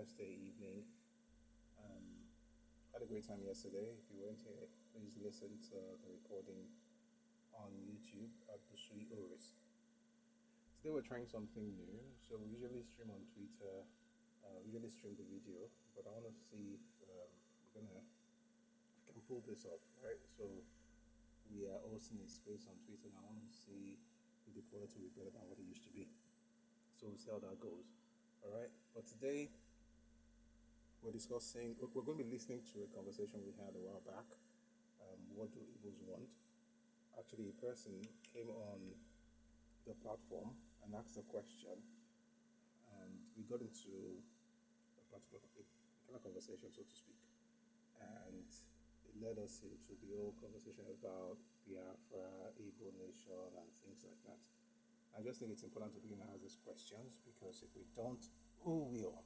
Wednesday evening. Had a great time yesterday. If you weren't here, please listen to the recording on YouTube at Busui Oris. Today we're trying something new. So we usually stream on Twitter. We usually stream the video, but I want to see if we can pull this off, right? So we are hosting a space on Twitter, and I want to see if the quality will be better than what it used to be. So we'll see how that goes. All right. But today we're going to be listening to a conversation we had a while back. What do Ibos want? Actually, a person came on the platform and asked a question, and we got into a particular kind of conversation, so to speak, and it led us into the whole conversation about Biafra, Igbo nation, and things like that. I just think it's important to begin to ask these questions because if we don't, who will?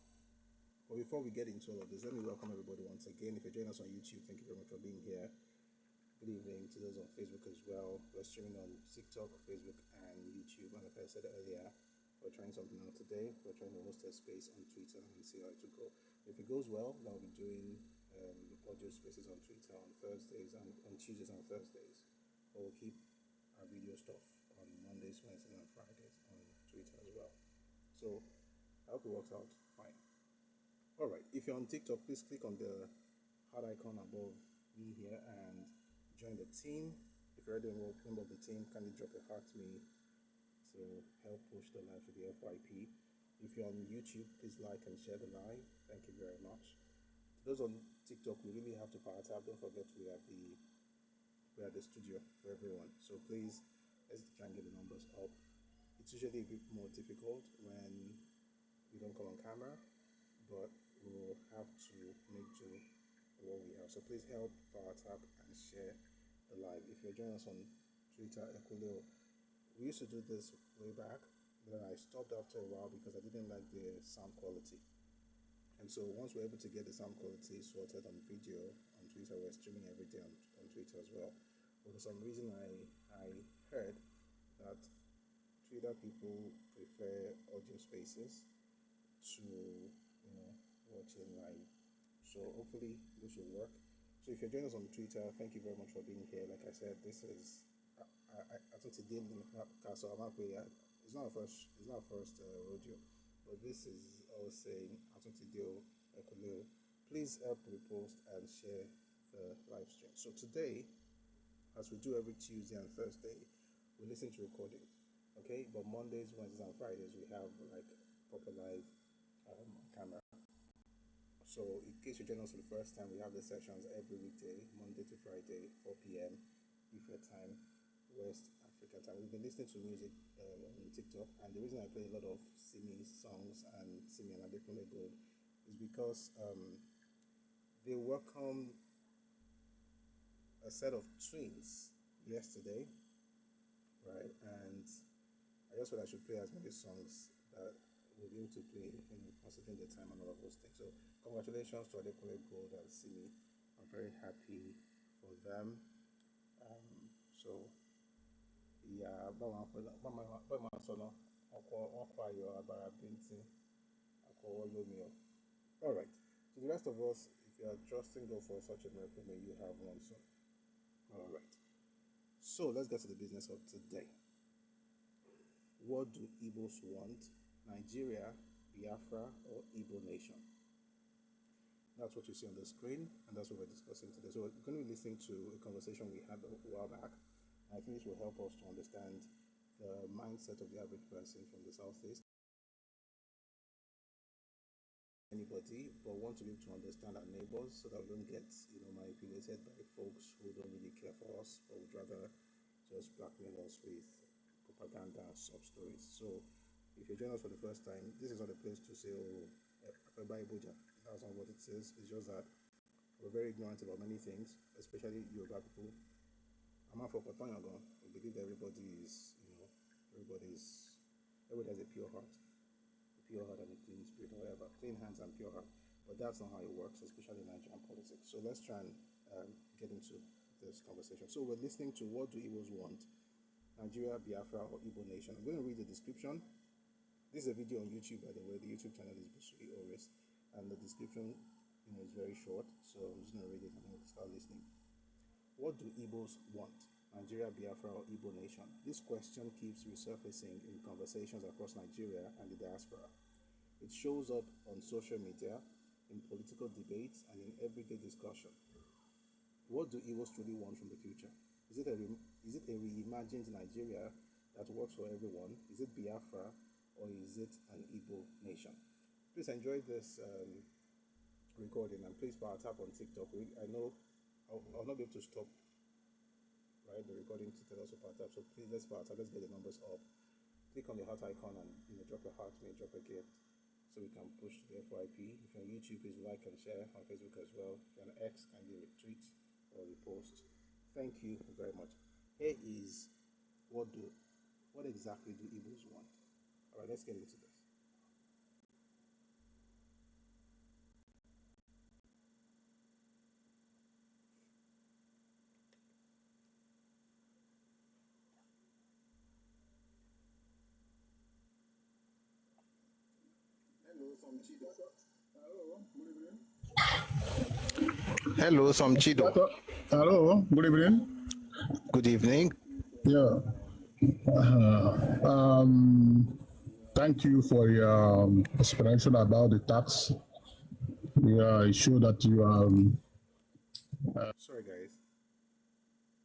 But before we get into all of this, let me welcome everybody once again. If you're joining us on YouTube, thank you very much for being here. Good evening to those on Facebook as well. We're streaming on TikTok, Facebook, and YouTube. And like I said earlier, we're trying something out today. We're trying to host a space on Twitter and see how it will go. If it goes well, then we'll be doing audio spaces on Twitter on Thursdays and on Tuesdays and Thursdays. But we'll keep our video stuff on Mondays, Wednesdays, and Fridays on Twitter as well. So I hope it works out fine. All right, if you're on TikTok, please click on the heart icon above me here and join the team. If you're already a member of the team, kindly drop a heart to me to help push the live for the FYP. If you're on YouTube, please like and share the live. Thank you very much. To those on TikTok, we really have to power tap. Don't forget we are the studio for everyone. So please, let's try and get the numbers up. It's usually a bit more difficult when we don't come on camera, but we'll have to make do what we have. So please help power tap and share the live. If you're joining us on Twitter, Ekuleo, we used to do this way back, but then I stopped after a while because I didn't like the sound quality. And so once we're able to get the sound quality sorted on video on Twitter, we're streaming every day on Twitter as well. But for some reason, I heard that Twitter people prefer audio spaces to watching live. So hopefully this will work. So if you're joining us on Twitter, thank you very much for being here. Like I said, this is it's not our first rodeo, but this is I was saying please help repost and share the live stream. So today, as we do every Tuesday and Thursday, we listen to recordings. Okay, but Mondays, Wednesdays, and Fridays we have like proper live camera. So in case you join us for the first time, we have the sessions every weekday, Monday to Friday, 4 p.m. If time, West African time. We've been listening to music on TikTok, and the reason I play a lot of Simi songs and Simi and Adekunle Gold is because they welcomed a set of twins yesterday, right? And I just thought I should play as many songs that we'll be able to play, considering the time and all of those things. So congratulations to Adekunle Gold and Simi. I'm very happy for them. So yeah, all right. So the rest of us, if you are trusting God for such a miracle, may you have one soon. All right. So let's get to the business of today. What do Ibos want? Nigeria, Biafra, or Igbo nation? That's what you see on the screen, and that's what we're discussing today. So we're going to be listening to a conversation we had a while back. I think this will help us to understand the mindset of the average person from the Southeast. Anybody, but want to be able to understand our neighbors so that we don't get manipulated by folks who don't really care for us, but would rather just blackmail us with propaganda and sub stories. So if you're joining us for the first time, this is not a place to say, Iboja. That's not what it says. It's just that we're very ignorant about many things, especially Yoruba people. I'm not for Kotonyagon. We believe that everybody has a pure heart and a clean spirit, or whatever, clean hands and pure heart. But that's not how it works, especially in Nigerian politics. So let's try and get into this conversation. So we're listening to What Do Igbos Want? Nigeria, Biafra, or Igbo nation? I'm going to read the description. This is a video on YouTube, by the way. The YouTube channel is Busui Oris. and the description, is very short. So I'm just gonna read it and then start listening. What do Ibos want? Nigeria, Biafra, or Igbo nation? This question keeps resurfacing in conversations across Nigeria and the diaspora. It shows up on social media, in political debates, and in everyday discussion. What do Igbos truly want from the future? Is it a reimagined Nigeria that works for everyone? Is it Biafra, or is it an Igbo nation? Please enjoy this recording, and please power tap on TikTok. I know I'll not be able to stop the recording to tell us power tap. So please let's power tap. Let's get the numbers up. Click on the heart icon and drop a heart, maybe drop a gift, so we can push the FYP. If you're on YouTube, please like and share. On Facebook as well. If you're on X, kindly retweet or repost. Thank you very much. Here is what exactly do Igbos want? All right, let's get into this. Hello, some Chido. Hello, good evening. Good evening. Yeah. Thank you for your explanation about the tax. Yeah, it showed that you Sorry, guys.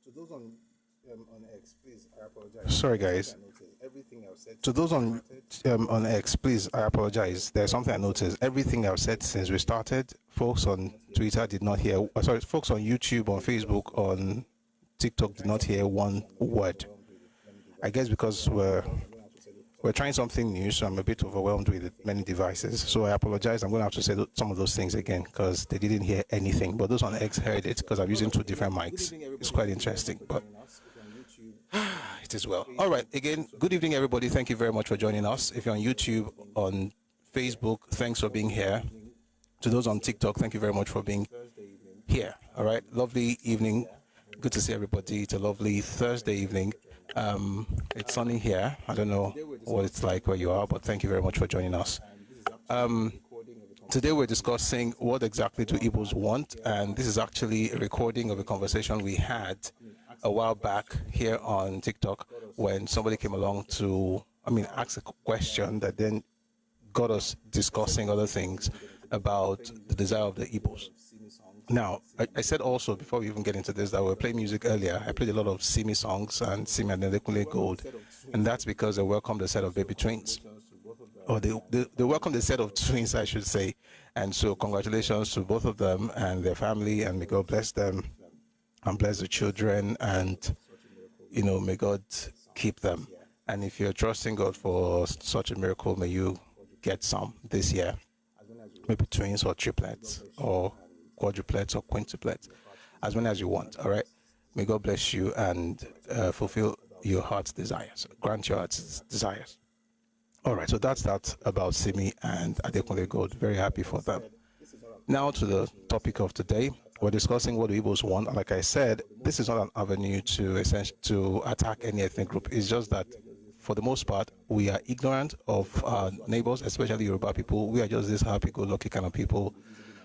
To those on X, please, I apologize. Sorry, guys. Everything I've said. To those on X, please, I apologize. There's something I noticed. Everything I've said since we started, folks on Twitter did not hear. Sorry, folks on YouTube, on Facebook, on TikTok did not hear one word. I guess because we're trying something new, so I'm a bit overwhelmed with many devices. So I apologize. I'm going to have to say some of those things again because they didn't hear anything. But those on X heard it because I'm using two different mics. It's quite interesting, but it is well. All right. Again, good evening, everybody. Thank you very much for joining us. If you're on YouTube, on Facebook, thanks for being here. To those on TikTok, thank you very much for being here. All right. Lovely evening. Good to see everybody. It's a lovely Thursday evening. It's sunny here. I don't know what it's like where you are, but thank you very much for joining us. Today we're discussing what exactly do Igbos want, and this is actually a recording of a conversation we had a while back here on TikTok when somebody came along to, ask a question that then got us discussing other things about the desire of the Igbos. Now, I said also, before we even get into this, that we'll play music earlier. I played a lot of Simi songs and Simi and Edekunle Gold, and that's because they welcomed a set of baby twins. Or they welcomed a set of twins, I should say. And so congratulations to both of them and their family, and may God bless them and bless the children, and, may God keep them. And if you're trusting God for such a miracle, may you get some this year, maybe twins or triplets or quadruplets or quintuplets, as many as you want. All right. May God bless you and fulfill your heart's desires, grant your heart's desires. All right. So that's that about Simi and Adekunle Gold. Very happy for them. Now to the topic of today. We're discussing what the Igbos want. Like I said, this is not an avenue to attack any ethnic group. It's just that, for the most part, we are ignorant of our neighbors, especially Yoruba people. We are just this happy-go-lucky kind of people.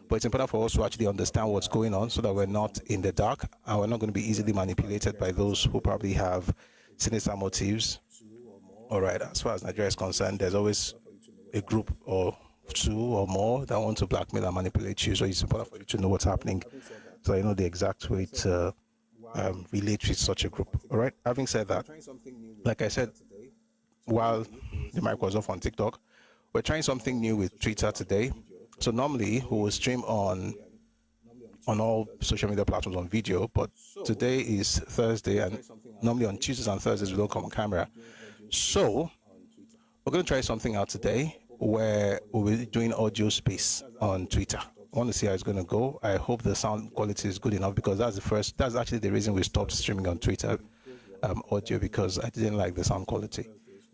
But it's important for us to actually understand what's going on so that we're not in the dark and we're not going to be easily manipulated by those who probably have sinister motives. All right, as far as Nigeria is concerned, there's always a group or two or more that want to blackmail and manipulate you. So it's important for you to know what's happening so you know the exact way to relate with such a group. All right, having said that, like I said, while the mic was off on TikTok, we're trying something new with Twitter today. So normally we will stream on all social media platforms on video, but today is Thursday, and normally on Tuesdays and Thursdays we don't come on camera. So we're going to try something out today where we'll be doing audio space on Twitter. I want to see how it's going to go. I hope the sound quality is good enough, because that's actually the reason we stopped streaming on Twitter audio, because I didn't like the sound quality.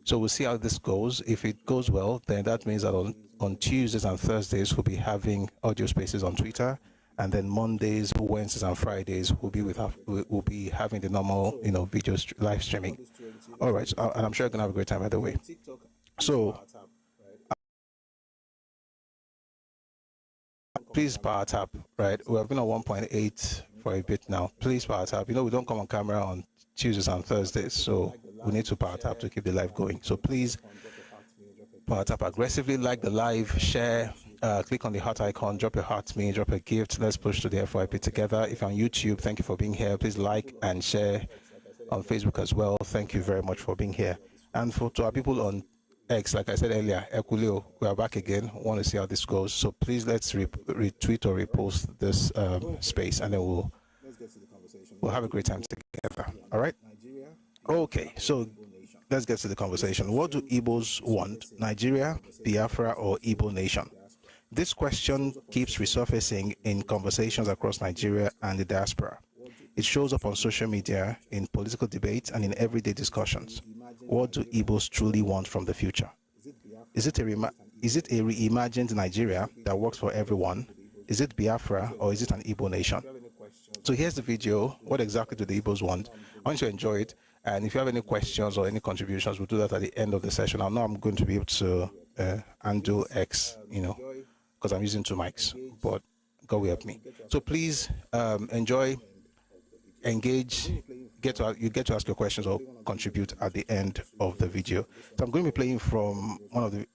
So we'll see how this goes. If it goes well, then that means that on Tuesdays and Thursdays, we'll be having audio spaces on Twitter. And then Mondays, Wednesdays, and Fridays, we'll be having the normal, video live streaming. All right. And I'm sure you're going to have a great time, by the way. So please power tap, right? We have been on 1.8 for a bit now. Please power tap. We don't come on camera on Tuesdays and Thursdays, so we need to power tap to keep the live going. So please power tap aggressively, like the live, share, click on the heart icon, drop a heart to me, drop a gift. Let's push to the FYP together. If you're on YouTube, thank you for being here. Please like and share on Facebook as well. Thank you very much for being here. And to our people on X, like I said earlier, Ekulio, we are back again. Want to see how this goes. So please let's retweet or repost this space, and then we'll have a great time together. All right? Okay, so let's get to the conversation. What do Ibos want? Nigeria, Biafra, or Igbo nation? This question keeps resurfacing in conversations across Nigeria and the diaspora. It shows up on social media, in political debates, and in everyday discussions. What do Ibos truly want from the future? Is it a reimagined Nigeria that works for everyone? Is it Biafra, or is it an Igbo nation? So here's the video. What exactly do the Ibos want? I want you to enjoy it. And if you have any questions or any contributions, we'll do that at the end of the session. I know I'm going to be able to undo X, because I'm using two mics, but God will help me. So please enjoy, engage, you get to ask your questions or contribute at the end of the video. So I'm going to be playing one of the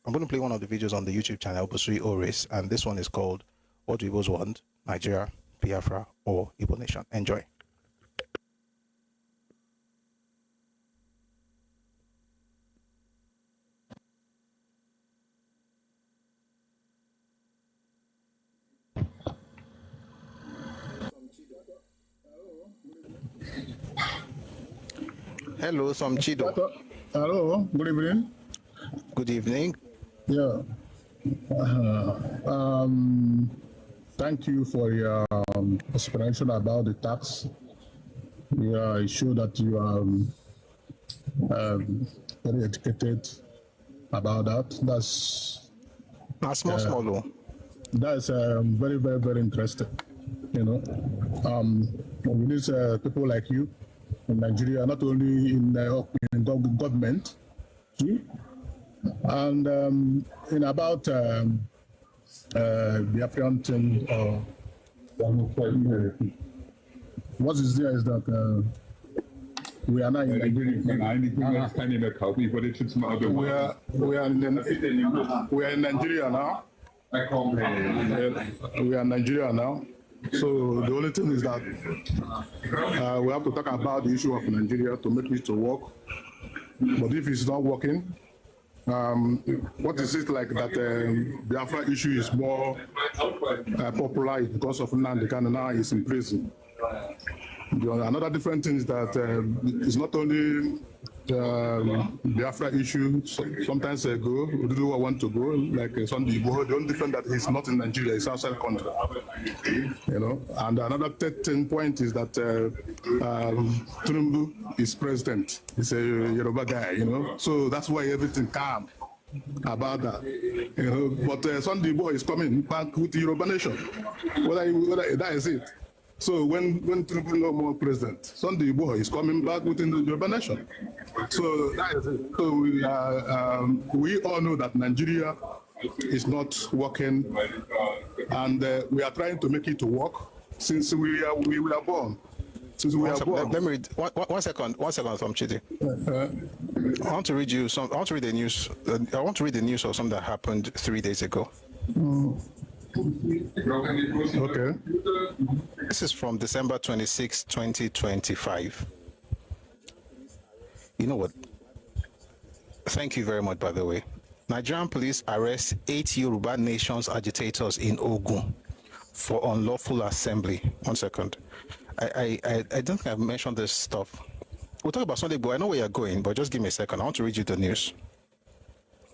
videos on the YouTube channel, Busui Oris, and this one is called What Do Ibos Want? Nigeria, Biafra, or Igbo Nation? Enjoy. Hello, Somchido. Hello, good evening. Good evening. Yeah. Thank you for your explanation about the tax. Yeah, it showed that you are very educated about that. That's small. That's very, very, very interesting. We need people like you in Nigeria, not only in government, and in about the African thing. What is there is that we are not in Nigeria. We are in Nigeria now. We are in Nigeria now. So the only thing is that we have to talk about the issue of Nigeria to make it to work. But if it's not working, what is it like that the Biafra issue is more popular because of Nnamdi Kanu now is in prison? Another different thing is that it's not only Biafra issue. Sometimes go, Ududuwa want to go, like Sunday Igboho. The only difference that he's not in Nigeria, he's outside country. And another third point is that Tinubu is president. He's a Yoruba guy, So that's why everything calm about that. But Sunday Igboho is coming back with the Yoruba nation. Whether that is it. So when Tinubu no more president, Sunday Igboho is coming back within the Yoruba nation. So that is it. So we all know that Nigeria is not working, and we are trying to make it to work since we were born. Since we are born. Let me read one second, from Chidi. I want to read you some. I want to read the news. I want to read the news of something that happened 3 days ago. Okay. This is from December 26, 2025. You know what? Thank you very much, by the way. Nigerian police arrest 8 Yoruba Nations agitators in Ogun for unlawful assembly. 1 second. I don't think I've mentioned this stuff. We'll talk about Sunday, but I know where you're going, but just give me a second. I want to read you the news.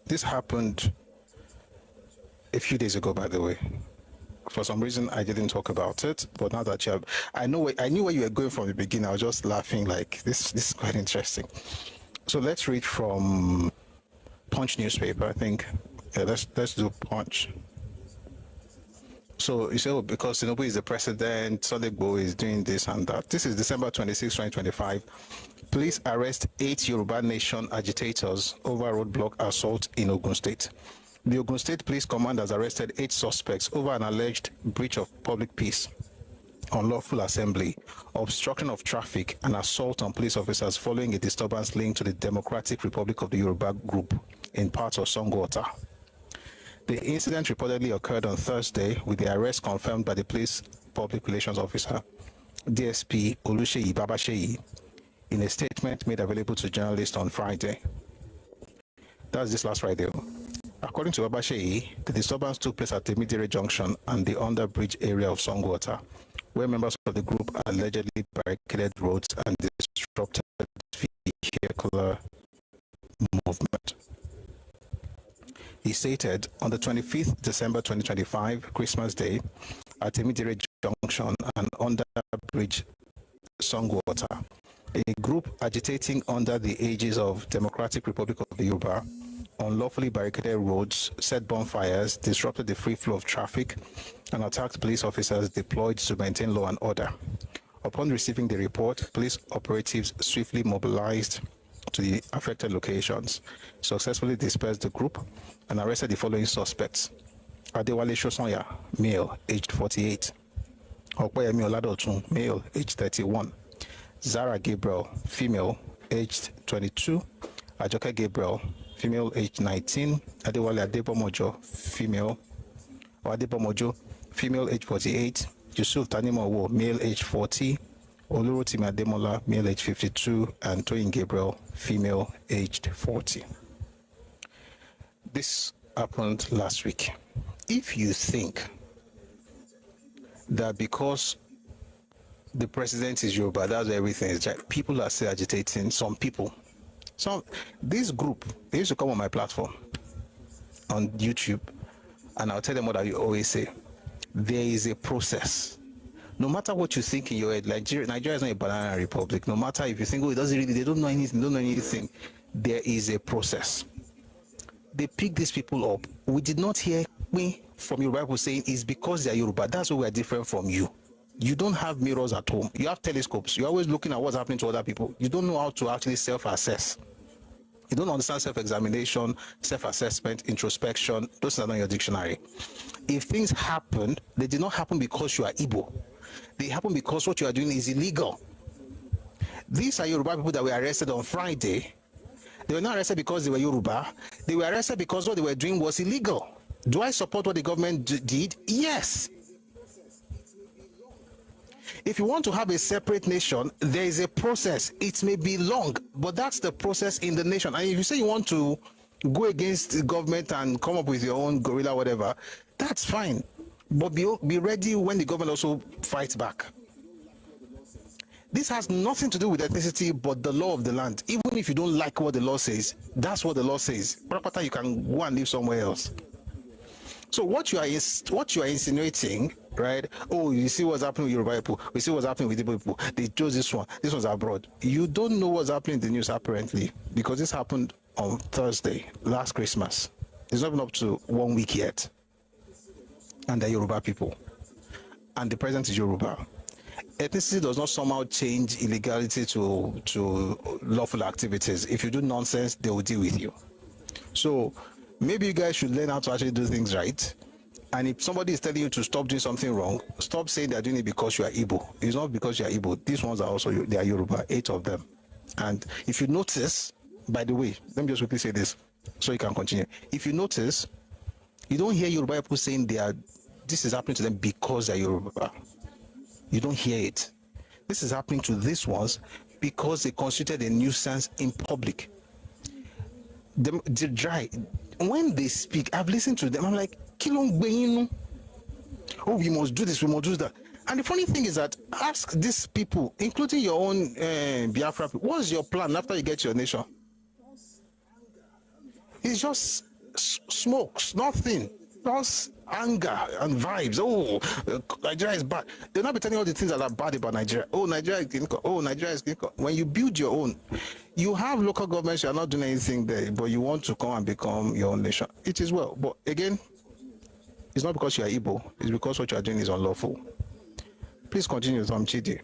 This happened a few days ago, by the way. For some reason, I didn't talk about it, but now that you have, I knew where you were going from the beginning. I was just laughing like this is quite interesting. So let's read from Punch newspaper, I think. Yeah, let's do Punch. So you say, because Tinubu is the president, Sunday Igboho is doing this and that. This is December 26, 2025. Police arrest 8 Yoruba Nation agitators over roadblock assault in Ogun State. The Ogun State Police Command has arrested 8 suspects over an alleged breach of public peace, unlawful assembly, obstruction of traffic, and assault on police officers following a disturbance linked to the Democratic Republic of the Yoruba group in parts of Songwater. The incident reportedly occurred on Thursday, with the arrest confirmed by the police public relations officer, DSP Oluseyi Babasheyi, in a statement made available to journalists on Friday. That's this last Friday. According to Babasheyi, the disturbance took place at the Midire Junction and the underbridge area of Songwater, where members of the group allegedly barricaded roads and disrupted vehicular movement. He stated, on the 25th December 2025, Christmas Day, at the Midire Junction and underbridge Songwater, a group agitating under the aegis of Democratic Republic of the Yoruba unlawfully barricaded roads, set bonfires, disrupted the free flow of traffic, and attacked police officers deployed to maintain law and order. Upon receiving the report, police operatives swiftly mobilized to the affected locations, successfully dispersed the group, and arrested the following suspects: Adewale Shosonya, male, aged 48; Okpeyemi Oladotun, male, aged 31; Zara Gabriel, female, aged 22; Ajoke Gabriel, female, aged 19; Adewale Adebomojo, female, or Adebomojo, female, aged 48; Yusuf Tanimowo, male, aged 40; Olurotimi Ademola, male, aged 52; and Toyin Gabriel, female, aged 40. This happened last week. If you think that because the president is Yoruba, that's everything is right, people are still agitating. Some people, this group, they used to come on my platform on YouTube, and I'll tell them what I always say: there is a process. No matter what you think in your head, Nigeria is not a banana republic. No matter if you think, oh, it doesn't really, they don't know anything, there is a process. They pick these people up. We did not hear me from Yoruba people saying it's because they are Yoruba. That's why we are different from you. You don't have mirrors at home. You have telescopes. You're always looking at what's happening to other people. You don't know how to actually self-assess. You don't understand self-examination, self-assessment, introspection. Those are not in your dictionary. If things happen, they did not happen because you are Igbo. They happen because what you are doing is illegal. These are Yoruba people that were arrested on Friday. They were not arrested because they were Yoruba. They were arrested because what they were doing was illegal. Do I support what the government did? Yes. If you want to have a separate nation, there is a process. It may be long, but that's the process in the nation. And if you say you want to go against the government and come up with your own guerrilla, whatever, that's fine. But be ready when the government also fights back. This has nothing to do with ethnicity, but the law of the land. Even if you don't like what the law says, that's what the law says. You can go and live somewhere else. So what you are insinuating, right? Oh, you see what's happening with Yoruba people. We see what's happening with Igbo people. They chose this one. This one's abroad. You don't know what's happening in the news apparently, because this happened on Thursday, last Christmas. It's not been up to 1 week yet, and they're Yoruba people, and the president is Yoruba. Ethnicity does not somehow change illegality to lawful activities. If you do nonsense, they will deal with you. So maybe you guys should learn how to actually do things right. And if somebody is telling you to stop doing something wrong, stop saying they're doing it because you are Igbo. It's not because you are Igbo. These ones are also, they are Yoruba, 8 of them. And if you notice, by the way, let me just quickly say this so you can continue. If you notice, you don't hear Yoruba people saying this is happening to them because they're Yoruba. You don't hear it. This is happening to these ones because they constituted a nuisance in public. They're dry. When they speak, I've listened to them. I'm like, oh, we must do this, we must do that. And the funny thing is that ask these people, including your own Biafra people, what's your plan after you get your nation? It's just smokes, nothing. Just anger and vibes. Oh, Nigeria is bad. They'll not be telling all the things that are bad about Nigeria. Oh, Nigeria is Ginkgo. Oh, Nigeria is Ginkgo. When you build your own, you have local governments, you are not doing anything there, but you want to come and become your own nation. It is well. But again, it's not because you are Igbo, it's because what you are doing is unlawful. Please continue, Tom Chidi.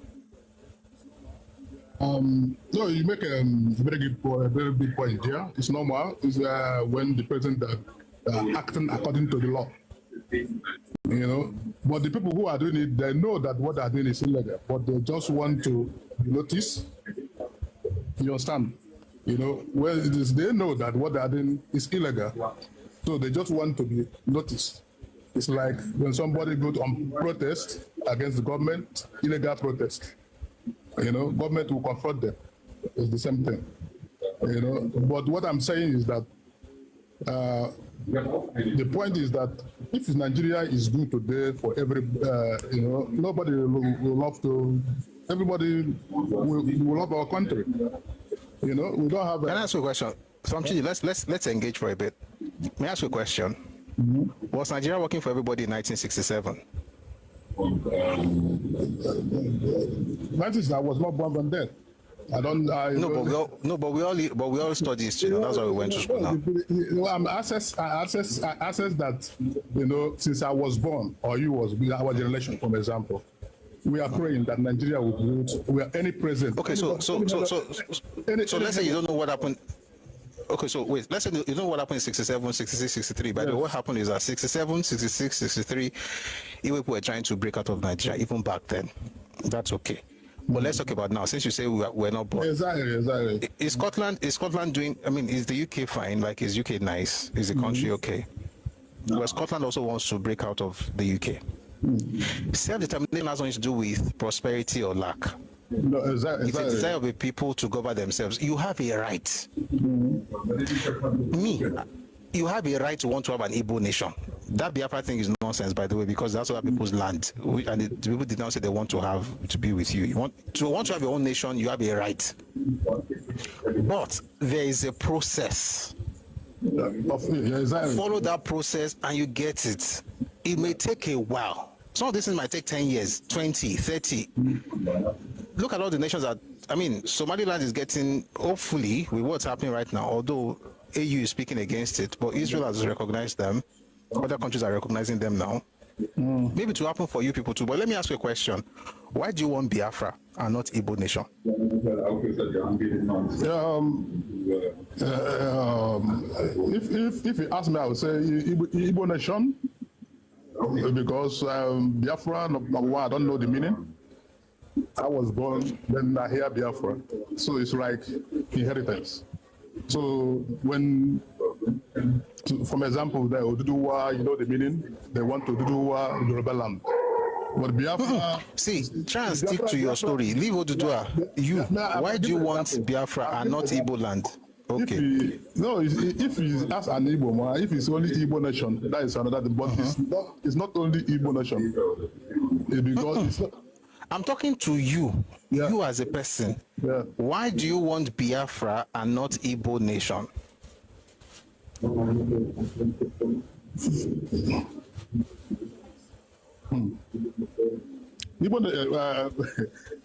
No, you make a very big point here. It's normal. It's when the president acting according to the law. You know, but the people who are doing it, they know that what they're doing is illegal, but they just want to notice. You understand? You know, well, they know that what they're doing is illegal, so they just want to be noticed. It's like when somebody goes on protest against the government, illegal protest. You know, government will confront them. It's the same thing. You know, but what I'm saying is that the point is that if Nigeria is good today for every, you know, nobody will love to. Everybody will love our country. You know, we don't have. Can I ask you a question? Let's engage for a bit. May I ask you a question? Mm-hmm. Was Nigeria working for everybody in 1967? 1960, I was not born then. But we all study history. You know, that's why we went to school now. I access that, you know, since I was born, or you was our generation, for example. We are praying that Nigeria will build. We are any president. Okay, so let's say you don't know what happened. Okay, so wait, let's say you don't know what happened in 67, 66, 63. By the way, what happened is that 67, 66, 63, even were trying to break out of Nigeria, even back then. That's okay. But let's talk about now, since you say we're not born. Exactly. Is Scotland doing, I mean, is the UK fine? Like, is UK nice? Is the country okay? Well, Scotland also wants to break out of the UK. Self-determination has nothing to do with prosperity or lack. No, exactly. It's a desire of the people to govern themselves. You have a right. You have a right to want to have an Igbo nation. That Biafra thing is nonsense, by the way, because that's other people's land. And the people did not say they want to be with you. You want to have your own nation, you have a right. But there is a process. Follow that process and you get it. It may take a while. Some of these things might take 10 years, 20, 30. Look at all the nations that, I mean, Somaliland is getting, hopefully, with what's happening right now, although AU is speaking against it, but Israel has recognized them. Other countries are recognizing them now. Maybe it will happen for you people too, but let me ask you a question. Why do you want Biafra and not Igbo nation? If you ask me, I would say Igbo nation, because Biafra, number one, I don't know the meaning. I was born, then I hear Biafra. So it's like inheritance. So when, from example, the Oduduwa, you know the meaning, they want to Oduduwa Yoruba land. But Biafra... See, try and stick to your story. Leave Oduduwa. Why do you want Biafra and not Igbo land? Okay. If he's as an Igbo man, if it's only Igbo nation, that is another thing. But it's not only Igbo nation. Because it's not... I'm talking to you, you as a person. Yeah. Why do you want Biafra and not Igbo nation?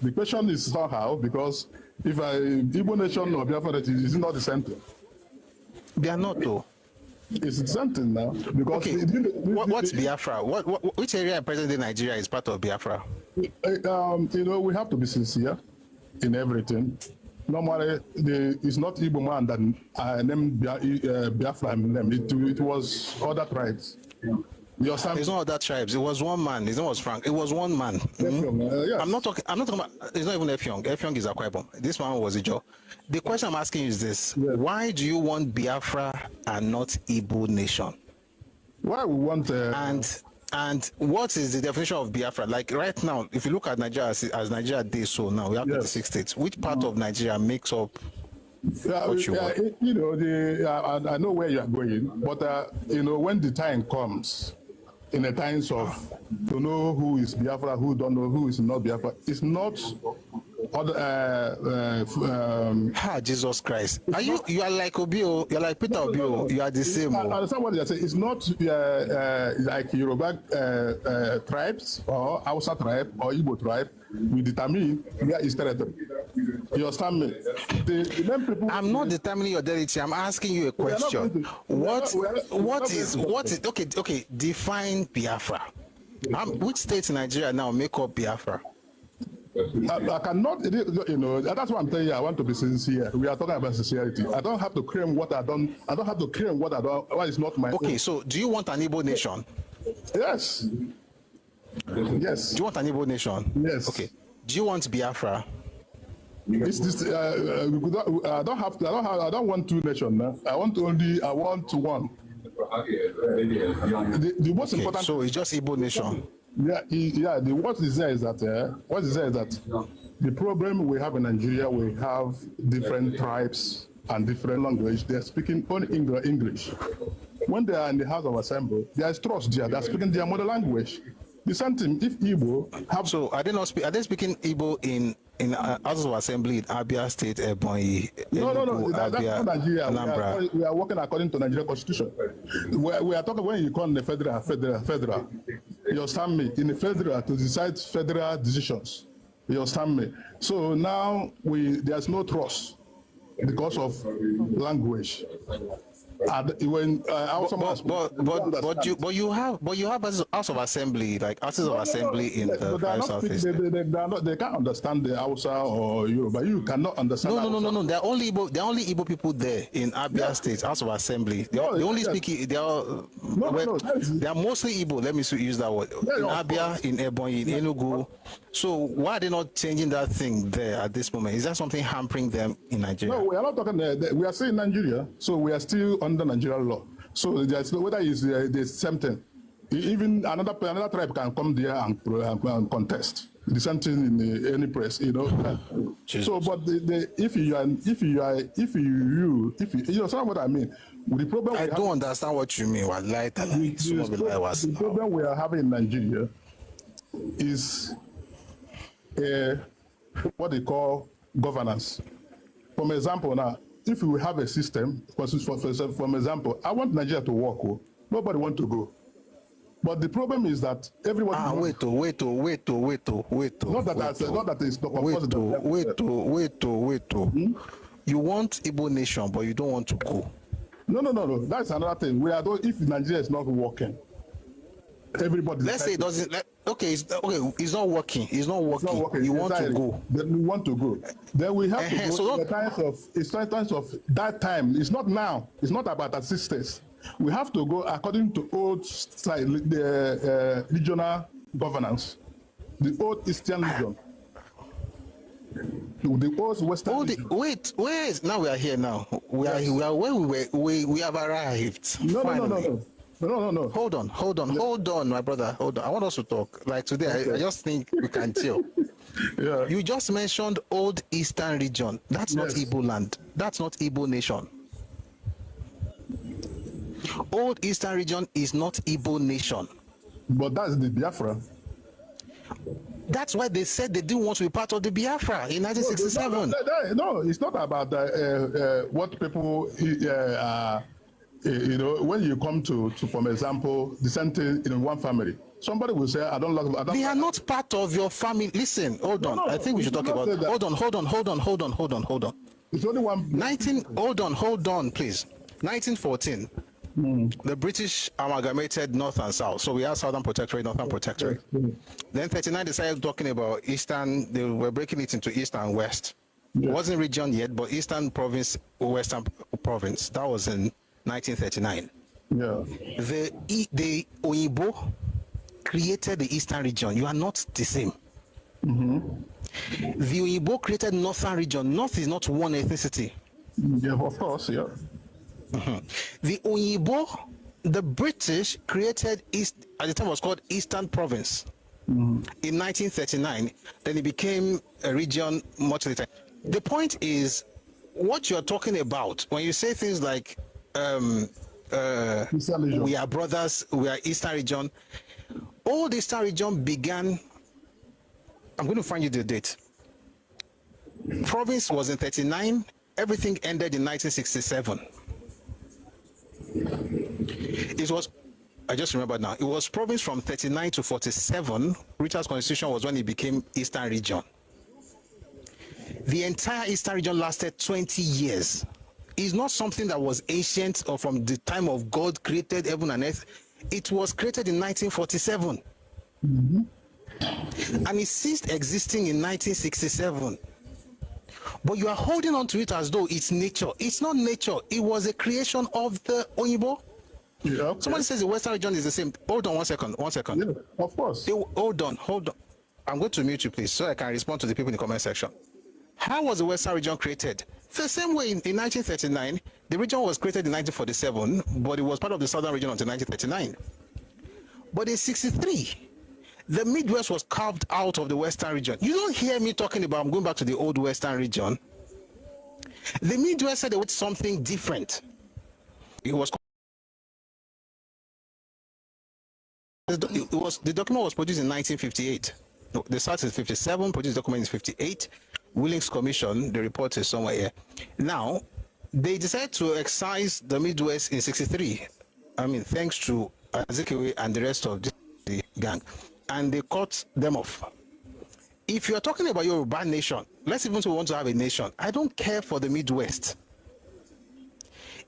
The question is somehow, because if Igbo nation or Biafra nation is not the same thing. They are not though. It's the same thing now. Because okay. What's Biafra? Which area in present-day Nigeria is part of Biafra? You know, we have to be sincere in everything. Normally, it's not Igbo man that named Biafra name. It was other tribes. It's not other tribes. It was one man. His name was Frank. It was one man. Yes. I'm not talking about. It's not even Efyong. Efyong is Akwa Ibom. This one was Ijo. The question I'm asking you is this: why do you want Biafra and not Igbo nation? Why we want? And what is the definition of Biafra? Like right now, if you look at Nigeria as Nigeria days, so now we have 36 states. Which part of Nigeria makes up? You know, I know where you are going, but you know, when the time comes, in the times of to know who is Biafra, who don't know who is not Biafra, it's not Jesus Christ. You are like Obio, you're like Peter Obio, you are the same. I understand what you're saying. It's not like Yoruba tribes or Hausa tribe or Igbo tribe. We determine where is territory. You understand me? The main people. I'm not determining your territory. I'm asking you a question. What is okay? Define Biafra. Which states in Nigeria now make up Biafra? I cannot, you know, that's what I'm telling you. I want to be sincere. We are talking about sincerity. I don't have to claim what I don't. I don't have to claim what I don't. What is not my. Okay, own. so do you want an Igbo nation? Yes. Yes. Do you want an Igbo nation? Yes. Okay. Do you want Biafra? It's this. I don't have. I don't want two nations. No? I want one. The most important. So it's just Igbo nation. Yeah. What is there is that the problem we have in Nigeria, we have different tribes and different language. They are speaking only English. When they are in the House of Assembly, there is trust there. They are speaking their mother language. The same thing. If Igbo have. So are they speaking Igbo in House of Assembly in Abia State, Ebonyi? No. That's not Nigeria. Anambra. We are working according to Nigerian Constitution. We are talking when you come in the federal. You understand me? In the federal to decide federal decisions. You understand me? So now there's no trust because of language. When you have House of Assembly, like Houses of Assembly in the Vice Office. They can't understand the Hausa or Yoruba. You cannot understand. No. They're only Igbo people there in Abia State House of Assembly. They only speak. They are mostly Igbo. Let me use that word. In Abia, in Ebonyi, in Enugu. So why are they not changing that thing there at this moment? Is that something hampering them in Nigeria? No, we are not talking. We are still in Nigeria, so we are still under Nigerian law. So there's whether it's the same thing. Even another tribe can come there and contest. The same thing in any press, you know. So, but if you understand what I mean. The problem I don't understand what you mean. The problem we are having in Nigeria is what they call governance. For example, now, if we have a system, for example, I want Nigeria to work. Nobody wants to go. But the problem is that everybody. Wait. Not that it's not wait. You want Igbo nation, but you don't want to go. No. That's another thing. If Nigeria is not working, everybody. Let's say it doesn't. It's not working. It's not working. You want to go. Then we want to go. Then we have to go. So in times of that time. It's not now. It's not about assistance. We have to go according to old style, the regional governance, the old Eastern region, the old Western. Wait. Now we are here. Now we are where we have arrived. No. Hold on, my brother. Hold on. I want us to talk. Like today, okay. I just think we can chill. Yeah. You just mentioned old Eastern region. That's not Igbo land. That's not Igbo nation. Old Eastern region is not Igbo nation. But that's the Biafra. That's why they said they didn't want to be part of the Biafra in 1967. No, it's not about what people. You know, when you come to for example, the same thing in one family, somebody will say, "I don't like." They are not part of your family. Listen, hold on. I think we should talk about. Hold on. It's only one. Hold on, please. 1914. The British amalgamated North and South. So we have Southern Protectorate, Northern Protectorate. Then 39 decided talking about Eastern, they were breaking it into East and West. It wasn't region yet, but Eastern Province, Western Province. That was in 1939. Yeah. The Oyibo created the Eastern region. You are not the same. The Oyibo created Northern region. North is not one ethnicity. Yeah, of course, yeah. The Oyibo, the British created East, at the time it was called Eastern Province. In 1939, then it became a region much later. The point is, what you're talking about, when you say things like, we are brothers, we are Eastern region, all the Eastern region began, I'm going to find you the date. Province was in 39, everything ended in 1967. It was, I just remember now, it was province from 39 to 47. Richard's constitution was when it became Eastern region. The entire Eastern region lasted 20 years. It's not something that was ancient or from the time of God created heaven and earth. It was created in 1947. and it ceased existing in 1967. But you are holding on to it as though it's nature. It's not nature. It was a creation of the Oyibo. Yeah, okay. Somebody says the Western region is the same. Hold on 1 second. 1 second. Yeah, of course. Hold on. I'm going to mute you, please, so I can respond to the people in the comment section. How was the Western region created? The same way in 1939, the region was created in 1947, but it was part of the Southern region until 1939. But in 63, the Midwest was carved out of the Western region. You don't hear me talking about, I'm going back to the old Western region. The Midwest said they wanted something different. The document was produced in 1958. No, the South is 57, produced document is 58. Willings Commission, the report is somewhere here. Now, they decided to excise the Midwest in 63. I mean, thanks to Azikiwe and the rest of the gang. And they cut them off. If you are talking about your urban nation, let's even say we want to have a nation. I don't care for the Midwest.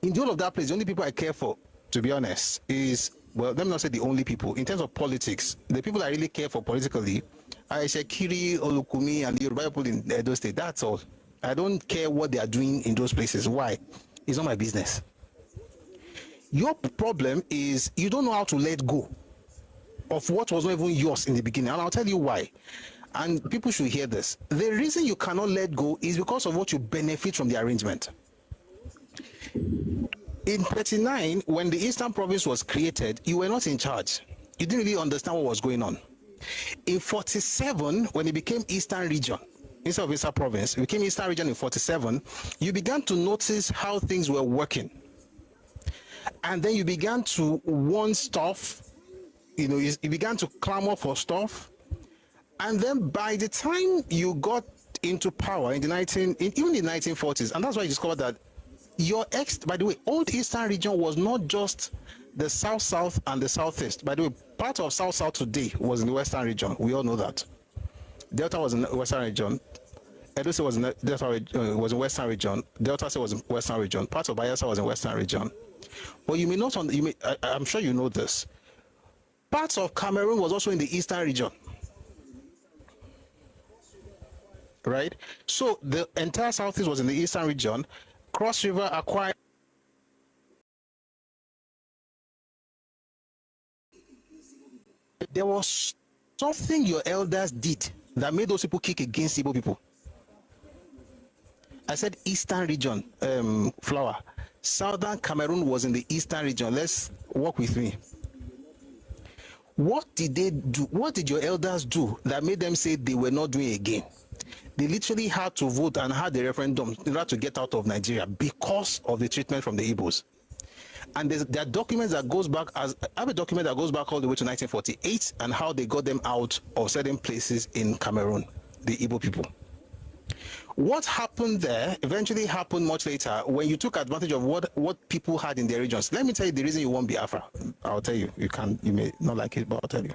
In the whole of that place, the only people I care for, to be honest, is, well, let me not say the only people. In terms of politics, the people I really care for politically are Shekiri, Olukumi, and the Yoruba people in Edo State. That's all. I don't care what they are doing in those places. Why? It's not my business. Your problem is you don't know how to let go of what was not even yours in the beginning. And I'll tell you why. And people should hear this. The reason you cannot let go is because of what you benefit from the arrangement. In 39, when the Eastern Province was created, you were not in charge. You didn't really understand what was going on. In 47, when it became Eastern Region, instead of Eastern Province, it became Eastern Region in 47, you began to notice how things were working. And then you began to want stuff, you began to clamor for stuff. And then by the time you got into power in the even the 1940s, and that's why you discovered that by the way, old Eastern Region was not just the South-South and the Southeast. By the way, part of South-South today was in the Western Region. We all know that. Delta was in the Western Region. Edo State was in was in Western Region. Delta State was in Western Region. Part of Bayelsa was in Western Region. But you may not, I'm sure you know this. Parts of Cameroon was also in the Eastern Region. Right? So the entire Southeast was in the Eastern Region. Cross River acquired. There was something your elders did that made those people kick against Igbo people. I said Eastern Region, Flower. Southern Cameroon was in the Eastern Region. Let's walk with me. What did they do? What did your elders do that made them say they were not doing again? They literally had to vote and had a referendum in order to get out of Nigeria because of the treatment from the Ibos. And there are documents that goes back, I have a document that goes back all the way to 1948 and how they got them out of certain places in Cameroon, the Igbo people. What happened there eventually happened much later when you took advantage of what people had in their regions. Let me tell you the reason you want Biafra. I'll tell you. You may not like it, but I'll tell you.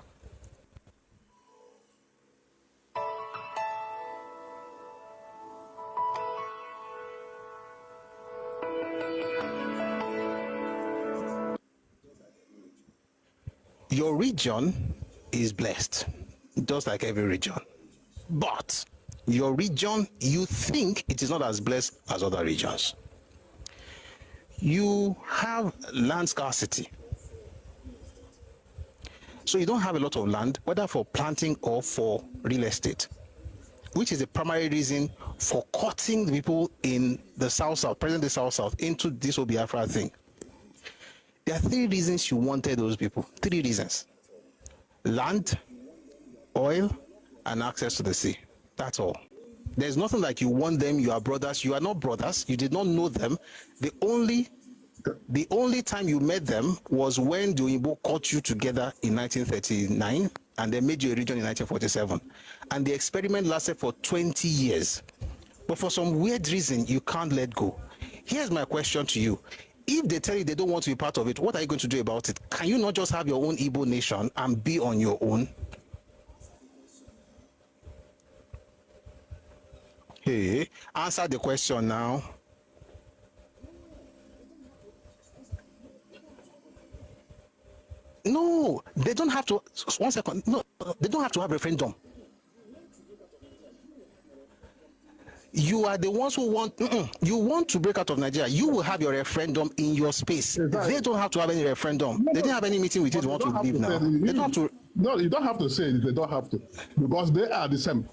Your region is blessed, just like every region. But your region, you think it is not as blessed as other regions. You have land scarcity. So you don't have a lot of land, whether for planting or for real estate, which is the primary reason for cutting the people in the South-South, present-day South-South, into this whole Biafra thing. There are three reasons you wanted those people. Three reasons. Land, oil, and access to the sea. That's all. There's nothing like you want them, you are brothers. You are not brothers. You did not know them. The only time you met them was when the Oyinbo caught you together in 1939 and they made you a region in 1947. And the experiment lasted for 20 years. But for some weird reason, you can't let go. Here's my question to you. If they tell you they don't want to be part of it, what are you going to do about it? Can you not just have your own Igbo nation and be on your own? Hey, answer the question now. No, they don't have to. 1 second. No, they don't have to have referendum. You are the ones who want. You want to break out of Nigeria. You will have your referendum in your space. Exactly. They don't have to have any referendum. They didn't have any meeting with you to want to leave now. They don't have to. No, you don't have to say it. They don't have to, because they are the same.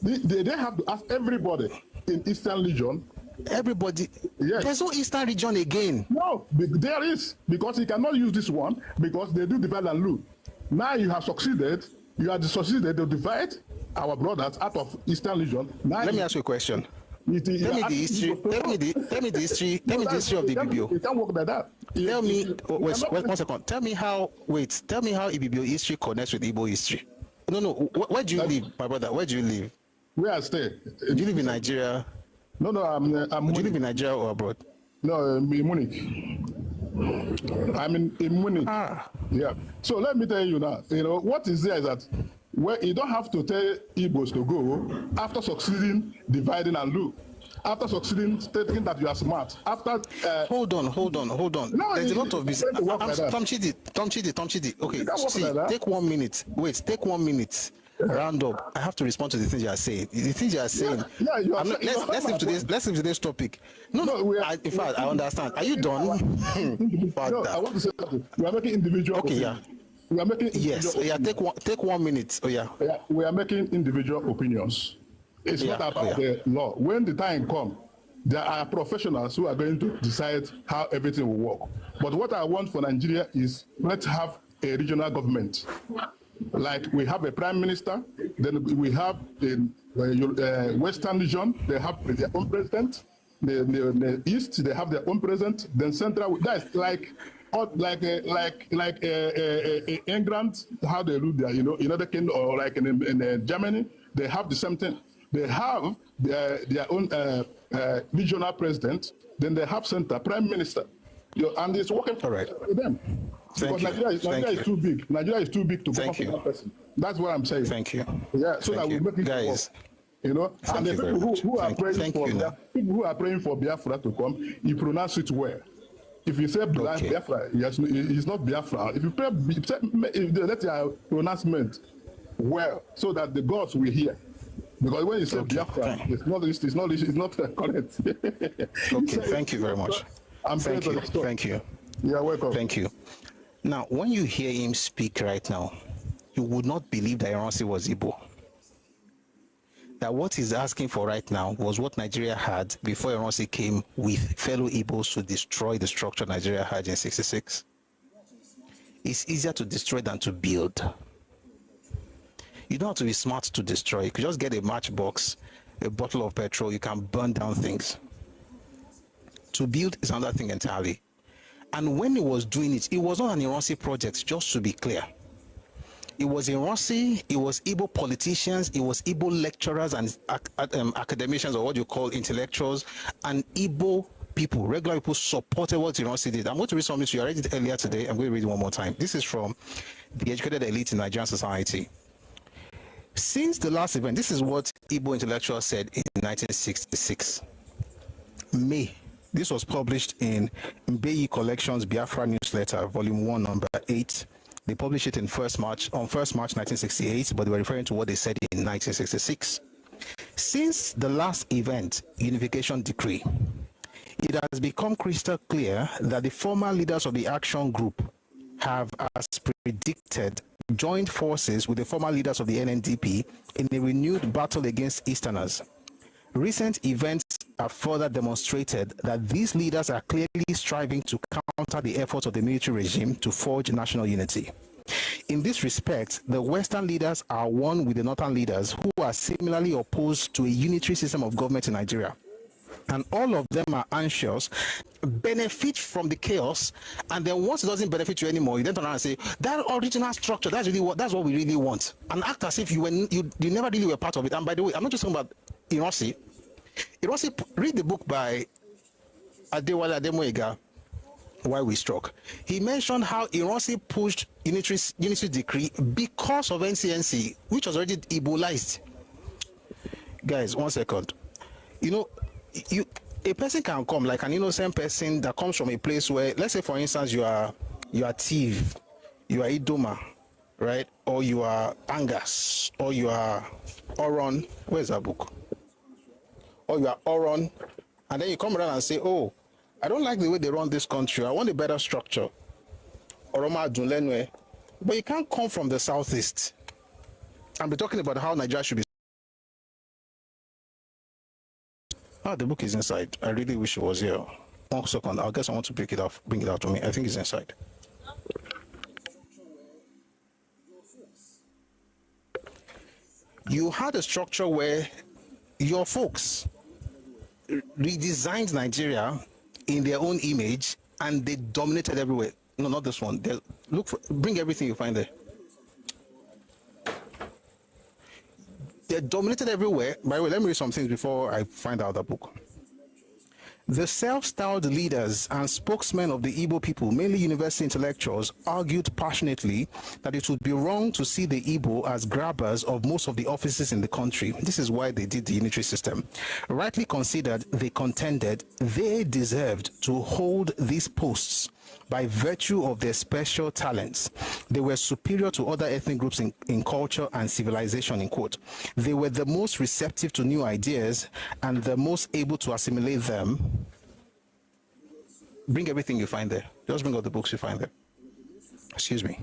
They have to ask everybody in Eastern Region. Everybody. Yes. There's no Eastern Region again. No, there is, because you cannot use this one because they do divide and rule. Now you have succeeded. You have succeeded to divide our brothers out of Eastern Region. Now Let me ask you a question. Tell me the history. Tell me the history. Tell me the history of the Ibibio. It can't work like that. Tell me. Wait 1 second. Tell me how. Wait. Tell me how Ibibio history connects with Igbo history. No. Where do you live, my brother? Where do you live? Where I stay. Do you live in Nigeria? No, I'm Do you live in Nigeria or abroad? No, in Munich. I'm in Munich. Yeah. So let me tell you now. What is there is that you don't have to tell Ibos to go after succeeding dividing and rule. After succeeding stating that you are smart. After hold on. No, there's a lot of business. Tom Chidi. Okay, see, like take 1 minute. Wait, take 1 minute. Round up. I have to respond to the things you are saying. The things you are saying. Yeah, you are saying, let's leave today's topic. No, in fact, I understand. Are you done? No, I want to say something. We are making individual. Okay, opinions. yeah. We are making Yes. Yeah. Take 1 minute. Oh yeah. We are making individual opinions. It's not about the law. When the time comes, there are professionals who are going to decide how everything will work. But what I want for Nigeria is, let's have a regional government. Like we have a prime minister, then we have the Western region, they have their own president. The East, they have their own president. Then Central, that's like England, how they rule there, United Kingdom, or like in Germany, they have the same thing. They have their own regional president. Then they have center prime minister, and it's working for them. Because Nigeria is too big. Nigeria is too big to govern for one person. That's what I'm saying. Thank you. Yeah, so that we make it guys. Work. And the people who are praying for people who are praying for Biafra to come, you pronounce it well. If you say Biafra, it's not Biafra. If you pray, let your pronouncement well, so that the gods will hear. Because when you say Biafra, it's not correct. Okay, thank you very much. Thank you. You're welcome. Thank you. Now, when you hear him speak right now, you would not believe that Ironsi was Igbo. That what he's asking for right now was what Nigeria had before Ironsi came with fellow Igbos to destroy the structure Nigeria had in '66. It's easier to destroy than to build. You don't have to be smart to destroy. You can just get a matchbox, a bottle of petrol, you can burn down things. To build is another thing entirely. And when he was doing it, it was not an Ironsi project, just to be clear. It was Ironsi, it was Igbo politicians, it was Igbo lecturers and academicians, or what you call intellectuals, and Igbo people, regular people, supported what Ironsi did. I'm going to read something to you. I read it earlier today. I'm going to read it one more time. This is from the educated elite in Nigerian society. Since the last event, this is what Igbo intellectuals said in 1966. May. This was published in Mbeyi Collections Biafra Newsletter, Volume 1, Number 8. They published it on 1st March 1968, but they were referring to what they said in 1966. Since the last event, Unification Decree, it has become crystal clear that the former leaders of the Action Group have, as predicted, joined forces with the former leaders of the NNDP in a renewed battle against Easterners. Recent events have further demonstrated that these leaders are clearly striving to counter the efforts of the military regime to forge national unity. In this respect, the Western leaders are one with the Northern leaders who are similarly opposed to a unitary system of government in Nigeria. And all of them are anxious, benefit from the chaos, and then once it doesn't benefit you anymore, you then turn around and say, that original structure, that's what we really want. And act as if you never really were part of it. And by the way, I'm not just talking about Ironsi. Read the book by Adewale Ademoyega, Why We Struck. He mentioned how Ironsi pushed unitary decree because of NCNC, which was already Igbolized. Guys, 1 second. A person can come, like an innocent person that comes from a place where, let's say for instance, you are a thief, you are Idoma, right? Or you are Angas, or you are Oron. Where's that book? Or you are Oron, and then you come around and say, oh, I don't like the way they run this country. I want a better structure. Oroma Dunlenwe. But you can't come from the southeast and be talking about how Nigeria should be. Ah, the book is inside. I really wish it was here. 1 second. I guess I want to bring it out to me. I think it's inside. You had a structure where your folks redesigned Nigeria in their own image and they dominated everywhere. No, not this one. Bring everything you find there. They dominated everywhere. By the way, let me read some things before I find out the book. The self-styled leaders and spokesmen of the Igbo people, mainly university intellectuals, argued passionately that it would be wrong to see the Igbo as grabbers of most of the offices in the country. This is why they did the unitary system. Rightly considered, they contended they deserved to hold these posts by virtue of their special talents. They were superior to other ethnic groups in culture and civilization, in quote. They were the most receptive to new ideas and the most able to assimilate them. Bring everything you find there. Just bring all the books you find there. Excuse me.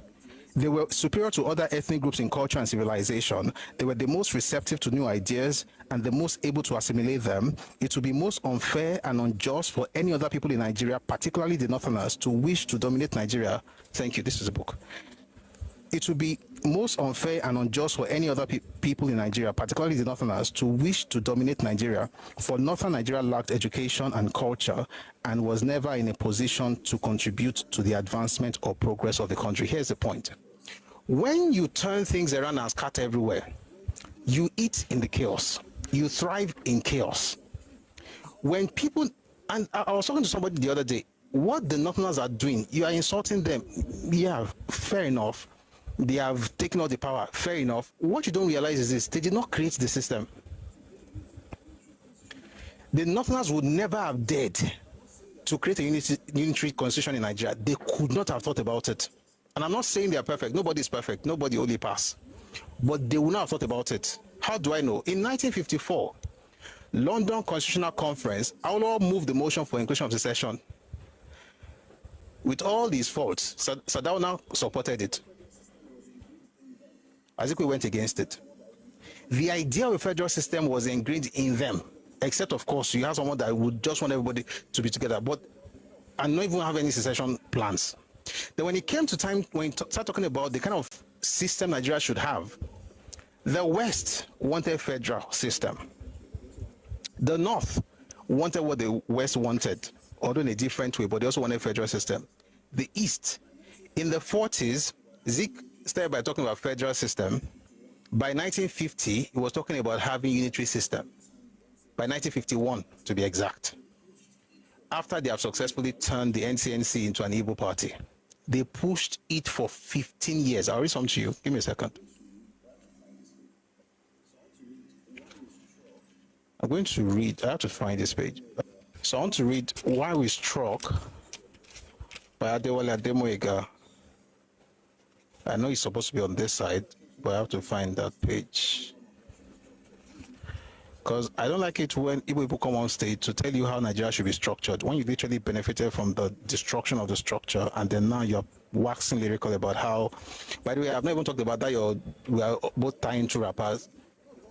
They were superior to other ethnic groups in culture and civilization. They were the most receptive to new ideas and the most able to assimilate them. It would be most unfair and unjust for any other people in Nigeria, particularly the Northerners, to wish to dominate Nigeria. Thank you. This is a book. It would be most unfair and unjust for any other people in Nigeria, particularly the Northerners, to wish to dominate Nigeria, for Northern Nigeria lacked education and culture and was never in a position to contribute to the advancement or progress of the country. Here's the point. When you turn things around and scatter everywhere, you eat in the chaos. You thrive in chaos. When people, and I was talking to somebody the other day, what the Northerners are doing, you are insulting them. Yeah, fair enough. They have taken all the power, fair enough. What you don't realize is this: they did not create the system. The Northerners would never have dared to create a unitary constitution in Nigeria. They could not have thought about it. And I'm not saying they are perfect. Nobody is perfect. Nobody only pass. But they would not have thought about it. How do I know? In 1954, London Constitutional Conference, Awolowo moved the motion for inclusion of secession. With all these faults, Sardauna supported it. Azikwe went against it. The idea of a federal system was ingrained in them, except, of course, you have someone that would just want everybody to be together, and not even have any secession plans. Then when it came to time, when you start talking about the kind of system Nigeria should have, the West wanted a federal system. The North wanted what the West wanted, although in a different way, but they also wanted a federal system. The East, in the 40s, Zeke started by talking about federal system. By 1950, he was talking about having unitary system. By 1951, to be exact. After they have successfully turned the NCNC into an Igbo party, they pushed it for 15 years. I'll read some to you. Give me a second. I'm going to read. I have to find this page. So I want to read Why We Struck by Adewale Ademoyega. I know it's supposed to be on this side, but I have to find that page. Because I don't like it when Igbo people come on stage to tell you how Nigeria should be structured, when you literally benefited from the destruction of the structure, and then now you're waxing lyrical about how, by the way, I've not even talked about that, we are both tying two rappers.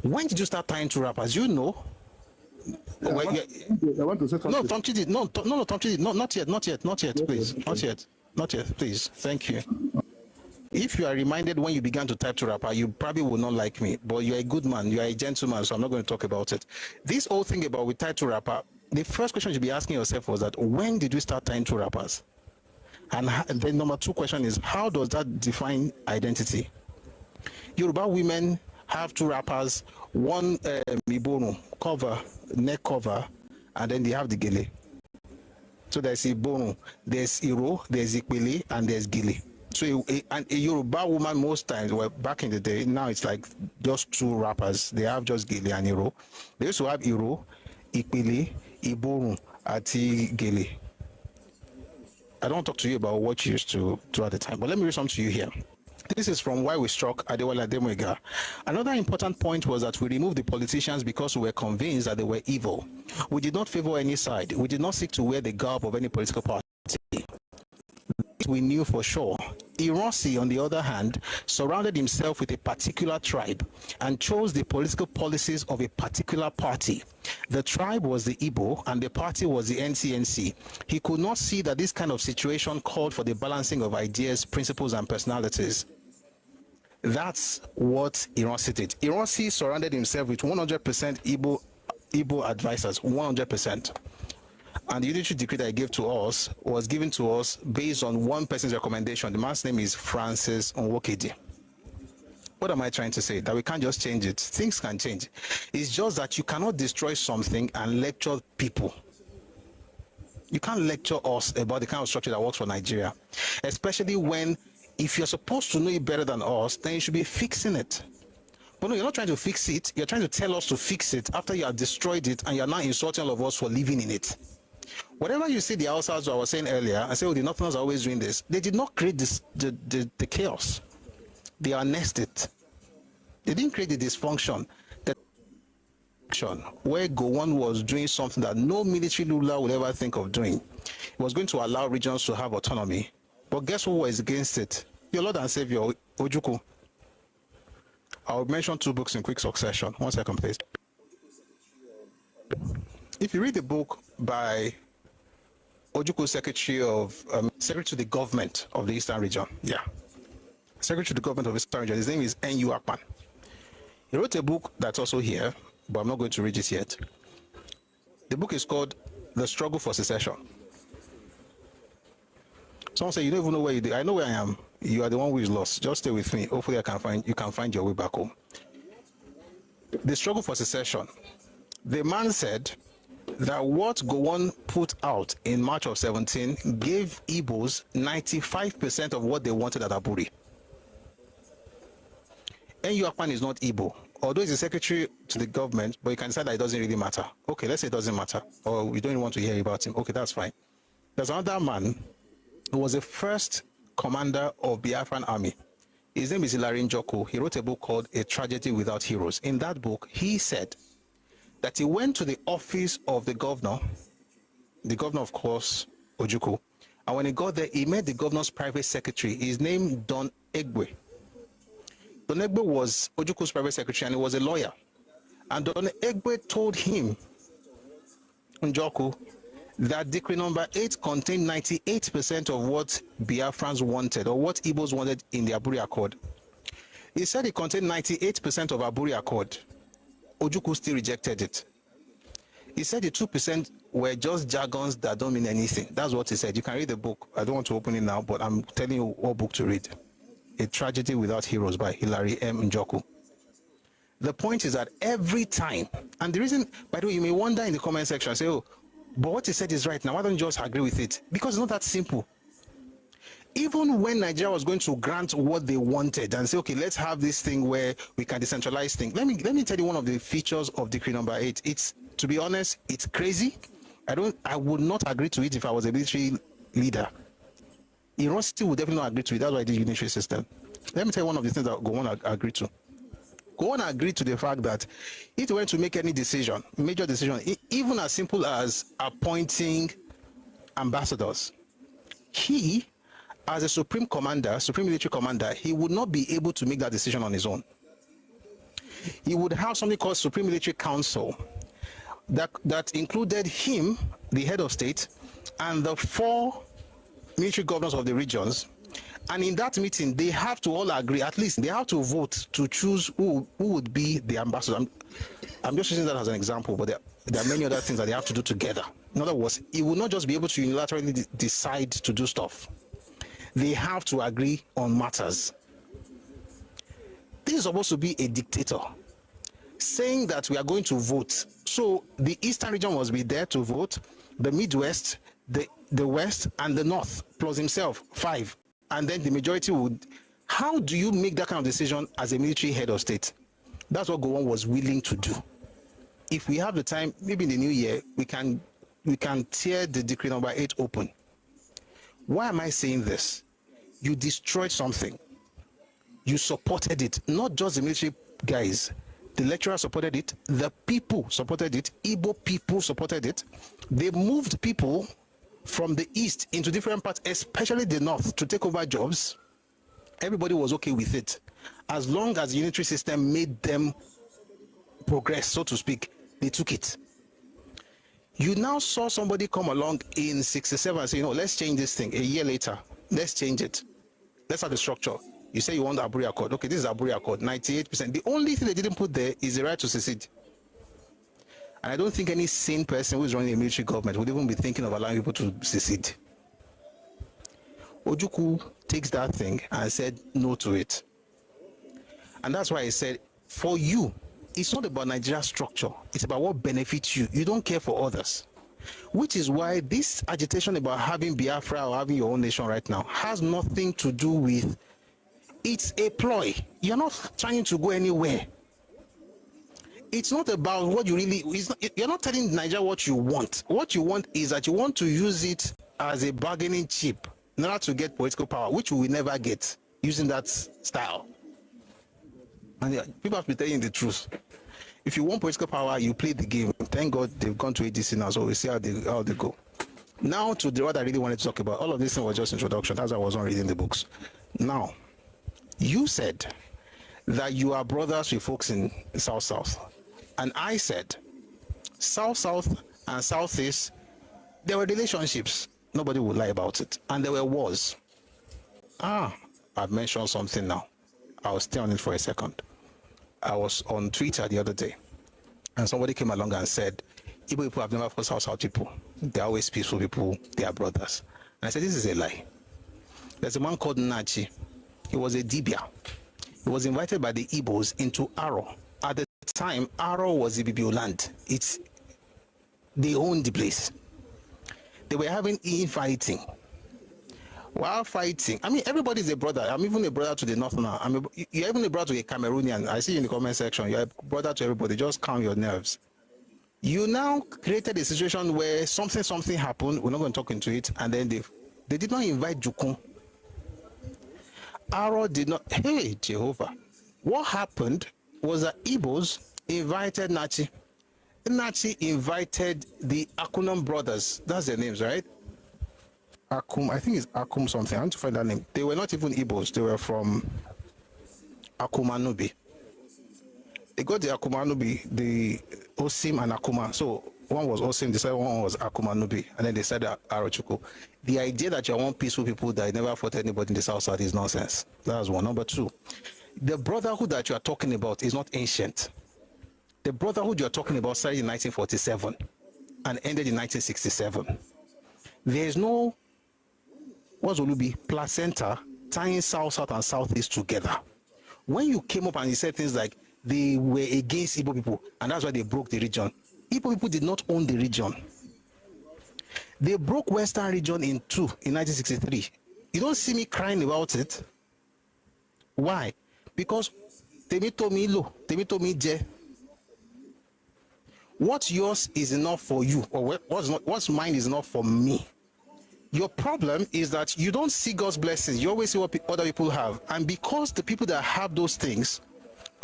When did you start tying two rappers? You know? Yeah, I want to say something. No, Tom Chidi, no, Tom Chidi, no, not yet, please, not yet, please, thank you. If you are reminded when you began to type to rapper, you probably will not like me, but you're a good man, you are a gentleman, so I'm not going to talk about it. This whole thing about we type to rapper, the first question you should be asking yourself was that, when did we start tying to rappers? And the number two question is, how does that define identity? Yoruba women have two rappers, one Ibono cover, neck cover, and then they have the gele. So there's Ibono, there's Iro, there's Ipele, and there's gele. So a Yoruba woman most times, well, back in the day, now it's like just two rappers. They have just Gele and Iro. They used to have Iro, Ipele, Iboru, Ati Gele. I don't talk to you about what you used to do at the time, but let me read something to you here. This is from Why We Struck Adewale Ademwega. Another important point was that we removed the politicians because we were convinced that they were evil. We did not favor any side. We did not seek to wear the garb of any political party. We knew for sure. Ironsi, on the other hand, surrounded himself with a particular tribe and chose the political policies of a particular party. The tribe was the Igbo and the party was the NCNC. He could not see that this kind of situation called for the balancing of ideas, principles, and personalities. That's what Ironsi did. Ironsi surrounded himself with 100% Igbo advisors, 100%. And the unitary decree that he gave to us was given to us based on one person's recommendation. The man's name is Francis Onwokedi. What am I trying to say? That we can't just change it. Things can change. It's just that you cannot destroy something and lecture people. You can't lecture us about the kind of structure that works for Nigeria, especially when, if you're supposed to know it better than us, then you should be fixing it. But no, you're not trying to fix it. You're trying to tell us to fix it after you have destroyed it, and you're now insulting all of us for living in it. Whatever you see the outsiders I was saying earlier, I say, oh, the Northerners are always doing this. They did not create this, the chaos. They harnessed it. They didn't create the dysfunction. Where Gowon was doing something that no military ruler would ever think of doing. He was going to allow regions to have autonomy. But guess who was against it? Your Lord and Savior, Ojukwu. I'll mention two books in quick succession. 1 second, please. If you read the book by Ojukwu, Secretary to the Government of the Eastern Region, Secretary to the Government of the Eastern Region, his name is N.U. Akpan. He wrote a book that's also here, but I'm not going to read it yet. The book is called The Struggle for Secession. Someone said, you don't even know where you are. I know where I am. You are the one who is lost. Just stay with me. Hopefully you can find your way back home. The Struggle for Secession. The man said that what Gowon put out in March of 17 gave Ibos 95% of what they wanted at Aburi. N.U. Akpan is not Igbo, although he's a secretary to the government, but you can decide that it doesn't really matter. Okay, let's say it doesn't matter, or we don't even want to hear about him. Okay, that's fine. There's another man who was the first commander of Biafran army. His name is Hilary Njoku. He wrote a book called A Tragedy Without Heroes. In that book, he said that he went to the office of the governor, of course, Ojukwu, and when he got there, he met the governor's private secretary. His name, Don Egbe. Don Egbe was Ojukwu's private secretary, and he was a lawyer. And Don Egbe told him, Njoku, that decree number 8 contained 98% of what Biafrans wanted, or what Ibos wanted in the Aburi Accord. He said it contained 98% of Aburi Accord. Ojukwu still rejected it. He said the 2% were just jargons that don't mean anything. That's what he said. You can read the book. I don't want to open it now, but I'm telling you what book to read. A Tragedy Without Heroes by Hilary M. Njoku. The point is that every time, and the reason, by the way, you may wonder in the comment section, say, oh, but what he said is right. Now, why don't you just agree with it? Because it's not that simple. Even when Nigeria was going to grant what they wanted and say, okay, let's have this thing where we can decentralize things. Let me tell you one of the features of decree number 8. It's, to be honest, it's crazy. I would not agree to it if I was a military leader. Ironsi would definitely not agree to it. That's why I did unitary system. Let me tell you one of the things that Gowon agreed to. Gowon agreed to the fact that if they were to make any decision, major decision, even as simple as appointing ambassadors, he, as a supreme military commander, he would not be able to make that decision on his own. He would have something called Supreme Military Council that included him, the head of state, and the 4 military governors of the regions. And in that meeting, they have to all agree, at least they have to vote to choose who would be the ambassador. I'm just using that as an example, but there are many other things that they have to do together. In other words, he will not just be able to unilaterally decide to do stuff. They have to agree on matters. This is supposed to be a dictator saying that we are going to vote. So the Eastern region must be there to vote, the Midwest, the West, and the North, plus himself, 5. And then the majority would. How do you make that kind of decision as a military head of state? That's what Gowon was willing to do. If we have the time, maybe in the new year, we can tear the decree number 8 open. Why am I saying this? You destroyed something. You supported it, not just the military guys. The lecturer supported it. The people supported it. Igbo people supported it. They moved people from the east into different parts, especially the north, to take over jobs. Everybody was okay with it, as long as the unitary system made them progress, so to speak. They took it. You now saw somebody come along in 67 and say, let's change this thing. A year later, let's change it. Let's have the structure. You say you want the Aburi Accord. Okay, this is Aburi Accord, 98%. The only thing they didn't put there is the right to secede. And I don't think any sane person who is running a military government would even be thinking of allowing people to secede. Ojukwu takes that thing and said no to it. And that's why I said, for you, it's not about Nigeria's structure. It's about what benefits you. You don't care for others. Which is why this agitation about having Biafra or having your own nation right now has nothing to do with, it's a ploy. You're not trying to go anywhere. It's not about what you really, you're not telling Nigeria what you want. What you want is that you want to use it as a bargaining chip in order to get political power, which we will never get using that style. And people have to be telling the truth. If you want political power, you play the game. Thank God they've gone to ADC now, so we'll see how they go. Now to what I really wanted to talk about. All of this thing was just introduction. That's why I wasn't reading the books. Now, you said that you are brothers with folks in South-South. And I said, South-South and Southeast, there were relationships. Nobody would lie about it. And there were wars. I've mentioned something now. I'll stay on it for a second. I was on Twitter the other day, and somebody came along and said, Igbo people have never fought South people. They're always peaceful people. They are brothers. And I said, this is a lie. There's a man called Nachi. He was a Dibia. He was invited by the Ibos into Aro. At the time, Aro was the Ibibio land. They owned the place. They were having infighting. While fighting, I mean, everybody's a brother. I'm even a brother to the North now. You're even a brother to a Cameroonian. I see you in the comment section. You're a brother to everybody. Just calm your nerves. You now created a situation where something happened. We're not going to talk into it. And then they did not invite Jukun. Aro did not. Hey, Jehovah. What happened was that Ibos invited Nachi. Nachi invited the Akunum brothers. That's their names, right? Akum, I think it's Akum something. I want to find that name. They were not even Ibos. They were from Akumanubi. They got the Akumanubi, the Osim and Akuma. So one was Osim, the second one was Akumanubi, and then they said Arochukwu. The idea that you want peaceful people that never fought anybody in the South Side is nonsense. That's one. Number two, the brotherhood that you are talking about is not ancient. The brotherhood you are talking about started in 1947 and ended in 1967. There is no placenta tying South and Southeast together. When you came up and you said things like they were against Igbo people and that's why they broke the region. Igbo people did not own the region. They broke Western region in two in 1963. You don't see me crying about it. Why? Because Temi told lo, Temi told me je. What's yours is enough for you, or what's mine is enough for me. Your problem is that you don't see God's blessings. You always see what other people have. And because the people that have those things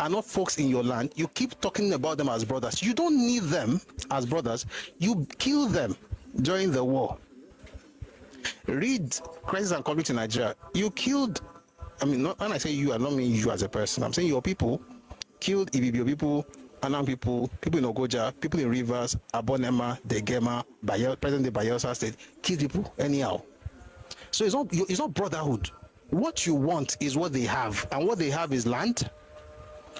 are not folks in your land, you keep talking about them as brothers. You don't need them as brothers. You kill them during the war. Read Crisis and Conflict in Nigeria. You killed, when I say you, I don't mean you as a person. I'm saying your people killed Ibibio people, Anam people, people in Ogoja, people in Rivers, Abonema, Degema, present-day Bayelsa State, kill people anyhow. So it's not brotherhood. What you want is what they have, and what they have is land,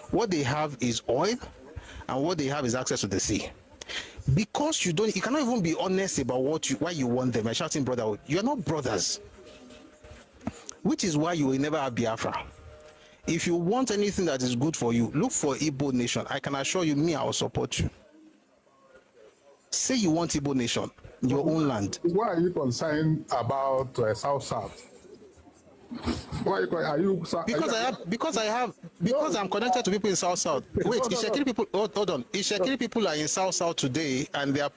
what they have is oil, and what they have is access to the sea. Because you cannot even be honest about why you want them. You're shouting brotherhood. You're not brothers. Which is why you will never have Biafra. If you want anything that is good for you, look for Igbo nation. I can assure you, I will support you. Say you want Igbo nation, your own land. Why are you concerned about South-South? Why are you? Because I'm connected to people in South. Wait, Ishekiri people. Hold on. Ishekiri people are in South today, and they are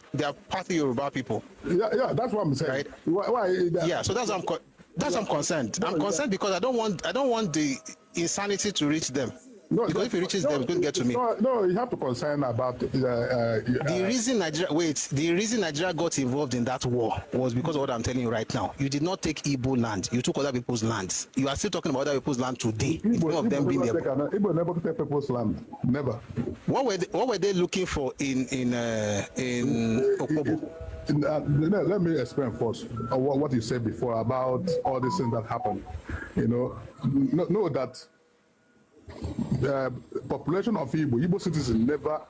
partly Yoruba people. Yeah, that's what I'm saying. Right? Why yeah, so that's I'm concerned. I'm concerned because I don't want the insanity to reach them. No, because if it reaches them, it's going to get to me. No, you have to concern about the reason Nigeria got involved in that war was because of what I'm telling you right now. You did not take Igbo land. You took other people's lands. You are still talking about other people's land today. Igbo never took people's land. Never. What were they looking for in Okobo? Let me explain first what you said before about all these things that happened. Know that the population of Igbo citizens never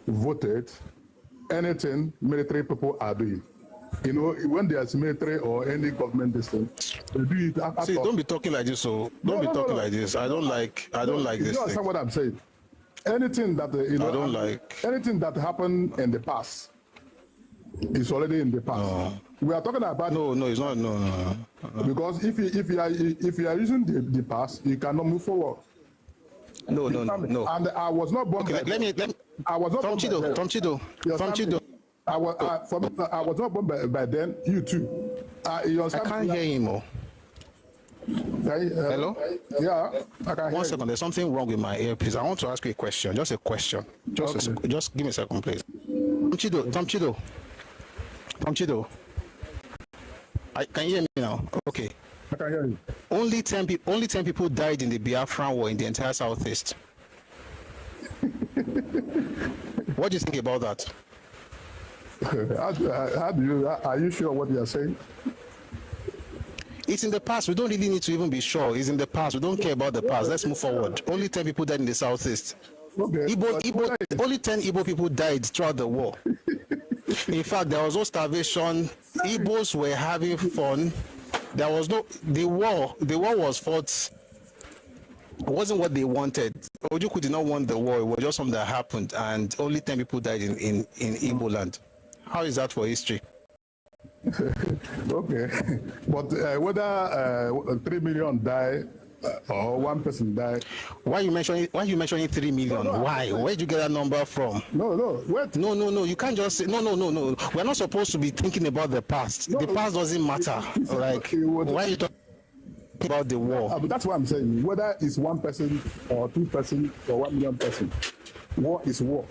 voted anything military people are doing. When there's military or any government distance, they do it. See, don't be talking like this. So don't be talking like this. I don't like this. You understand what I'm saying? Anything that I don't like. Anything that happened in the past is already in the past. We are talking about no, it's not. No. Because if you are using the past, you cannot move forward. No. And I was not born. Okay, let me. I was not from Chido. I was not born by then. You too. I can't hear him more. Hello? Yeah, I can hear 1 second. There's something wrong with my earpiece. I want to ask you a question. Just a question. Just give me a second, please. From Chido. Can you hear me now? Okay. I can hear you. Only 10 people died in the Biafran war in the entire Southeast. What do you think about that? Are you sure what you are saying? It's in the past. We don't really need to even be sure. It's in the past. We don't care about the past. Let's move forward. Only 10 people died in the Southeast. Okay. Only 10 Igbo people died throughout the war. In fact, there was no starvation. Ibos were having fun. There was no the war was fought. It wasn't what they wanted. Ojukwu did not want the war. It was just something that happened, and only 10 people died in Igbo land. How is that for history? Okay, but whether 3 million die or one person died. Why you mentioning 3 million? Why? Where did you get that number from? No. Wait. No. You can't just say no. We're not supposed to be thinking about the past. The past doesn't matter. Like, why are you talking about the war? But that's what I'm saying. Whether it's one person or 2 person or 1 million person, war is war.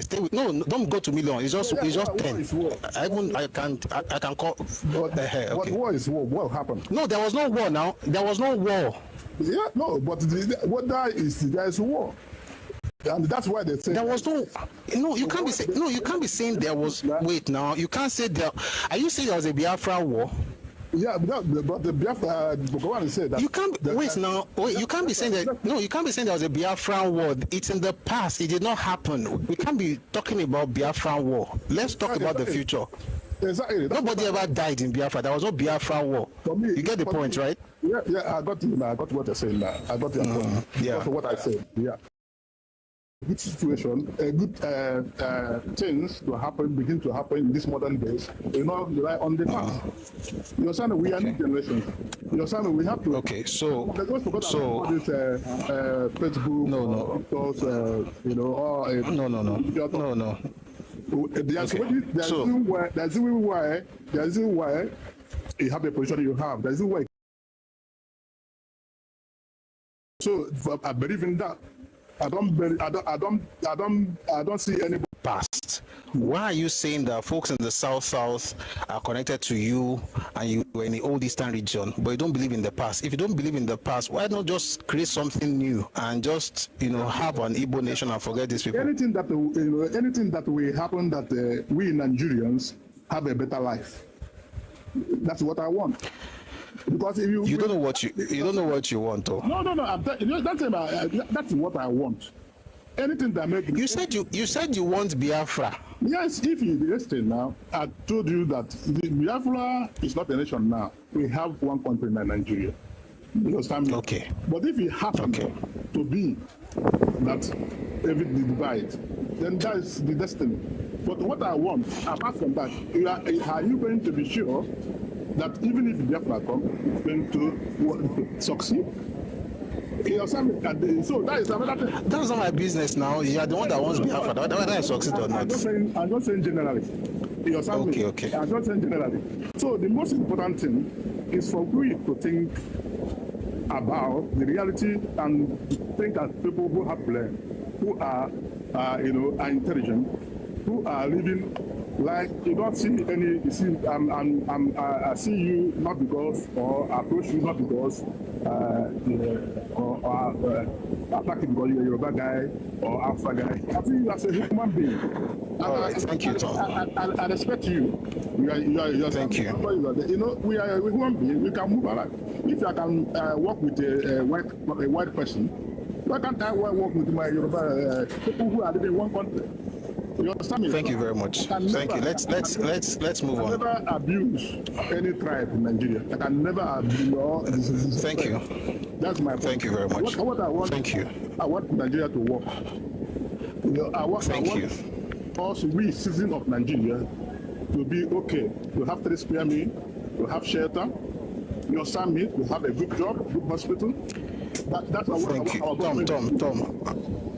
Stay with, no, don't go to million. It's just 10. I can call. Okay. But war is war. What happened? No, there was no war. Now there was no war. Yeah, no, but there is war, and that's why they say there was no. No, you can't be saying. No, you can't be saying there was. Wait, now you can't say there. Are you saying there was a Biafra war? Yeah, but the Biafra, go on and say that. You can't wait now. Wait, you can't be saying that. No, you can't be saying there was a Biafran war. It's in the past. It did not happen. We can't be talking about Biafran war. Let's talk about the future. Exactly. Nobody ever died in Biafra. There was no Biafra war. You get the point, right? Yeah. I got you now. I got what you're saying now. I got your point. Yeah. That's what I said. Yeah. Good situation, good things to happen, begin to happen in these modern days. Rely on the past. You understand? We are new generations. You understand? We have to. Okay, so this Facebook. No. Because, No. There's a reason why you have the position you have. There's a reason why. So I believe in that. I don't see any past. Why are you saying that folks in the South are connected to you and you were in the old Eastern region, but you don't believe in the past? If you don't believe in the past, why not just create something new and just have an Igbo nation and forget these people? Anything that will happen that we Nigerians have a better life. That's what I want. Because if you don't know what you want, though. No. That's what I want. Anything that makes you said you want Biafra. Yes, if you listen now, I told you that Biafra is not a nation now. We have one country in Nigeria. You understand me? Okay. But if it happens to be that everything divide, then that is the destiny. But what I want, apart from that, are you going to be sure that even if Biafra come, it's going to succeed. So that is another thing. That's not my business now. You are the one that wants Biafra, whether I succeed or not. I'm just saying generally. Okay. I'm just saying generally. So the most important thing is for we to think about the reality and think as people who have brain, who are intelligent, who are living like you don't see any. You see, I see you not because or approach you not because attack you because you're a bad guy or alpha guy. I see you as a human being. All right, thank you, Tom. I respect you. You are thank you. You know, we are a human being. We can move around. If I can work with a white person, why can't I work with my Yoruba people who are living in one country? You understand me? Thank you very much. Thank you. Let's move on. I never abuse any tribe in Nigeria. I can never abuse. Thank you. That's my point. Thank you very much. What I want. Thank you. I want Nigeria to work. Thank you. Also, we citizens of Nigeria to be okay, to have 3 square meals, to have shelter, you understand me, to have a good job, good hospital. That's our Thank you. Tom.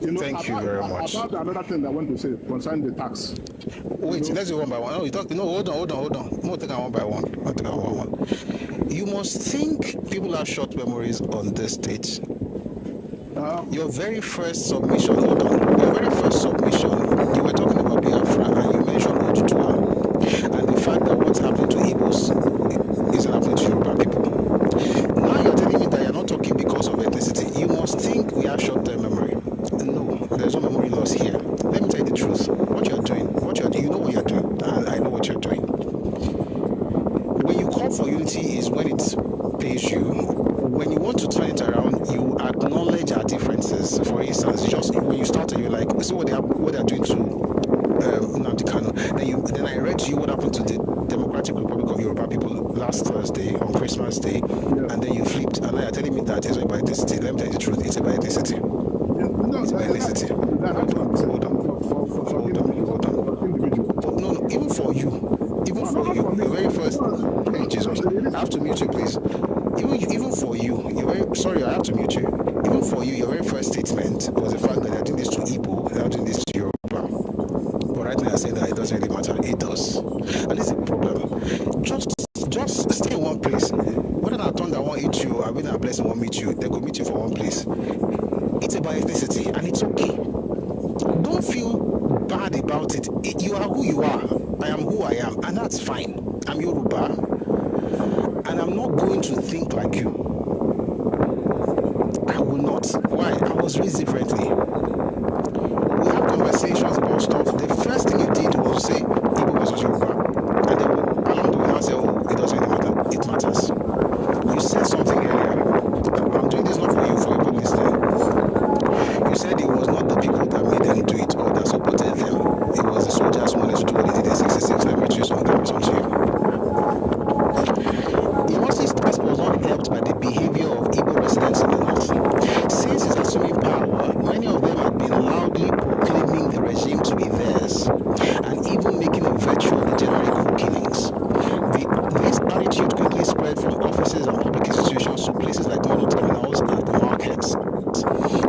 You know, thank you very much. About another thing I want to say concerning the tax. Wait, let's do one by one. No, you talk. No, hold on. We'll take one by one. You must think people have short memories on this stage. Your very first submission, you were talking about Biafra and you mentioned Oduduwa and the fact that what's happening to Ibos is happening to Yoruba people. Now you're telling me that you're not talking because of ethnicity. You must think we have short-term memory. No, there's no memory loss here. Let me tell you the truth. What you're doing, you know what you're doing, and I know what you're doing. When you call for unity is when it pays you. When you want to turn it around, you acknowledge our differences. For instance, just when you started, you're like, see what they're doing to Nnamdi Kanu. Then I read to you what happened to the Democratic Republic of Yoruba people last Thursday on Christmas Day, and then you flipped, and now you're telling me that it's about ethnicity. Let me tell you the truth, it's about ethnicity. It's about ethnicity. Hold on. No, even for you, the very first. Hey Jesus, I have to mute you, please. Even for you, I have to mute you. Even for you, your very first statement was the fact that they're doing this to Igbo, they're doing this to Yoruba. But right now I say that it doesn't really matter. It does. And this is a problem. Just stay in one place. Whether I turn that one meet you, or whether a blessing won't meet you, they could meet you for one place. It's about ethnicity, and it's okay. Don't feel bad about it. You are who you are. I am who I am, and that's fine. I'm Yoruba, and I'm not going to think like you. I will not. Why? I was raised differently. We have conversations about stuff. The first thing you did was say Igbo versus Yoruba, and then along the way now say, oh, it doesn't really matter. It matters. You said something earlier. I'm doing this not for you, for people listening. You said it was not the people that made them do it or that supported them. It was the soldiers who wanted to do what they did in 66. Let me choose something to you. Iwasi's task was not helped by the behavior of Igbo residents in the north. Since his assuming power, many of them had been loudly proclaiming the regime to be theirs and even making a virtue of the generic coup killings. This attitude quickly spread from offices and public institutions to places like model terminals and markets.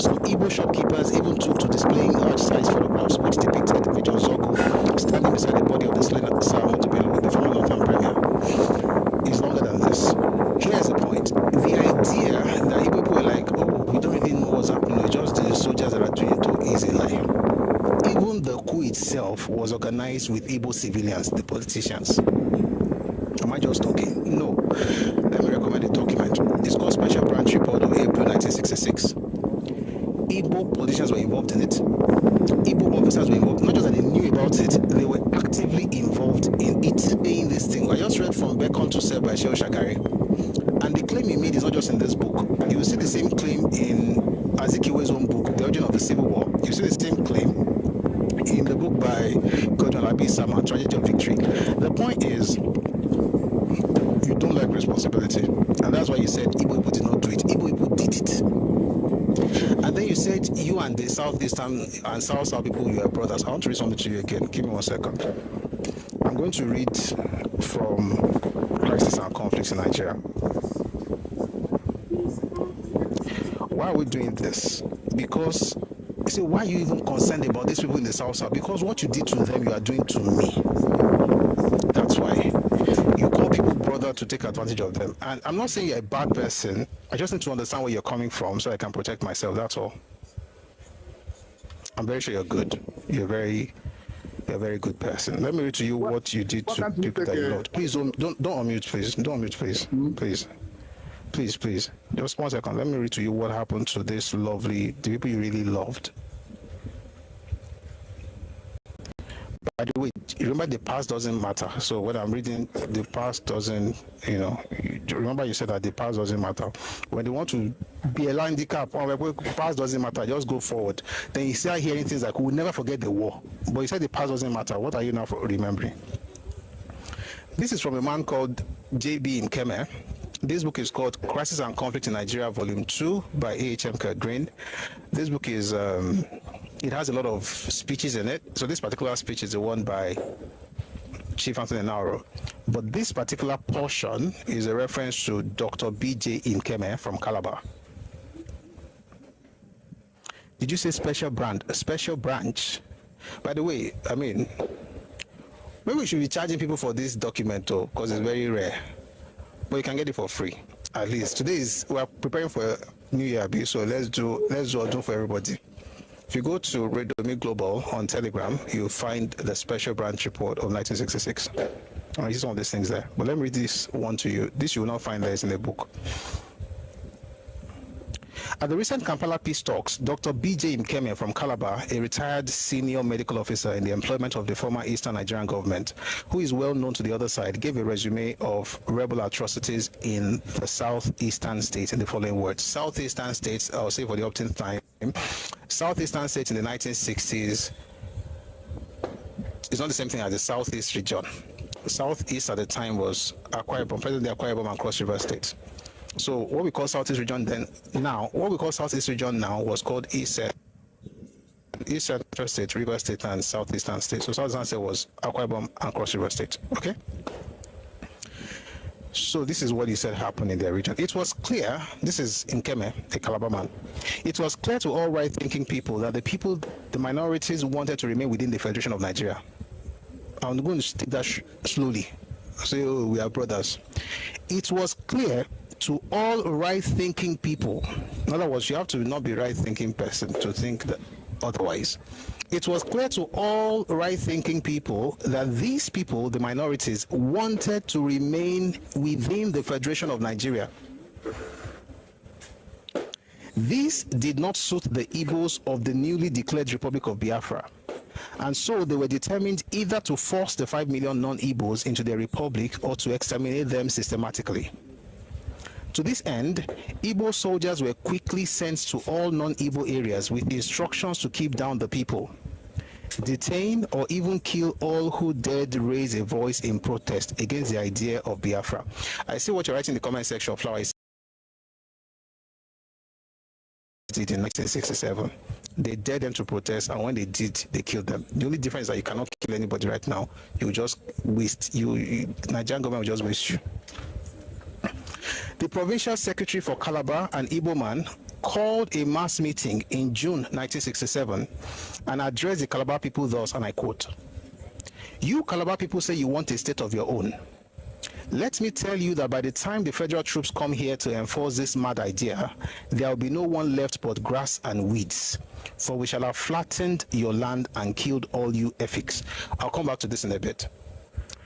Some Igbo shopkeepers even took to displaying large-size photographs which depicted Major Zogo standing beside the body of the slain Sir Montebello, the former Northern Premier. It's longer than this. Here's the point. The idea that Igbo people were like, oh, we don't really know what's happening, it's just the soldiers that are doing it is a lie. Even the coup itself was organized with Igbo civilians, the politicians. Am I just talking? No. Let me recommend a document. It's called Special Branch Report of April 1966. Igbo politicians were involved in it. Igbo officers were involved. Not just that they knew about it, they were actively involved in it. Saying this thing. I just read from Bekon to Sell by Shehu Shagari. And the claim he made is not just in this book. You will see the same claim in Azikiwe's own book, The Origin of the Civil War. You see the same claim in the book by Godwin Alabi Sama, Tragedy of Victory. The point is, you don't like responsibility. And that's why you said Igbo people did not do it. Igbo people did it. And then you said you and the Southeastern and South people, you are brothers. I want to read something to you again. Give me 1 second. I'm going to read from crisis and conflicts in Nigeria. Why are we doing this? Because, you see, why are you even concerned about these people in the South? Because what you did to them, you are doing to me. That's why. You call people brother to take advantage of them. And I'm not saying you're a bad person. I just need to understand where you're coming from so I can protect myself. That's all. I'm very sure you're good. You're a very good person. Let me read to you what you did to people that you loved. Please don't unmute, please. Don't unmute, please. Please. Just 1 second. Let me read to you what happened to this the people you really loved. By the way, remember the past doesn't matter. So when I'm reading, the past doesn't, remember you said that the past doesn't matter. When they want to be a handicap, past doesn't matter, just go forward. Then you start hearing things like, we'll never forget the war. But you said the past doesn't matter. What are you now remembering? This is from a man called J.B. Nkeme. This book is called Crisis and Conflict in Nigeria, Volume 2 by A.H.M. Green. This book is, it has a lot of speeches in it. So this particular speech is the one by Chief Anthony Nauro. But this particular portion is a reference to Dr. B.J. Nkeme from Calabar. Did you say special branch? By the way, I mean, maybe we should be charging people for this document though, because it's very rare. But you can get it for free, at least. Today we're preparing for New Year, so let's do for everybody. If you go to Redomi Global on Telegram, you'll find the special branch report of 1966. I see some of these things there. But let me read this one to you. This you will not find there in the book. At the recent Kampala peace talks, Dr. B.J. Nkeme from Calabar, a retired senior medical officer in the employment of the former Eastern Nigerian government, who is well known to the other side, gave a resume of rebel atrocities in the southeastern states in the following words. Southeastern states, I'll say for the uptime time, southeastern states in the 1960s is not the same thing as the southeast region. The southeast at the time was Akwa Ibom, presently Akwa Ibom and Cross River states. So what we call Southeast region now was called East Central State, River State, and Southeastern State. So Southeastern State was Akwa Ibom and Cross River State. Okay. So this is what he said happened in their region. It was clear, this is Nkeme, a Calabar man. It was clear to all right-thinking people that the minorities wanted to remain within the Federation of Nigeria. I'm going to take that slowly. Say, oh, we are brothers. It was clear to all right-thinking people. In other words, you have to not be right-thinking person to think that otherwise. It was clear to all right-thinking people that these people, the minorities, wanted to remain within the Federation of Nigeria. This did not suit the Ibos of the newly declared Republic of Biafra. And so they were determined either to force the 5 million non-Ibos into their republic or to exterminate them systematically. To this end, Igbo soldiers were quickly sent to all non-Igbo areas with instructions to keep down the people, detain or even kill all who dared raise a voice in protest against the idea of Biafra. I see what you're writing in the comment section, Flower. I did in 1967. They dared them to protest, and when they did, they killed them. The only difference is that you cannot kill anybody right now. You will just waste Nigerian government will just waste you. The provincial secretary for Calabar, an Igbo man, called a mass meeting in June 1967 and addressed the Calabar people thus, and I quote, "You Calabar people say you want a state of your own. Let me tell you that by the time the federal troops come here to enforce this mad idea, there will be no one left but grass and weeds, for we shall have flattened your land and killed all you Efiks." I'll come back to this in a bit.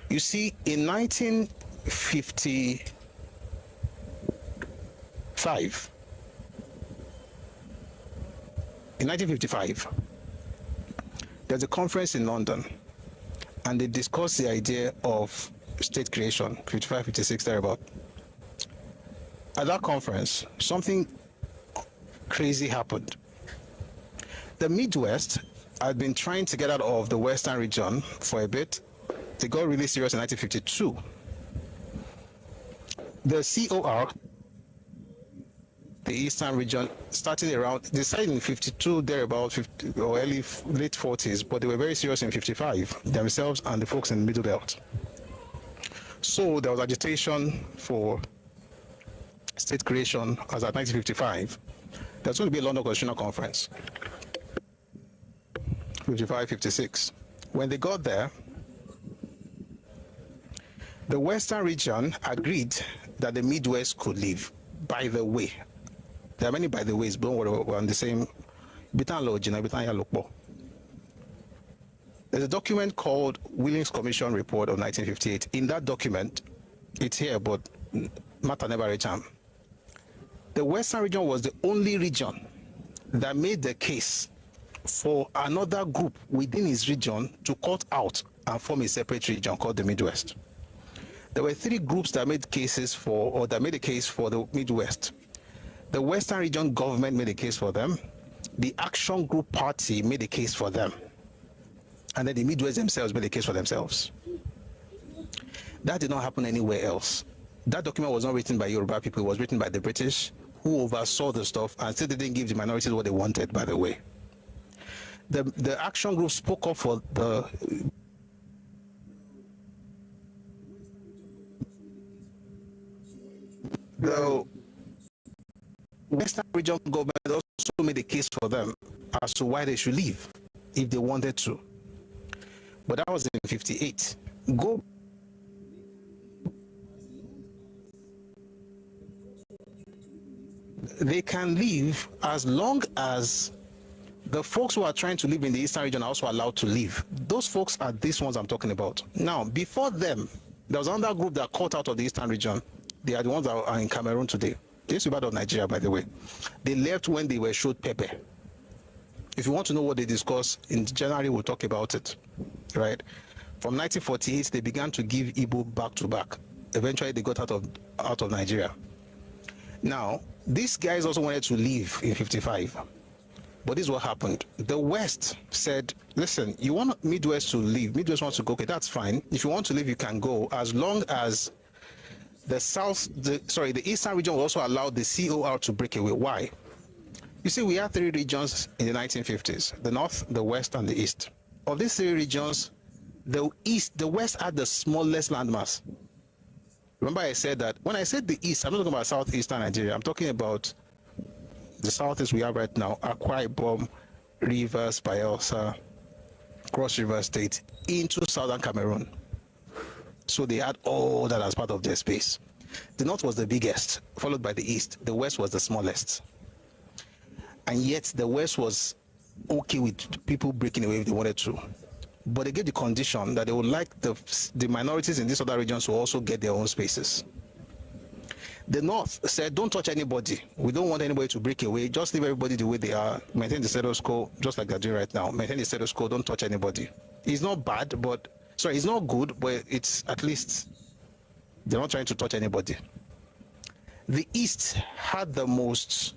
You see, in 1955, there's a conference in London, and they discussed the idea of state creation, 55, 56, thereabout. At that conference, something crazy happened. The Midwest had been trying to get out of the Western region for a bit. They got really serious in 1952. The COR, the Eastern region, starting around, they started in 52, thereabout, 50, or late 40s, but they were very serious in 55, themselves and the folks in the Middle Belt. So there was agitation for state creation as at 1955. There's going to be a London Constitutional Conference, 55, 56. When they got there, the Western region agreed that the Midwest could live. By the way, there are many by the ways, but we're on the same. There's a document called Willings Commission Report of 1958. In that document, it's here, but matter never reach him. The Western region was the only region that made the case for another group within his region to cut out and form a separate region called the Midwest. There were three groups that made cases for, or that made a case for the Midwest. The Western region government made a case for them. The Action Group Party made a case for them. And then the Midwest themselves made a case for themselves. That did not happen anywhere else. That document was not written by Yoruba people, it was written by the British, who oversaw the stuff and still didn't give the minorities what they wanted, by the way. The Action Group spoke up for the Western region government also made a case for them as to why they should leave if they wanted to. But that was in 58. They can leave as long as the folks who are trying to live in the Eastern region are also allowed to leave. Those folks are these ones I'm talking about. Now, before them, there was another group that cut out of the Eastern region. They are the ones that are in Cameroon today. They used to be part of Nigeria, by the way. They left when they were showed Pepe. If you want to know what they discussed, in January we'll talk about it, right? From 1948, they began to give Igbo back to back. Eventually, they got out of Nigeria. Now, these guys also wanted to leave in 55. But this is what happened. The West said, listen, you want Midwest to leave. Midwest wants to go, okay, that's fine. If you want to leave, you can go, as long as the Eastern region will also allow the COR to break away. Why? You see, we had three regions in the 1950s, the North, the West, and the East. Of these three regions, the West had the smallest landmass. Remember I said that, when I said the East, I'm not talking about Southeastern Nigeria, I'm talking about the Southeast we have right now, Akwa Ibom, Rivers, Bayelsa, Cross River State, into Southern Cameroon. So they had all that as part of their space. The North was the biggest, followed by the East. The West was the smallest. And yet the West was okay with people breaking away if they wanted to. But they gave the condition that they would like the minorities in these other regions to also get their own spaces. The North said, don't touch anybody. We don't want anybody to break away. Just leave everybody the way they are. Maintain the status quo, just like they're doing right now. Maintain the status quo, don't touch anybody. It's not bad, but, sorry, it's not good, but it's at least they're not trying to touch anybody. The East had the most,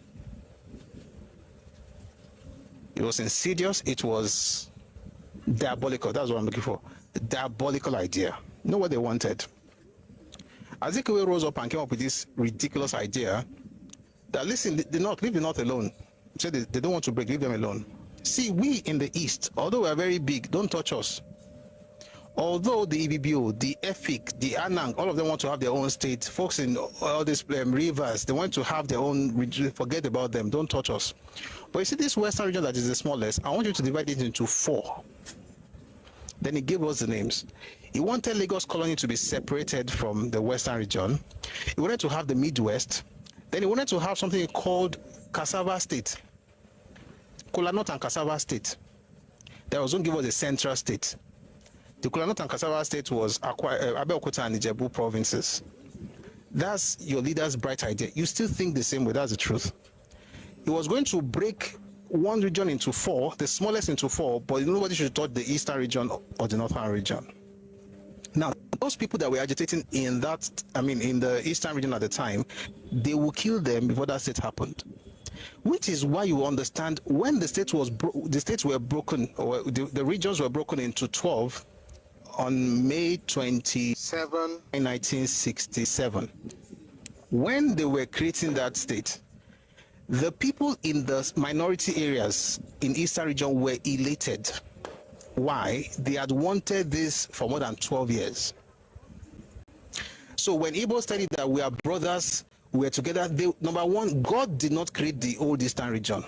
it was insidious, it was diabolical. That's what I'm looking for. The diabolical idea. You know what they wanted? Azikiwe rose up and came up with this ridiculous idea that, listen, leave the North alone. Said they don't want to break, leave them alone. See, we in the East, although we are very big, don't touch us. Although the EBBO, the EFIC, the ANANG, all of them want to have their own state. Folks in all these rivers, they want to have their own region. Forget about them, don't touch us. But you see, this Western region that is the smallest, I want you to divide it into 4. Then he gave us the names. He wanted Lagos Colony to be separated from the Western region. He wanted to have the Midwest. Then he wanted to have something called Cassava State. Kola North and Cassava State. That was going to give us a central state. The Kola North and Cassava State was Abeokuta and Ijebu provinces. That's your leader's bright idea. You still think the same way, that's the truth. He was going to break one region into 4, the smallest into 4, but nobody should touch the Eastern region or the Northern region. Now, those people that were agitating in that, in the Eastern region at the time, they will kill them before that state happened. Which is why you understand when the states were broken, or the regions were broken into 12 on May 27, 1967. When they were creating that state, the people in the minority areas in Eastern region were elated. Why? They had wanted this for more than 12 years. So when Ibos tell you that we are brothers, we are together, number one, God did not create the old Eastern region.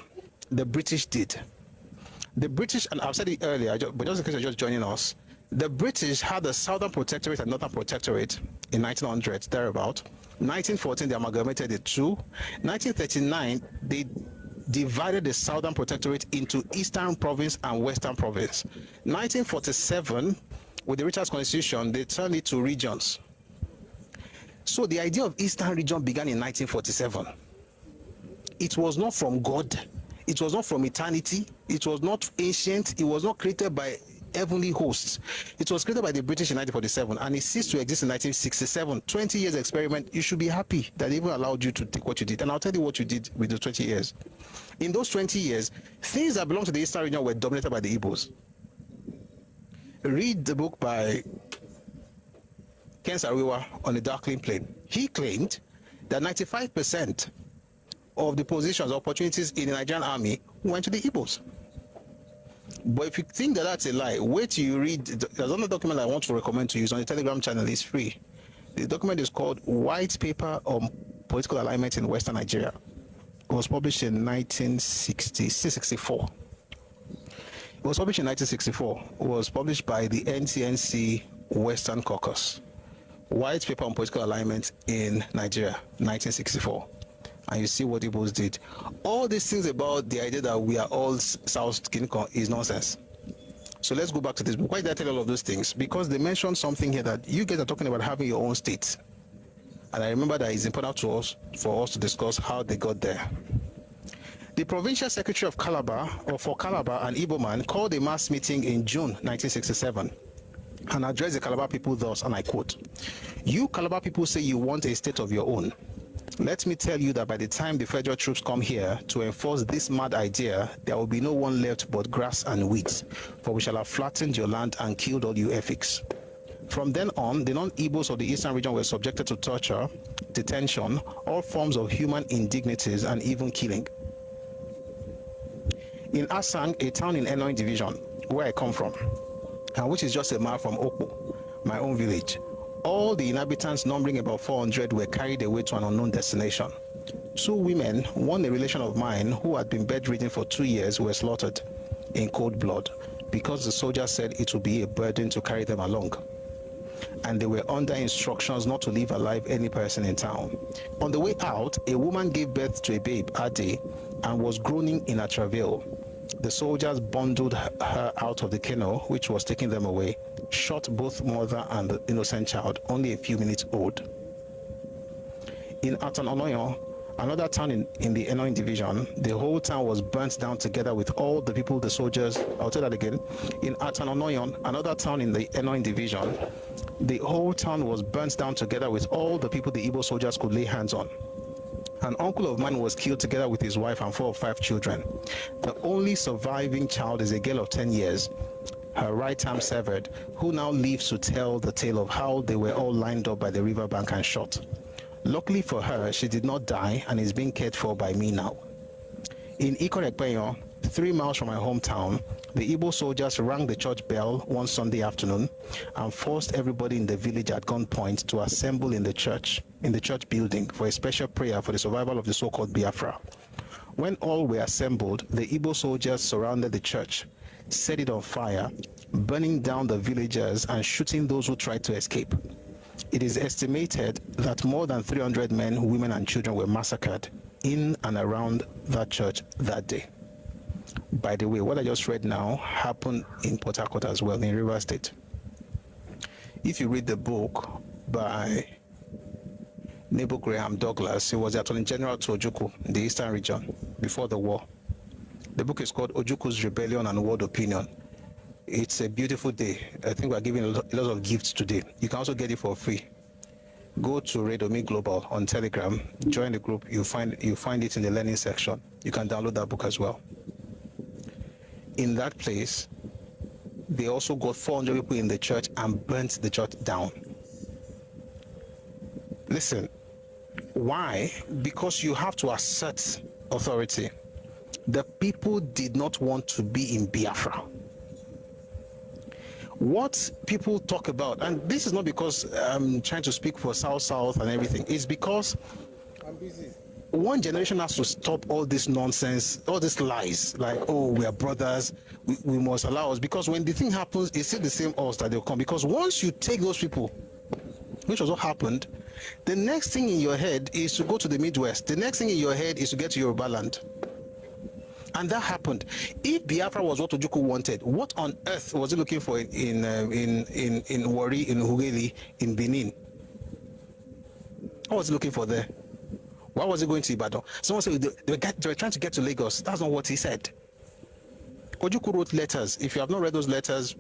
The British did. The British, and I've said it earlier, but just in case you're just joining us, the British had the Southern Protectorate and Northern Protectorate in 1900, thereabout. 1914, they amalgamated the two. 1939, they divided the Southern Protectorate into Eastern Province and Western Province. 1947, with the Richard's Constitution, they turned it to regions. So the idea of Eastern region began in 1947. It was not from God. It was not from eternity. It was not ancient. It was not created by heavenly hosts. It was created by the British in 1947, and it ceased to exist in 1967. 20 years experiment. You should be happy that they even allowed you to take what you did. And I'll tell you what you did with those 20 years. In those 20 years, things that belong to the Eastern region were dominated by the Ibos. Read the book by Ken Sariwa on the Darkling Plain. He claimed that 95% of the positions, opportunities in the Nigerian army went to the Ibos. But if you think that that's a lie, wait till you read. There's another document I want to recommend to you. It's on the Telegram channel. It's free. The document is called White Paper on Political Alignment in Western Nigeria. It was published in 1964. It was published in 1964. It was published by the NCNC Western Caucus. White Paper on Political Alignment in Nigeria, 1964. And you see what Ibos did. All these things about the idea that we are all South Kingdom is nonsense. So let's go back to this book. Why did I tell you all of those things? Because they mentioned something here that you guys are talking about having your own state. And I remember that it's important to us for us to discuss how they got there. The Provincial Secretary of Calabar, or for Calabar, an Igbo man, called a mass meeting in June 1967 and addressed the Calabar people thus, and I quote, "You Calabar people say you want a state of your own. Let me tell you that by the time the federal troops come here to enforce this mad idea, there will be no one left but grass and weeds, for we shall have flattened your land and killed all you Effiks." From then on, the non-Ibos of the Eastern region were subjected to torture, detention, all forms of human indignities, and even killing. In Asang, a town in Enoy Division, where I come from, and which is just a mile from Okpo, my own village, all the inhabitants, numbering about 400, were carried away to an unknown destination. 2 women, one a relation of mine who had been bedridden for 2 years, were slaughtered in cold blood because the soldiers said it would be a burden to carry them along. And they were under instructions not to leave alive any person in town. On the way out, a woman gave birth to a babe, Ade, and was groaning in her travail. The soldiers bundled her out of the canoe, which was taking them away, shot both mother and the innocent child, only a few minutes old. In Atan-Onoyo, another town in the Enoy division, the whole town was burnt down together with all the people, the soldiers. I'll tell that again. In Atan-Onoyo, another town in the Enoy division, the whole town was burnt down together with all the people the Igbo soldiers could lay hands on. An uncle of mine was killed together with his wife and 4 or 5 children. The only surviving child is a girl of 10 years, her right arm severed, who now lives to tell the tale of how they were all lined up by the riverbank and shot. Luckily for her, she did not die and is being cared for by me now. In Ikorekpeyo, 3 miles from my hometown, the Igbo soldiers rang the church bell one Sunday afternoon and forced everybody in the village at gunpoint to assemble in the church building for a special prayer for the survival of the so-called Biafra. When all were assembled, the Igbo soldiers surrounded the church, set it on fire, burning down the villagers and shooting those who tried to escape. It is estimated that more than 300 men, women and children were massacred in and around that church that day. By the way, what I just read now happened in Port Harcourt as well, in Rivers State. If you read the book by Nebo Graham Douglas, he was the Attorney General to Ojukwu in the Eastern region before the war. The book is called Ojukwu's Rebellion and World Opinion. It's a beautiful day. I think we're giving a lot of gifts today. You can also get it for free. Go to Redomi Global on Telegram, join the group, you find it in the learning section. You can download that book as well. In that place, they also got 400 people in the church and burnt the church down. Listen, why? Because you have to assert authority. The people did not want to be in Biafra. What people talk about, and this is not because I'm trying to speak for South and everything, it's because I'm busy. one generation has to stop all this nonsense, all these lies, like, oh, we are brothers, we must allow us, because when the thing happens, it's still the same us that they'll come. Because once you take those people, which was what happened, the next thing in your head is to go to the Midwest. The next thing in your head is to get to Yoruba land. And that happened. If Biafra was what Ojukwu wanted, what on earth was he looking for in Warri, in Hugeli, in Benin? What was he looking for there? Why was he going to Ibadan? Someone said they were trying to get to Lagos. That's not what he said. Ojukwu wrote letters. If you have not read those letters,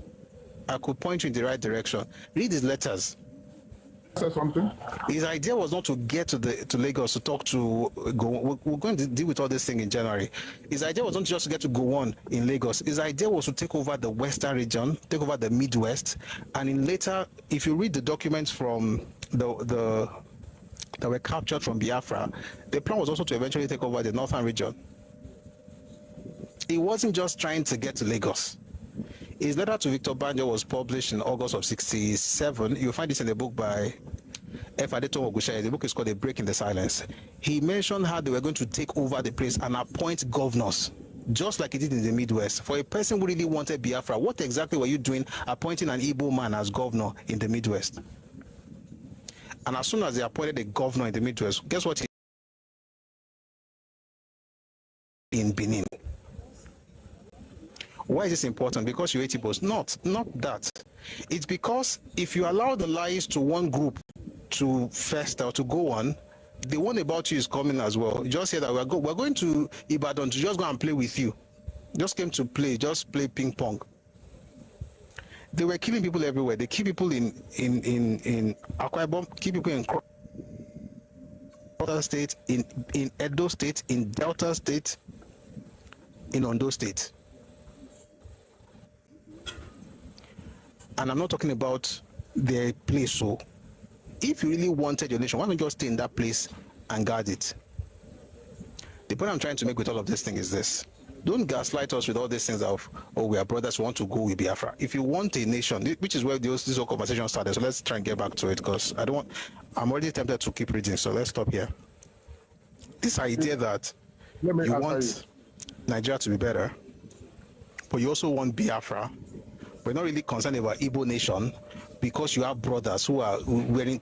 I could point you in the right direction. Read his letters. Say something. His idea was not to get to Lagos to talk to Gowon. We're going to deal with all this thing in January. His idea was not just to get to Gowon in Lagos. His idea was to take over the Western region, take over the Midwest, and in later, if you read the documents from the that were captured from Biafra, the plan was also to eventually take over the Northern region. He wasn't just trying to get to Lagos. His letter to Victor Banjo was published in August of '67. You'll find this in a book by F. Adeton Ogunseye. The book is called A Break in the Silence. He mentioned how they were going to take over the place and appoint governors, just like he did in the Midwest. For a person who really wanted Biafra, what exactly were you doing appointing an Igbo man as governor in the Midwest? And as soon as they appointed a governor in the Midwest, guess what? In Benin. Why is this important? Because you hate Ibos? Not that. It's because if you allow the lies to one group to fester or to go on, the one about you is coming as well. You just say that we're going to Ibadan to just go and play with you. Just came to play, just play ping pong. They were killing people everywhere. They kill people in Akwa Ibom, kill people in Delta State, in Edo State, in Delta State, in Ondo State. And I'm not talking about their place. So if you really wanted your nation, why don't you just stay in that place and guard it? The point I'm trying to make with all of this thing is this. Don't gaslight us with all these things of, oh, we are brothers, we want to go with Biafra. If you want a nation, which is where this whole conversation started, so let's try and get back to it, because I'm already tempted to keep reading, so let's stop here. This idea that you want Nigeria to be better, but you also want Biafra, but you're not really concerned about Igbo nation because you have brothers who are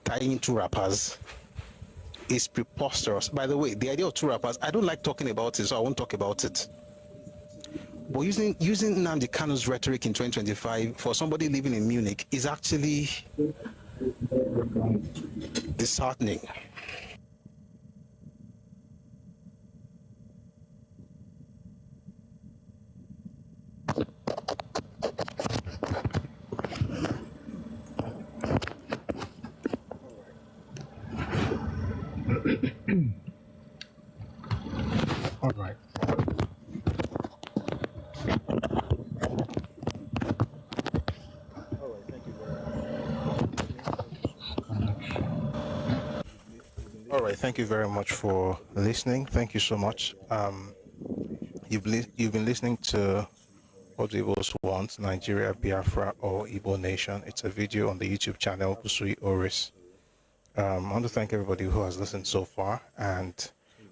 tying two wrappers, is preposterous. By the way, the idea of two wrappers, I don't like talking about it, so I won't talk about it. But using Nnamdi Kanu's rhetoric in 2025 for somebody living in Munich is actually disheartening. All right. All right, thank you very much for listening. Thank you so much. You've been listening to What Ibos Want, Nigeria, Biafra, or Igbo Nation. It's a video on the YouTube channel, Busui Oris. I want to thank everybody who has listened so far, and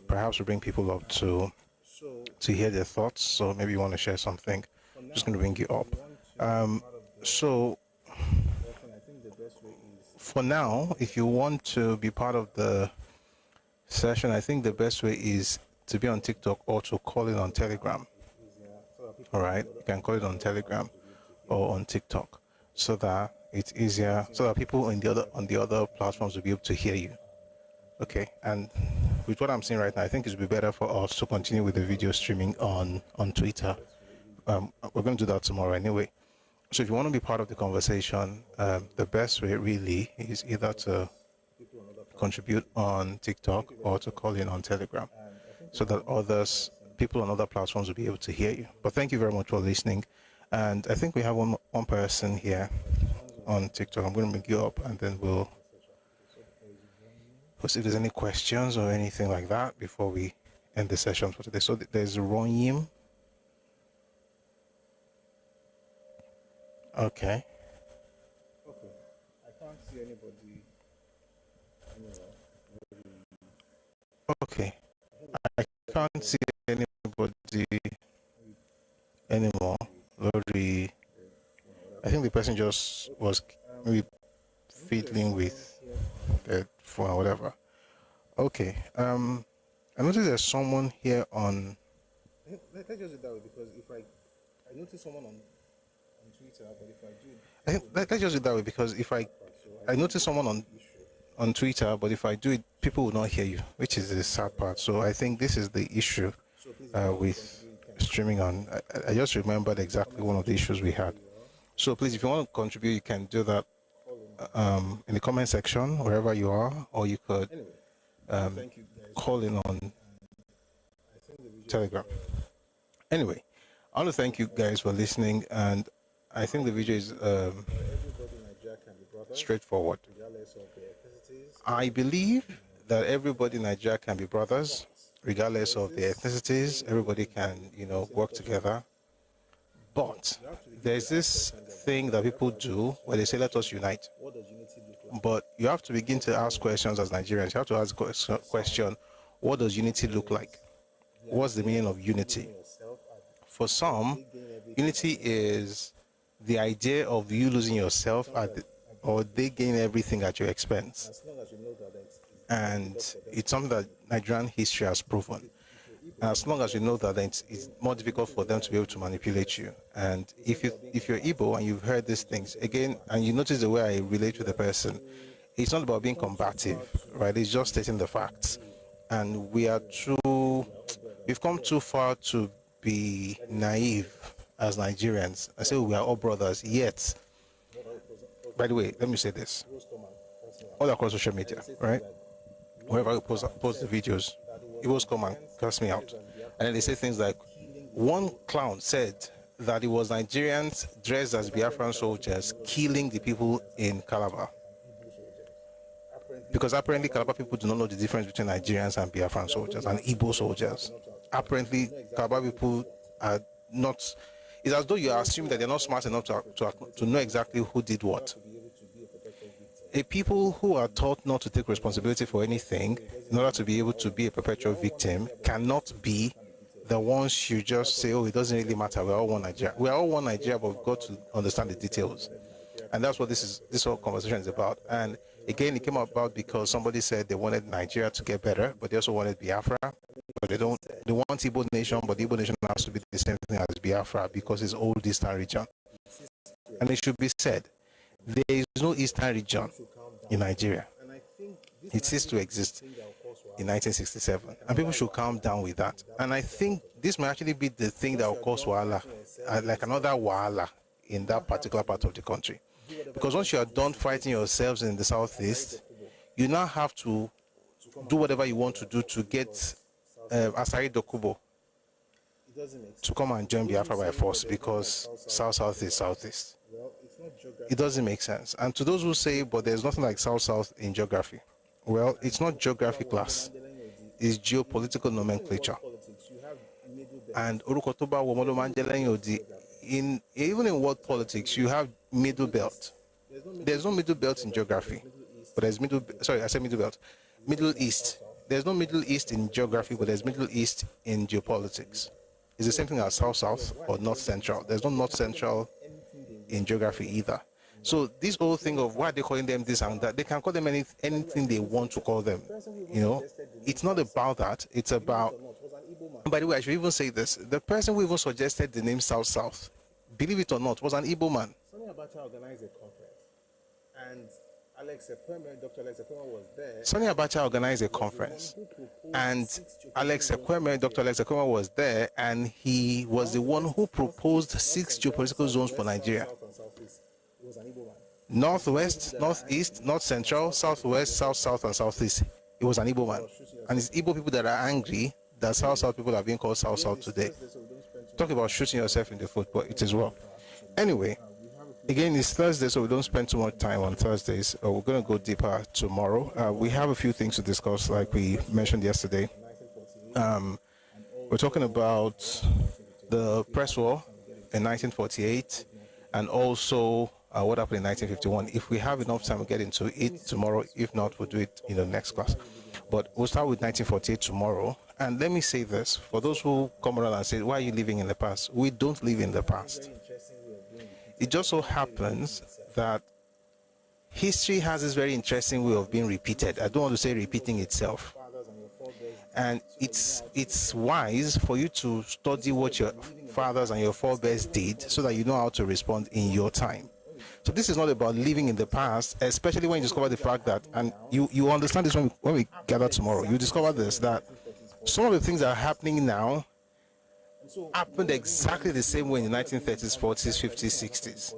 perhaps we'll bring people up to hear their thoughts. So maybe you want to share something. I'm just going to bring you up. So for now, if you want to be part of the session, I think the best way is to be on TikTok or to call it on Telegram. All right, you can call it on Telegram or on TikTok, so that it's easier, so that people on the other platforms will be able to hear you. Okay, and with what I'm saying right now, I think it would be better for us to continue with the video streaming on Twitter. We're going to do that tomorrow anyway. So if you want to be part of the conversation, the best way really is either to contribute on TikTok or to call in on Telegram, so that people on other platforms will be able to hear you. But thank you very much for listening. And I think we have one person here on TikTok. I'm going to bring you up, and then we'll see if there's any questions or anything like that before we end the session for today. So there's Ronyim. Okay. Okay. I can't see anybody anymore. Lori. I think the person just was maybe fiddling with the phone or whatever. Okay. I noticed there's someone here on. Let's just do that way because if I notice someone on Twitter, but if I do, I think let's just do it that way because if I notice someone on Twitter, but if I do it, people will not hear you, which is the sad part. So I think this is the issue with streaming on. I just remembered exactly one of the issues we had. So please, if you want to contribute, you can do that in the comment section wherever you are, or you could call in on Telegram. Anyway, I want to thank you guys for listening, and I think the video is straightforward. I believe that everybody in Nigeria can be brothers, regardless of their ethnicities. Everybody can, work together. But there's this thing that people do where they say, let us unite. But you have to begin to ask questions as Nigerians. You have to ask a question, what does unity look like? What's the meaning of unity? For some, unity is the idea of you losing yourself or they gain everything at your expense. And it's something that Nigerian history has proven. And as long as you know that, then it's more difficult for them to be able to manipulate you. And if you're Igbo and you've heard these things, again, and you notice the way I relate with the person, it's not about being combative, right? It's just stating the facts. And we've come too far to be naive as Nigerians. I say we are all brothers, yet, by the way, let me say this. All across social media, right? Wherever I post the videos, Ibos come and curse me out. And then they say things like, one clown said that it was Nigerians dressed as Biafran soldiers killing the people in Calabar. Because apparently Calabar people do not know the difference between Nigerians and Biafran soldiers and Igbo soldiers. Apparently Calabar people are not, it's as though you are assuming that they're not smart enough to know exactly who did what. A people who are taught not to take responsibility for anything in order to be able to be a perpetual victim cannot be the ones you just say, oh, it doesn't really matter, we're all one Nigeria. We're all one Nigeria, but we've got to understand the details. And that's what this whole conversation is about. And again, it came about because somebody said they wanted Nigeria to get better, but they also wanted Biafra. But they want Igbo nation, but the Igbo nation has to be the same thing as Biafra because it's old Eastern region. And it should be said, there is no Eastern region in Nigeria. It ceased to exist in 1967. And people should calm down with that. And I think this might actually be the thing that will cause wahala, like another wahala in that particular part of the country. Because once you are done fighting yourselves in the southeast, you now have to do whatever you want to do to get Asari Dokubo to come and join Biafra by force because south is southeast. It doesn't make sense. And to those who say, but there's nothing like south in geography. Well, it's not geography class. It's geopolitical nomenclature. And Urukotoba Womodo Manjelenyodi, even in world politics, you have middle belt. There's no middle belt in geography. But there's middle belt. Middle East. There's no Middle East in geography, but there's Middle East in geopolitics. It's the same thing as South or North Central. There's no North Central in geography either. So this whole thing of why they're calling them this and that, they can call them anything they want to call them. It's not about that. It's about, and by the way, I should even say this, the person who even suggested the name South, believe it or not, was an Igbo man. Sonny Abacha organized a conference, and Dr. Alex Ekweme was there. Sonny Abacha organized a conference, and Dr. Alex Ekweme was there, and he was the one who proposed 6 geopolitical zones for Nigeria. Northwest, Northeast, North Central, Southwest, South, and Southeast. It was an Igbo man. And it's Igbo people that are angry that South people are being called South today. Talk about shooting yourself in the foot, but it is well. Anyway, again, it's Thursday, so we don't spend too much time on Thursdays. We're going to go deeper tomorrow. We have a few things to discuss, like we mentioned yesterday. We're talking about the press war in 1948 and also what happened in 1951. If we have enough time, we'll get into it tomorrow. If not, we'll do it in the next class. But we'll start with 1948 tomorrow. And let me say this, for those who come around and say, why are you living in the past? We don't live in the past. It just so happens that history has this very interesting way of being repeated. I don't want to say repeating itself. And it's wise for you to study what your fathers and your forebears did so that you know how to respond in your time. So this is not about living in the past, especially when you discover the fact that, and you understand this when we gather tomorrow, you discover this, that some of the things that are happening now happened exactly the same way in the 1930s, 40s, 50s, 60s.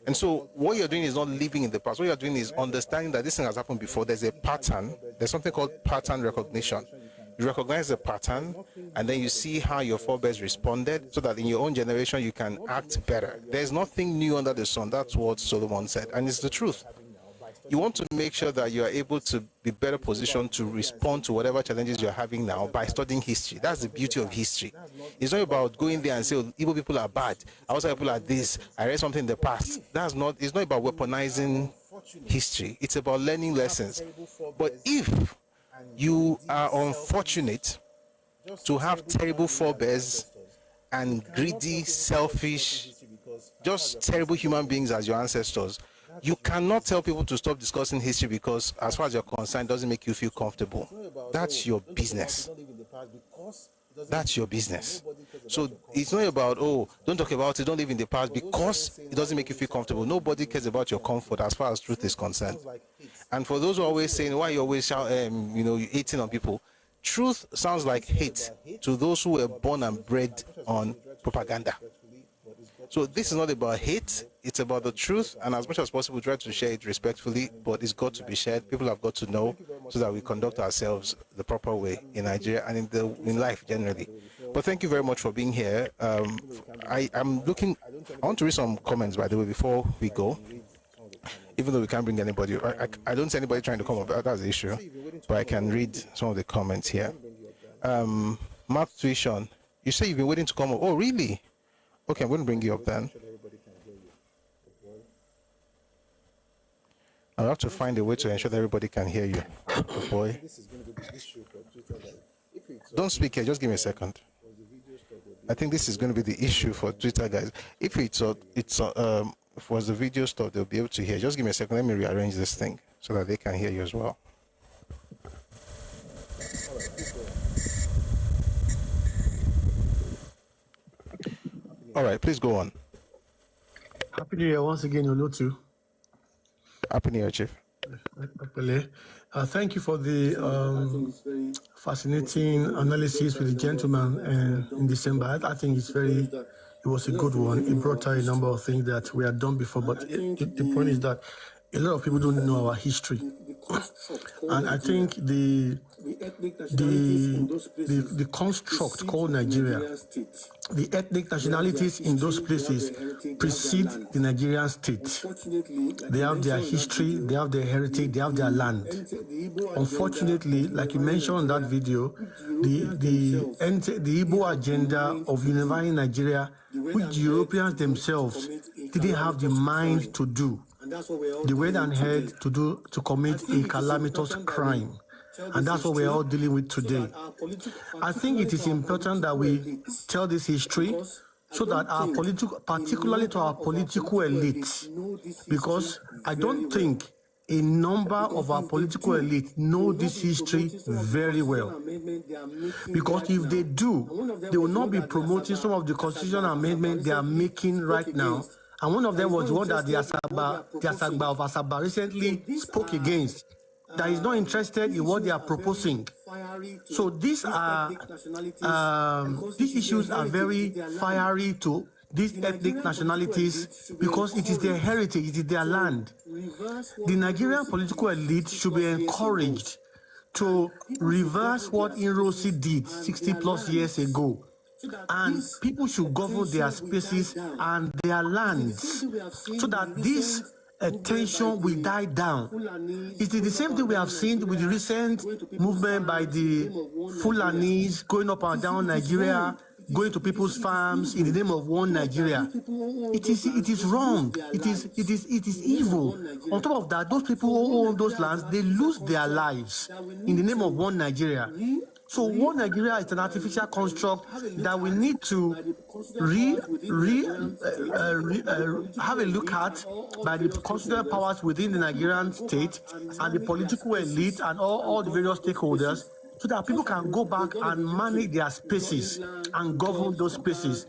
And so what you're doing is not living in the past. What you're doing is understanding that this thing has happened before. There's a pattern. There's something called pattern recognition. You recognize the pattern, and then you see how your forebears responded so that in your own generation you can act better. There's nothing new under the sun. That's what Solomon said, and it's the truth. You want to make sure that you are able to be better positioned to respond to whatever challenges you're having now by studying history. That's the beauty of history. It's not about going there and say, oh, Igbo people are bad, Hausa people are this, I read something in the past. It's not about weaponizing history. It's about learning lessons. But if you are unfortunate to have terrible forebears and greedy, selfish, just terrible human beings as your ancestors, you cannot tell people to stop discussing history because, as far as you're concerned, it doesn't make you feel comfortable. That's your business. That's your business. So it's not about, oh, don't talk about it, don't live in the past because it doesn't make you feel comfortable. Nobody cares about your comfort as far as truth is concerned. And for those who are always saying, why you always shout, you're hating on people, truth sounds like hate to those who were born and bred on propaganda. So this is not about hate, it's about the truth, and as much as possible try to share it respectfully, but it's got to be shared. People have got to know so that we conduct ourselves the proper way in Nigeria and in life generally. But thank you very much for being here. I want to read some comments, by the way, before we go, even though we can't bring anybody. I don't see anybody trying to come up, that's the issue, but I can read some of the comments here. Mark Tuition, you say you've been waiting to come up. Oh, really? Okay, I'm going to bring you up then. I'll have to find a way to ensure that everybody can hear you. Oh boy. Don't speak here, just give me a second. I think this is going to be the issue for Twitter, guys. If it was the video stuff, they'll be able to hear. Just give me a second, let me rearrange this thing so that they can hear you as well. All right, please go on. Happy New Year once again, Olotu. Happy New Year, Chief. Thank you for the fascinating analysis with the gentleman in December. I think it was a good one. It brought out a number of things that we had done before, but the point is that a lot of people don't know our history. And I think the construct called Nigeria, the ethnic nationalities in those places precede the Nigerian state. They have their history, they have their heritage, they have their land. Unfortunately, like you mentioned in that video, the Igbo agenda of unifying Nigeria, which the Europeans themselves didn't have the mind to do. They went ahead to commit a calamitous crime. And that's what we're all dealing with today. I think it is important that we tell this history so that particularly to our political elite, because I don't think a number of our political elite know this history very well. Because if they do, they will not be promoting some of the constitutional amendments they are making right now. And one of them was the one that the Asagba of Asaba recently spoke against, that is not interested in what they are proposing. So these issues are very fiery to these ethnic nationalities because it is their heritage, it is their land. The Nigerian political elite should be encouraged to reverse what Inrosi did 60 plus years ago. And people should govern their spaces and their lands so that this tension will die down. It is the same thing we have seen with the recent movement by the Fulanis going up and down Nigeria, going to people's farms in the name of one Nigeria. It is wrong. It is evil. On top of that, those people who own those lands, they lose their lives in the name of one Nigeria. So one Nigeria is an artificial construct that we need to have a look at by the constitutional powers within the Nigerian state and the political elite and all the various stakeholders, so that people can go back and manage their spaces and govern those spaces.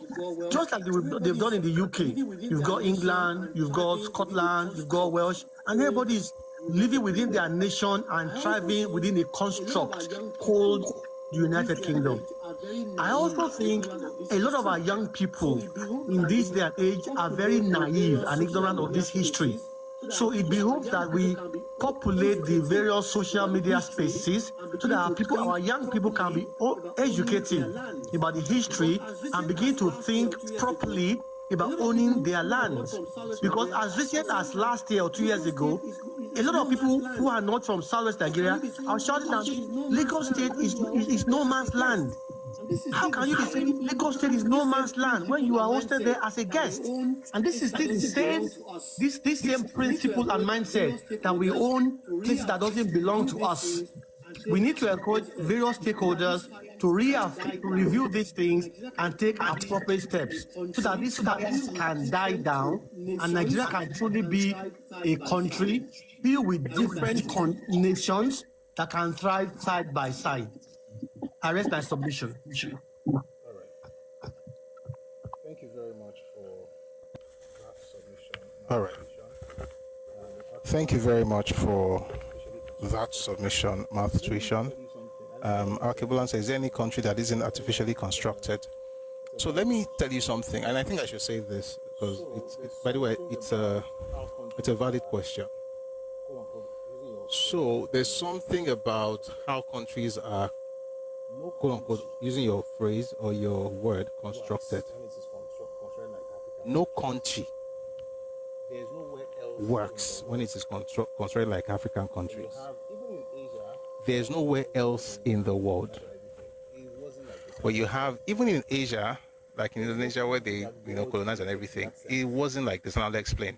Just like they've done in the UK. You've got England, you've got Scotland, you've got Welsh, and everybody's living within their nation and thriving within a construct called the United Kingdom. I also think a lot of our young people in this day and age are very naive and ignorant of this history. So it behooves that we populate the various social media spaces so that our young people can be educated about the history and begin to think properly about owning their lands. Because as recent as last year or 2 years ago, a lot of people who are not from Southwest Nigeria are shouting that Lagos State is no man's land. How can you be saying Lagos State is no man's land when you are hosted there as a guest? And this is still the same, this same principle and mindset that we own places that doesn't belong to us. We need to encourage various stakeholders to review these things and take appropriate steps so that this can die down and Nigeria can truly be a country filled with different nations that can thrive side by side. I rest my submission. All right. Thank you very much for that submission. All right. Thank you very much for that submission, math tuition. Akibulan says, is there any country that isn't artificially constructed? So let me tell you something, and I think I should say this because by the way, it's a valid question. So there's something about how countries are, quote unquote, using your phrase or your word, constructed. No country works when it is constructed like African countries. There's nowhere else in the world. But you have, even in Asia, like in Indonesia where they colonize and everything, it wasn't like this, and I'll explain.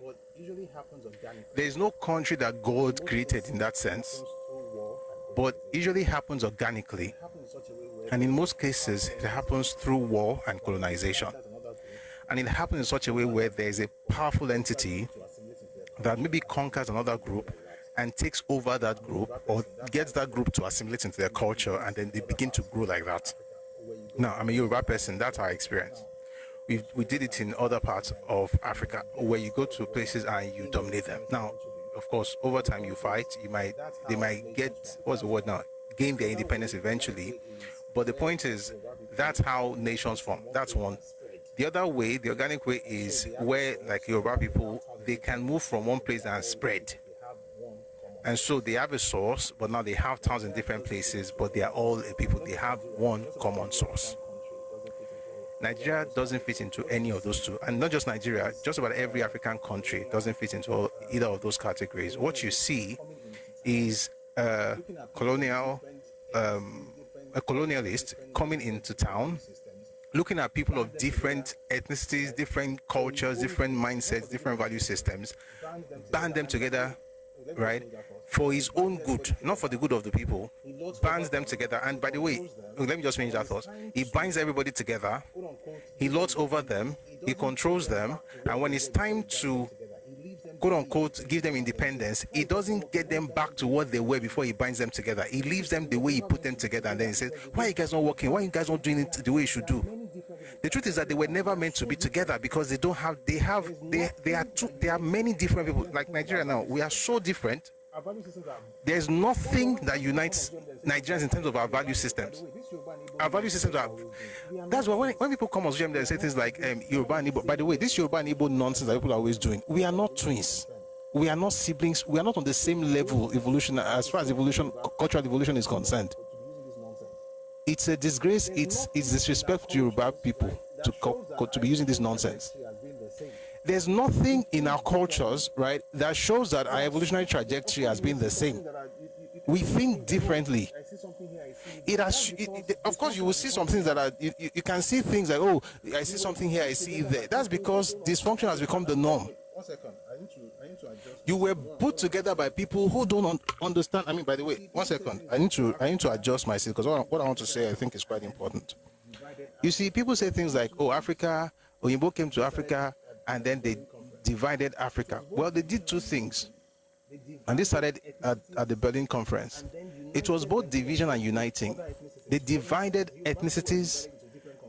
There's no country that God created in that sense, but usually happens organically. And in most cases, it happens through war and colonization. And it happens in such a way where there is a powerful entity that maybe conquers another group and takes over that group or gets that group to assimilate into their culture, and then they begin to grow like that. Now, I'm a Yoruba person, that's our experience. We did it in other parts of Africa where you go to places and you dominate them. Now, of course, over time you fight, they might get, gain their independence eventually. But the point is, that's how nations form. That's one. The other way, the organic way, is where, like Yoruba people, they can move from one place and spread. And so they have a source, but now they have towns in different places, but they are all a people. They have one common source. Nigeria doesn't fit into any of those two. And not just Nigeria, just about every African country doesn't fit into either of those categories. What you see is a colonialist coming into town, looking at people of different ethnicities, different cultures, different mindsets, different value systems, band them together, right, for his own good, not for the good of the people, bands them together. And by the way, let me just finish that thought. He binds everybody together, he lords over them, he controls them, and when it's time to, quote unquote, give them independence, he doesn't get them back to what they were before he binds them together. He leaves them the way he put them together, and then he says, why are you guys not working? Why are you guys not doing it the way you should do? The truth is that they were never meant to be together because they are many different people. Like Nigeria now, we are so different. There's nothing that unites Nigerians in terms of our value systems. Our value systems are, that's why when people come on social media and say things like Yoruba and Igbo, by the way, this Yoruba and Igbo nonsense that people are always doing, we are not twins. We are not siblings. We are not on the same level evolution as far as cultural evolution is concerned. It's a disgrace. It's disrespect to Yoruba people to be using this nonsense. There's nothing in our cultures, right, that shows that our evolutionary trajectory has been the same. We think differently. Of course, you will see some things that are, you can see things like, oh, I see something here, I see there. That's because dysfunction has become the norm. 1 second. I need to adjust. You were put together by people who don't understand. I mean, by the way, 1 second. I need to adjust myself, because what I want to say, I think, is quite important. You see, people say things like, oh, Africa, Oyinbo came to Africa, and then they divided Africa. Well, they did two things. And this started at the Berlin Conference. It was both division and uniting. They divided ethnicities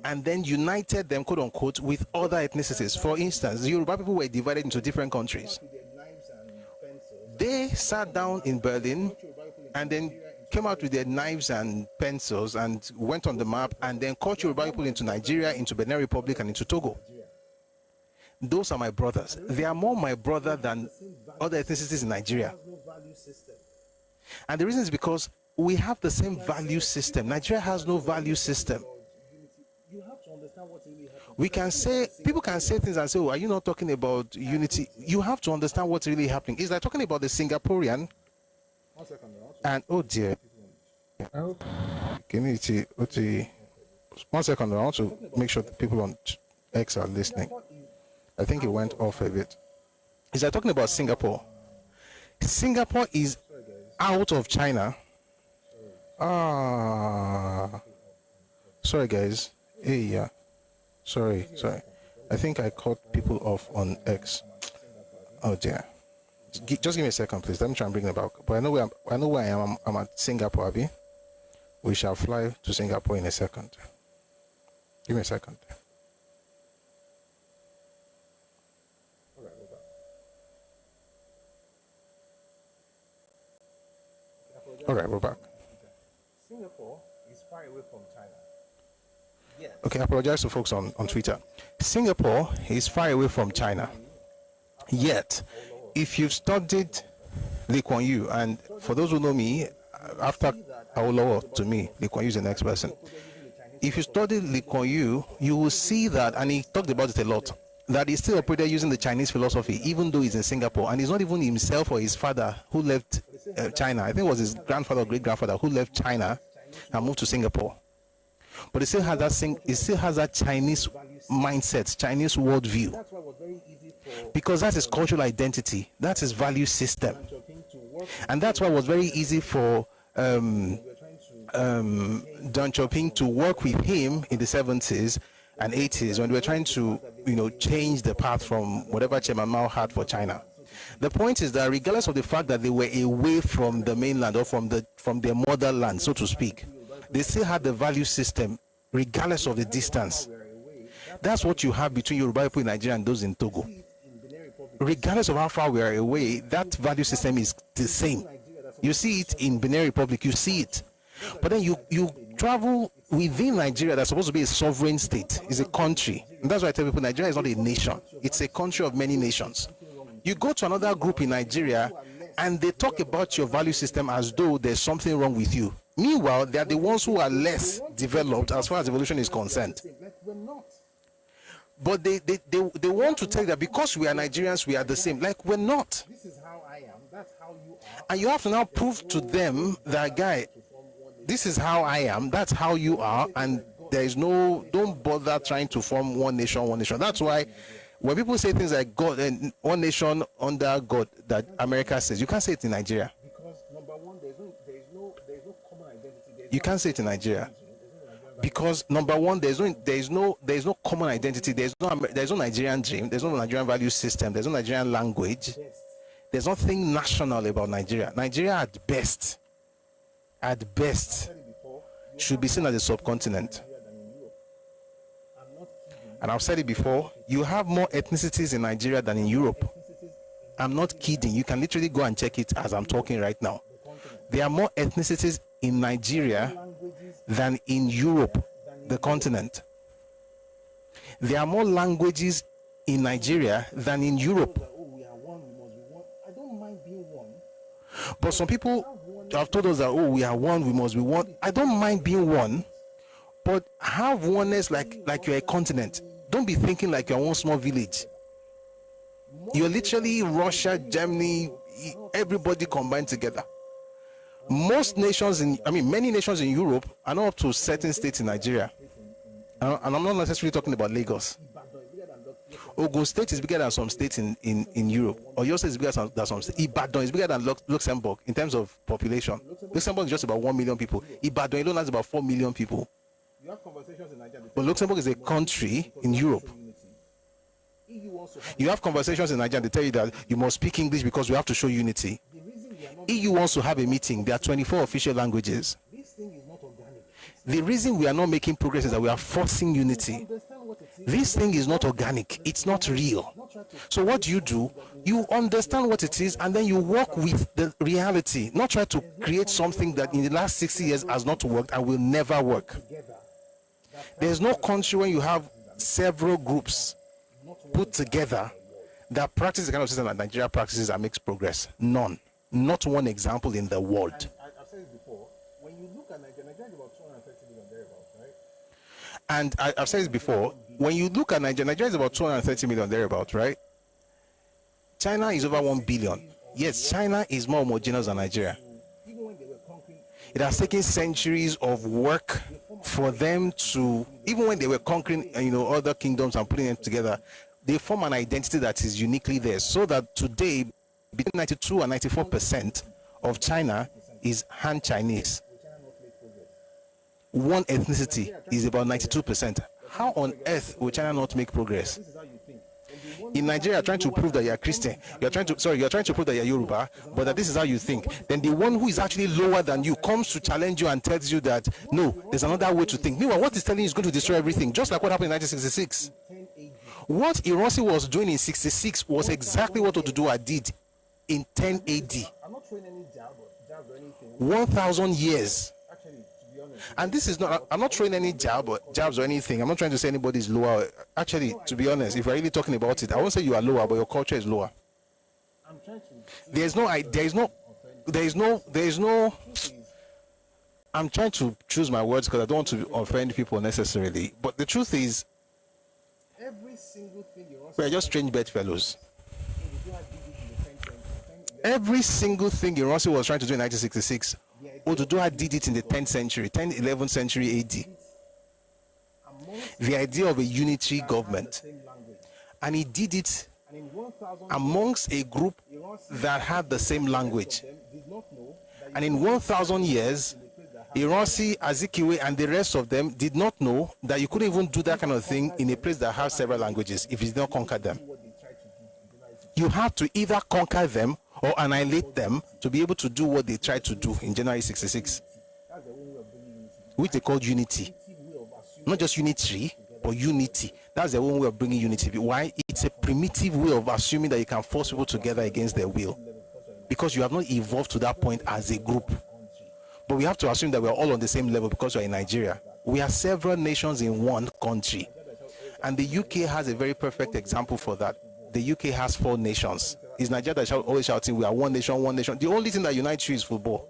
and then united them, quote unquote, with other ethnicities. For instance, the Yoruba people were divided into different countries. They sat down in Berlin and then came out with their knives and pencils and went on the map and then cut Yoruba people into Nigeria, into Benin Republic, and into Togo. Those are my brothers. They are more my brother than other ethnicities in Nigeria. And the reason is because we have the same value system. Nigeria has no value system. We can say, people can say things and say, oh, are you not talking about unity? You have to understand what's really happening. It's like talking about the Singaporean. 1 second. And oh dear. Can you see? 1 second. I want to make sure that people on X are listening. I think it went off a bit. Is that talking about Singapore? Singapore is out of China. Sorry guys. Hey, yeah. Sorry. I think I caught people off on X. Oh dear. Just give me a second, please. Let me try and bring it back. But I know where I am. I'm at Singapore, Abi. We shall fly to Singapore in a second. Give me a second. All right, we're back. Singapore is far away from China. Yes. Okay, I apologize to folks on Twitter. Singapore is far away from China. Yet, if you've studied Lee Kuan Yew, and for those who know me, after Awolowo, to me, Lee Kuan Yew is the next person. If you study Lee Kuan Yew, you will see that, and he talked about it a lot, that he still operated using the Chinese philosophy, even though he's in Singapore. And it's not even himself or his father who left China. I think it was his grandfather or great-grandfather who left China and moved to Singapore. But he still has that Chinese mindset, Chinese worldview. Because that's his cultural identity. That's his value system. And that's why it was very easy for Deng Xiaoping to work with him in the 70s and 80s when they were trying to, change the path from whatever Chairman Mao had for China. The point is that regardless of the fact that they were away from the mainland or from their motherland, so to speak, they still had the value system regardless of the distance. That's what you have between Yoruba people in Nigeria and those in Togo. Regardless of how far we are away, that value system is the same. You see it in Benin Republic, you see it. But then you travel within Nigeria, that's supposed to be a sovereign state, is a country. And that's why I tell people Nigeria is not a nation. It's a country of many nations. You go to another group in Nigeria and they talk about your value system as though there's something wrong with you. Meanwhile, they are the ones who are less developed as far as evolution is concerned. But they want to tell you that because we are Nigerians, we are the same. Like, we're not. This is how I am. That's how you are. And you have to now prove to them that, guy, this is how I am, that's how you are, and there is don't bother trying to form one nation. That's why when people say things like God and one nation under God that America says, you can't say it in Nigeria. Because number one, there's no common identity. You can't say it in Nigeria. Because number one, there's no common identity. There's no Nigerian dream. There's no Nigerian value system. There's no Nigerian language. There's nothing national about Nigeria. Nigeria at best, should be seen as a subcontinent. And I've said it before, you have more ethnicities in Nigeria than in Europe. I'm not kidding. You can literally go and check it as I'm talking right now. There are more ethnicities in Nigeria than in Europe, the continent. There are more languages in Nigeria than in Europe. I don't mind being one. But some people have told us that, we are one, we must be one. I don't mind being one, but have oneness like you're a continent. Don't be thinking like you're one small village. You're literally Russia, Germany, everybody combined together. Most nations many nations in Europe are not up to certain states in Nigeria. And I'm not necessarily talking about Lagos. Ogun State is bigger than some states in Europe. Oyo State is bigger than some states. Ibadan is bigger than Luxembourg in terms of population. Luxembourg is just about 1 million people. Ibadan alone has about 4 million people. You have conversations in Nigeria. But Luxembourg is a country in Europe. You have conversations in Nigeria, they tell you that you must speak English because we have to show unity. EU wants to have a meeting. There are 24 official languages. The reason we are not making progress is that we are forcing unity. This thing is not organic. It's not real. So what do? You understand what it is and then you work with the reality. Not try to create something that in the last 60 years has not worked and will never work. There's no country when you have several groups put together that practice the kind of system that Nigeria practices and makes progress. None. Not one example in the world. I've said it before. When you look at Nigeria is about 230 million thereabouts, right? And I've said it before. When you look at Nigeria is about 230 million thereabouts, right? China is over 1 billion. Yes, China is more homogeneous than Nigeria. It has taken centuries of work for them to, even when they were conquering, other kingdoms and putting them together, they form an identity that is uniquely theirs. So that today, between 92 and 94% of China is Han Chinese. One ethnicity is about 92%. How on earth will China not make progress? In Nigeria, you're trying to prove that you're Christian. You're trying to prove that you're Yoruba, but that this is how you think. Then the one who is actually lower than you comes to challenge you and tells you that, no, there's another way to think. Meanwhile, what he's telling you is going to destroy everything, just like what happened in 1966. What Ironsi was doing in 66 was exactly what Oduduwa did in 10 AD. I'm not throwing any jab or anything. 1,000 years. Actually, to be honest. And this is not, I'm not throwing any jabs or anything. I'm not trying to say anybody's lower. Actually, to be honest, if we're really talking about it, I won't say you are lower, but your culture is lower. I'm trying to. I'm trying to choose my words because I don't want to offend people necessarily. But the truth is, Every single thing you we are just strange bedfellows. Every single thing Ironsi was trying to do in 1966, Oduduwa did it in the 10th century, 10th, 11th century AD. The idea of a unitary government. And he did it amongst a group that had the same language. And in 1,000 years, Ironsi, Azikiwe, and the rest of them did not know that you couldn't even do that kind of thing in a place that has several languages if you did not conquer them. You have to either conquer them or annihilate them to be able to do what they tried to do in January 66, which they called unity. Not just unitary, but unity. That's their own way of bringing unity. Why? It's a primitive way of assuming that you can force people together against their will, because you have not evolved to that point as a group. But we have to assume that we're all on the same level because we're in Nigeria. We are several nations in one country. And the UK has a very perfect example for that. The UK has 4 nations. It's Nigeria that always shouting, we are one nation, one nation. The only thing that unites you is football.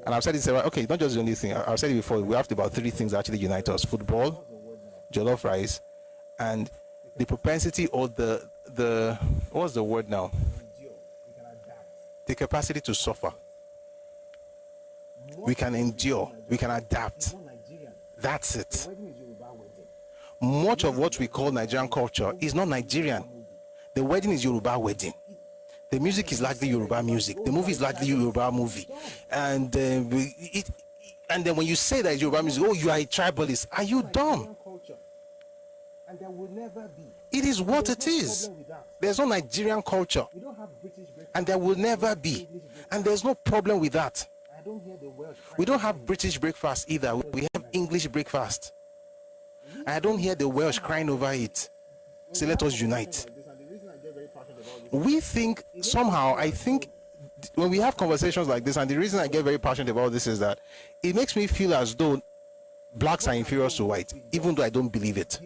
And I've said it several, okay, not just the only thing. I've said it before, we have about 3 things that actually unite us. Football, jollof rice, and the propensity or the what's the word now? The capacity to suffer. We can endure, we can adapt. That's it. Much of what we call Nigerian culture is not Nigerian. The wedding is Yoruba wedding. The music is largely Yoruba music. The movie is largely Yoruba movie. And then when you say that it's Yoruba music, oh, you are a tribalist. Are you dumb? And there will never be. It is what it is. There's no Nigerian culture. We don't have British breakfast. And there will never be. And there's no problem with that. I don't hear the Welsh. We don't have British breakfast either. We have English breakfast. And I don't hear the Welsh crying over it. So let us unite. We think somehow, I think when we have conversations like this, and the reason I get very passionate about this is that it makes me feel as though blacks are inferior to white, even though I don't believe it.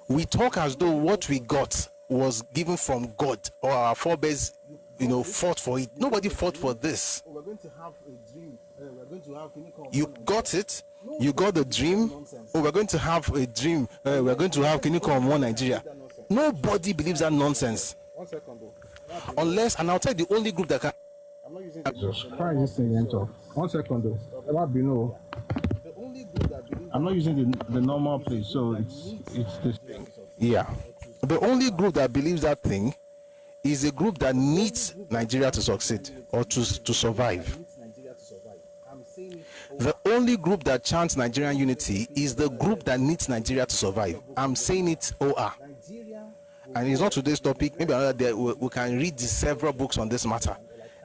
We talk as though what we got was given from God, or our forebears, fought for it. Nobody fought for this. We're going to have a dream. We're going to have You got it. You got the dream. Oh, we're going to have a dream. We're going to have one Nigeria. Nobody believes that nonsense. 1 second though. Unless, and I'll tell you, the only group that can I'm not using Try this thing again, talk. 1 second though. the only group that believes I'm not using the normal place, so it's this thing. Yeah. The only group that believes that thing is a group that needs Nigeria to succeed or to survive. needs Nigeria to survive. I'm saying it The only group that chants Nigerian unity is the group that needs Nigeria to survive. I'm saying it OR. Nigeria And it's not today's topic. Maybe another day we can read the several books on this matter.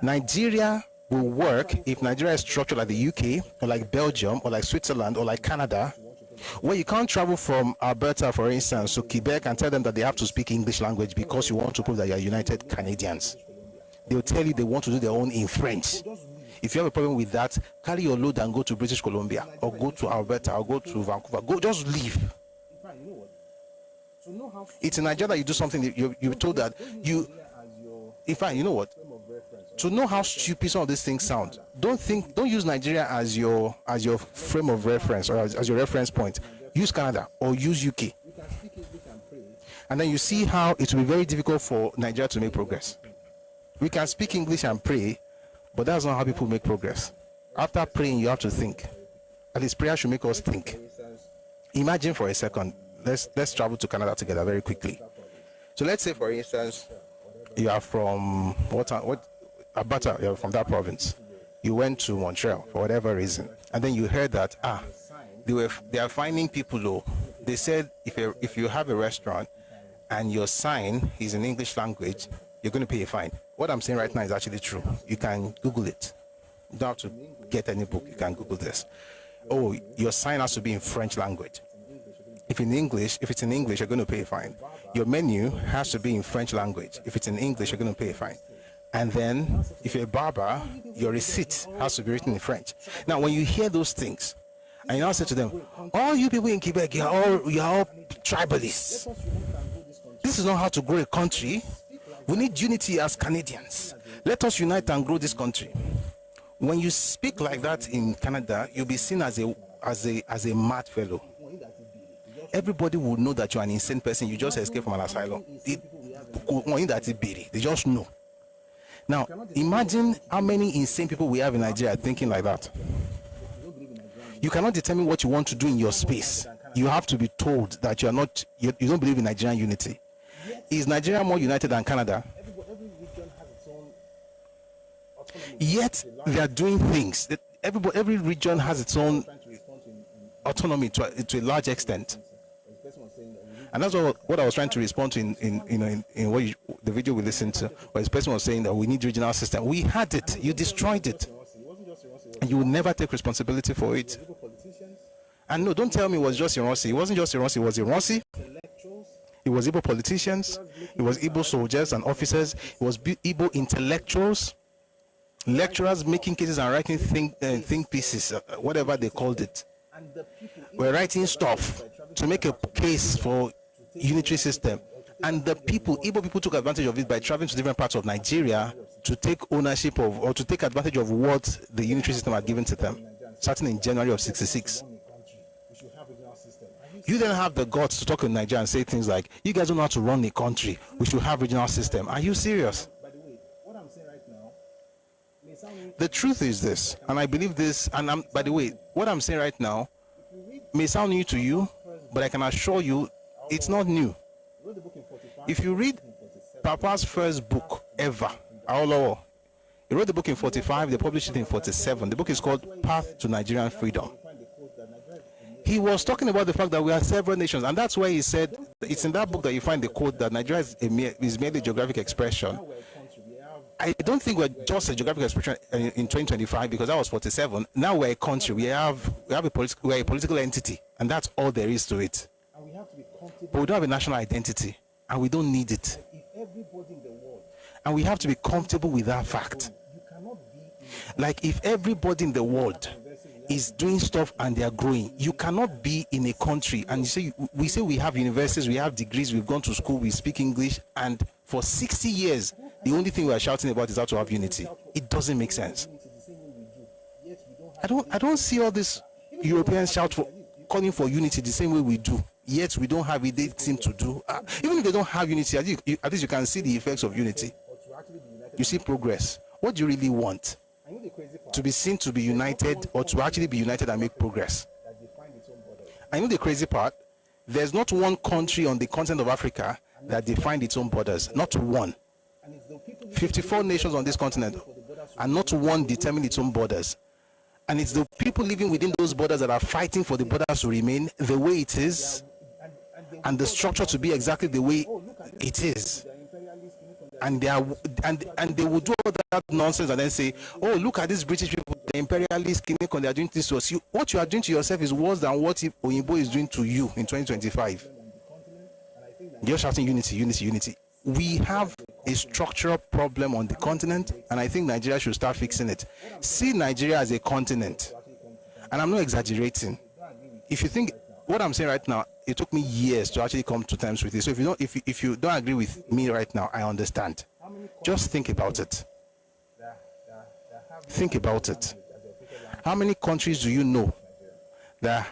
Nigeria will work if Nigeria is structured like the UK or like Belgium or like Switzerland or like Canada, where you can't travel from Alberta, for instance, to Quebec and tell them that they have to speak English language because you want to prove that you are United Canadians. They'll tell you they want to do their own in French. If you have a problem with that, carry your load and go to British Columbia or go to Alberta or go to Vancouver. Go, just leave. fine, you know what? To know how It's in Nigeria that you do something that you're told that you. as your In fact, you know what? frame of reference. To know how stupid some of these things sound, don't use Nigeria as your frame of reference or as your reference point. Use Canada or use UK, We can speak English and pray. and then you see how it will be very difficult for Nigeria to make progress. We can speak English and pray, but that's not how people make progress. After praying, you have to think. At least prayer should make us think. For instance, Imagine for a second. Let's travel to Canada together very quickly. So let's say, for instance, you are from Alberta. You're from that province. You went to Montreal for whatever reason, and then you heard that they are finding people low. They said if you have a restaurant and your sign is in English language, you're going to pay a fine. What I'm saying right now is actually true. You can Google it. You don't have to get any book. You can Google this. Oh, your sign has to be in French language. If it's in English, you're going to pay a fine. Your menu has to be in French language. If it's in English, you're going to pay a fine. And then, if you're a barber, your receipt has to be written in French. Now, when you hear those things, and you now say to them, all you people in Quebec, you're all tribalists. This is not how to grow a country. We need unity as Canadians. Let us unite and grow this country. When you speak like that in Canada, you'll be seen as a mad fellow. Everybody will know that you're an insane person. You just escaped from an asylum. They just know. Now, imagine how many insane people we have in Nigeria thinking like that. You cannot determine what you want to do in your space. You have to be told that you don't believe in Nigerian unity. Is Nigeria more united than Canada? every region has its own autonomy. Yet they are doing things. Every region has its own Trying to respond to autonomy to a large extent. the person was saying that we need And that's what I was trying to respond to in the video we listened to, where this person was saying that we need regional system. We had it. You destroyed it. It wasn't just Rossi, And you will never take responsibility for it. people, politicians, And no, don't tell me it was just Rossi. It wasn't just Rossi. It was Rossi. intellectuals, It was Igbo politicians. It was Igbo soldiers and officers. It was Igbo intellectuals, lecturers making cases and writing think pieces, whatever they called it. and the people We're writing stuff to make a case for unitary system. And the Igbo people took advantage of it by traveling to different parts of Nigeria to take ownership of, or to take advantage of what the unitary system had given to them, starting in January of '66. run a country. We should have a regional system. You then have the guts to talk in Nigeria and say things like, you guys don't know how to run a country. We should have regional system. Are you serious? By the way, what I'm saying right now may sound The truth is this, and I believe this, and by the way, what I'm saying right now may sound new to you, but I can assure you it's not new. wrote the book in 45. If you read Papa's first book ever, Awolowo, he wrote the book in 45, they published it in 47. The book is called Path to Nigerian Freedom. Find the quote that Nigeria is He was talking about the fact that we are several nations, and that's why he said, it's in that book that you find the quote that Nigeria is merely geographic expression. a country. We have I don't think we're just a geographic expression in 2025, because that was 47. Now we're a country. We're a political entity, and that's all there is to it. and we have to be comfortable. But we don't have a national identity, and we don't need it. If everybody in the world, And we have to be comfortable with that fact. you cannot be in Like, if everybody in the world is doing stuff and they are growing, you cannot be in a country and we say we have universities, we have degrees, we've gone to school, we speak English, and for 60 years the only thing we are shouting about is how to have unity. It doesn't make sense. unity the same way we do. Yet we don't have I don't see all this Europeans calling for unity the same way we do. Yet we don't have it. They seem to do. Even if they don't have unity, at least you can see the effects of unity. or to actually be united. You see progress. What do you really want? To be seen to be united, or to actually be united and make progress? I know the crazy part. There's not one country on the continent of Africa that defined its own borders. Not one. 54 nations on this continent, and not one determined its own borders. And it's the people living within those borders that are fighting for the borders to remain the way it is, and the structure to be exactly the way it is. And they are, and they will do all that nonsense and then say, "Oh, look at these British people, the imperialists, they are doing this to us." What you are doing to yourself is worse than what Oyinbo is doing to you in 2025. You're shouting unity, unity, unity. We have a structural problem on the continent, and I think Nigeria should start fixing it. See Nigeria as a continent, and I'm not exaggerating. If you think what I'm saying right now, it took me years to actually come to terms with it. So if you don't agree with me right now, I understand. Just think about it. Think about it. How many countries do you know that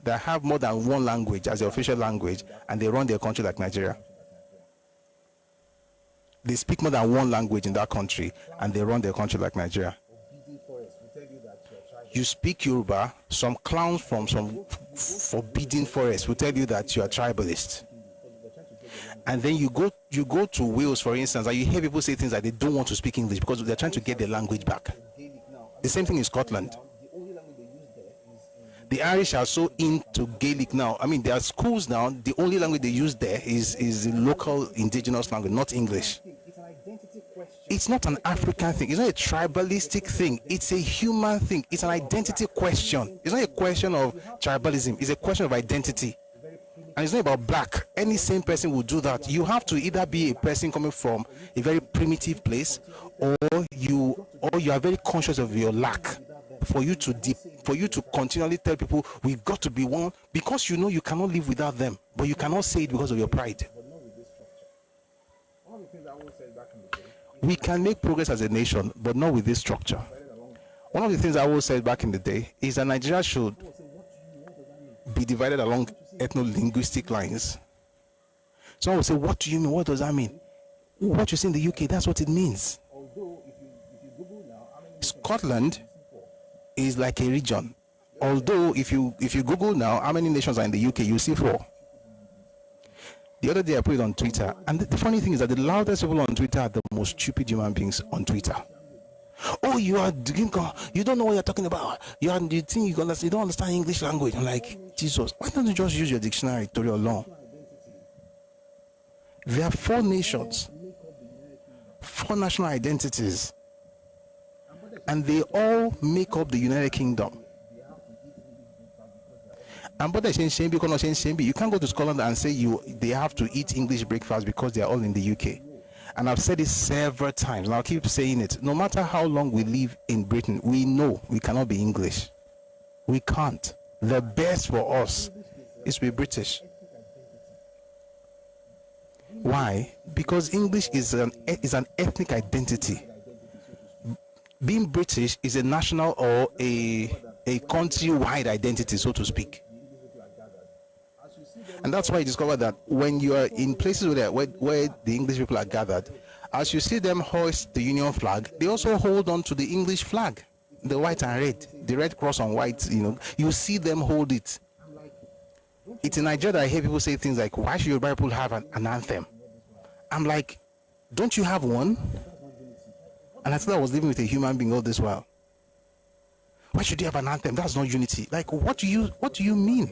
have more than one language as their official language, and they run their country like Nigeria? They speak more than one language in that country, and they run their country like Nigeria. You speak Yoruba, some clowns from some forbidden forest will tell you that you are tribalist. And then you go to Wales, for instance, and you hear people say things like they don't want to speak English because they're trying to get their language back. The same thing in Scotland. The Irish are so into Gaelic now. I mean, there are schools now, the only language they use there is the local indigenous language, not English. It's not an African thing. It's not a tribalistic thing. It's a human thing. It's an identity question. It's not a question of tribalism. It's a question of identity. And it's not about black. Any same person will do that. You have to either be a person coming from a very primitive place, or you are very conscious of your lack, for you to continually tell people we've got to be one, because you know you cannot live without them, but you cannot say it because of your pride. We can make progress as a nation, but not with this structure. One of the things I always said back in the day is that Nigeria should be divided along ethno-linguistic lines. Someone will say, "What do you mean? What does that mean?" What you see in the UK, that's what it means. Scotland is like a region. Although if you Google now how many nations are in the UK, you see 4. The other day I put it on Twitter, and the funny thing is that the loudest people on Twitter are the most stupid human beings on Twitter. "Oh, you don't know what you're talking about. You think you don't understand English language." I'm like, Jesus, why don't you just use your dictionary to your law? There are 4 nations, 4 national identities, and they all make up the United Kingdom. And but you can't go to Scotland and say they have to eat English breakfast because they are all in the UK. And I've said it several times, and I'll keep saying it. No matter how long we live in Britain, we know we cannot be English. We can't. The best for us is to be British. Why? Because English is an ethnic identity. Being British is a national or a country-wide identity, so to speak. And that's why you discover that when you are in places where the English people are gathered, as you see them hoist the Union flag, they also hold on to the English flag, the white and red, the red cross on white. You see them hold it. It's in Nigeria that I hear people say things like, "Why should your people have an anthem?" I'm like, don't you have one? And I thought I was living with a human being all this while. Why should you have an anthem? That's not unity. Like, what do you mean?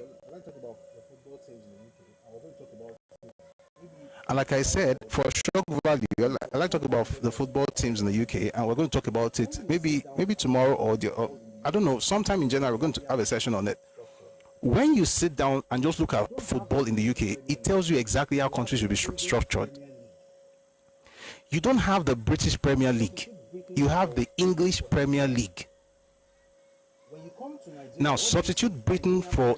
And like I said, for shock value, I like to talk about the football teams in the UK, and we're going to talk about it maybe tomorrow or I don't know, sometime in January. We're going to have a session on it. When you sit down and just look at football in the UK, it tells you exactly how countries should be structured. You don't have the British Premier League. You have the English Premier League. Now substitute Britain for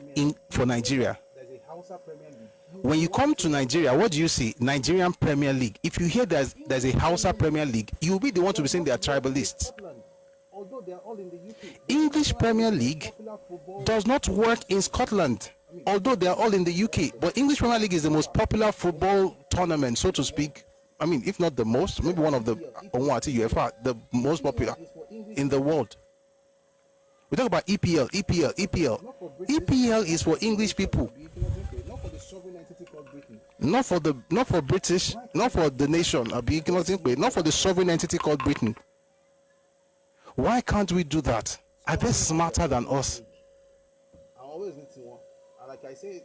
Nigeria. When you come to Nigeria, what do you see? Nigerian Premier League. If you hear there's a Hausa Premier League, you'll be the one to be saying they are tribalists. English Premier League does not work in Scotland, although they are all in the UK. But English Premier League is the most popular football tournament, so to speak, I mean, if not the most, maybe one of the the most popular in the world. We talk about EPL. EPL is for English people. Not for the sovereign entity called Britain. Not for British, not for the nation. Not for the sovereign entity called Britain. Why can't we do that? Are they smarter than us? I always need to one. And like I said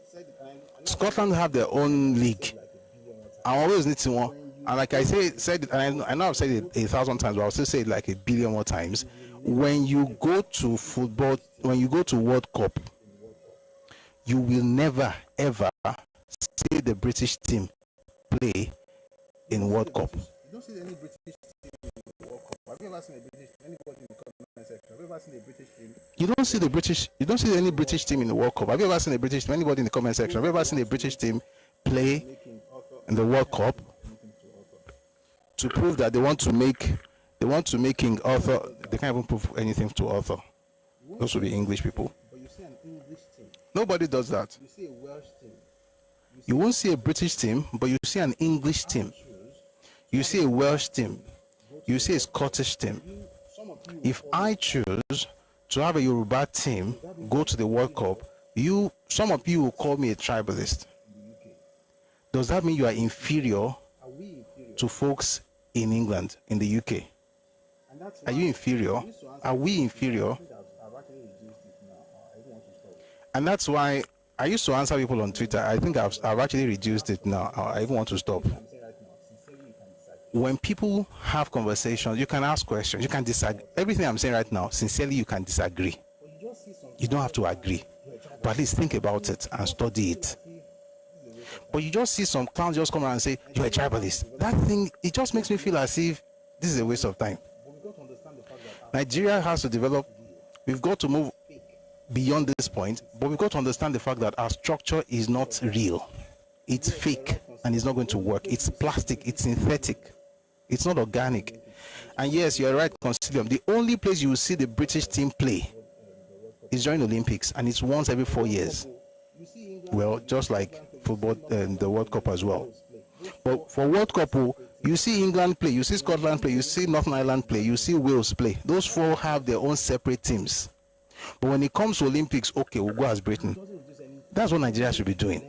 Scotland have their own league. I always need to one. And like I said it, and I know I've said it 1,000 times, but I'll still say it like 1 billion more times. When you go to football, when you go to World Cup, you will never ever see the British team play in World Cup. You don't see any British team in the World Cup. Have you ever seen anybody in the comment section? Have you ever seen a British team? You don't see any British team in the World Cup. Have you ever seen a British team? Anybody in the comment section? Have you ever seen a British team play in the World Cup? To prove that they want to make King Arthur, they can't even prove anything to Arthur. Those will be English people. But you see an English team. Nobody does that. You see a Welsh team. You won't see a British team, but you see an English team. You see a Welsh team. You see a Scottish team. If I choose to have a Yoruba team go to the World Cup, some of you will call me a tribalist. Does that mean you are inferior to folks in England, in the UK? Are you inferior? Are we inferior? And that's why I used to answer people on Twitter. I think I've actually reduced it now. I even want to stop. When people have conversations, you can ask questions. You can disagree. Everything I'm saying right now, sincerely, you can disagree. You don't have to agree. But at least think about it and study it. But you just see some clowns just come around and say, you're a tribalist. That thing, it just makes me feel as if this is a waste of time. Nigeria has to develop. We've got to move beyond this point, but we've got to understand the fact that our structure is not real. It's fake and it's not going to work. It's plastic, it's synthetic, it's not organic. And yes, you're right, Concilium. The only place you will see the British team play is during Olympics, and it's once every 4 years. Well, just like football and the World Cup as well. But for World Cup, you see England play, you see Scotland play, you see Northern Ireland play, you see Wales play. Those four have their own separate teams. But when it comes to Olympics, okay, we'll go as Britain. That's what Nigeria should be doing.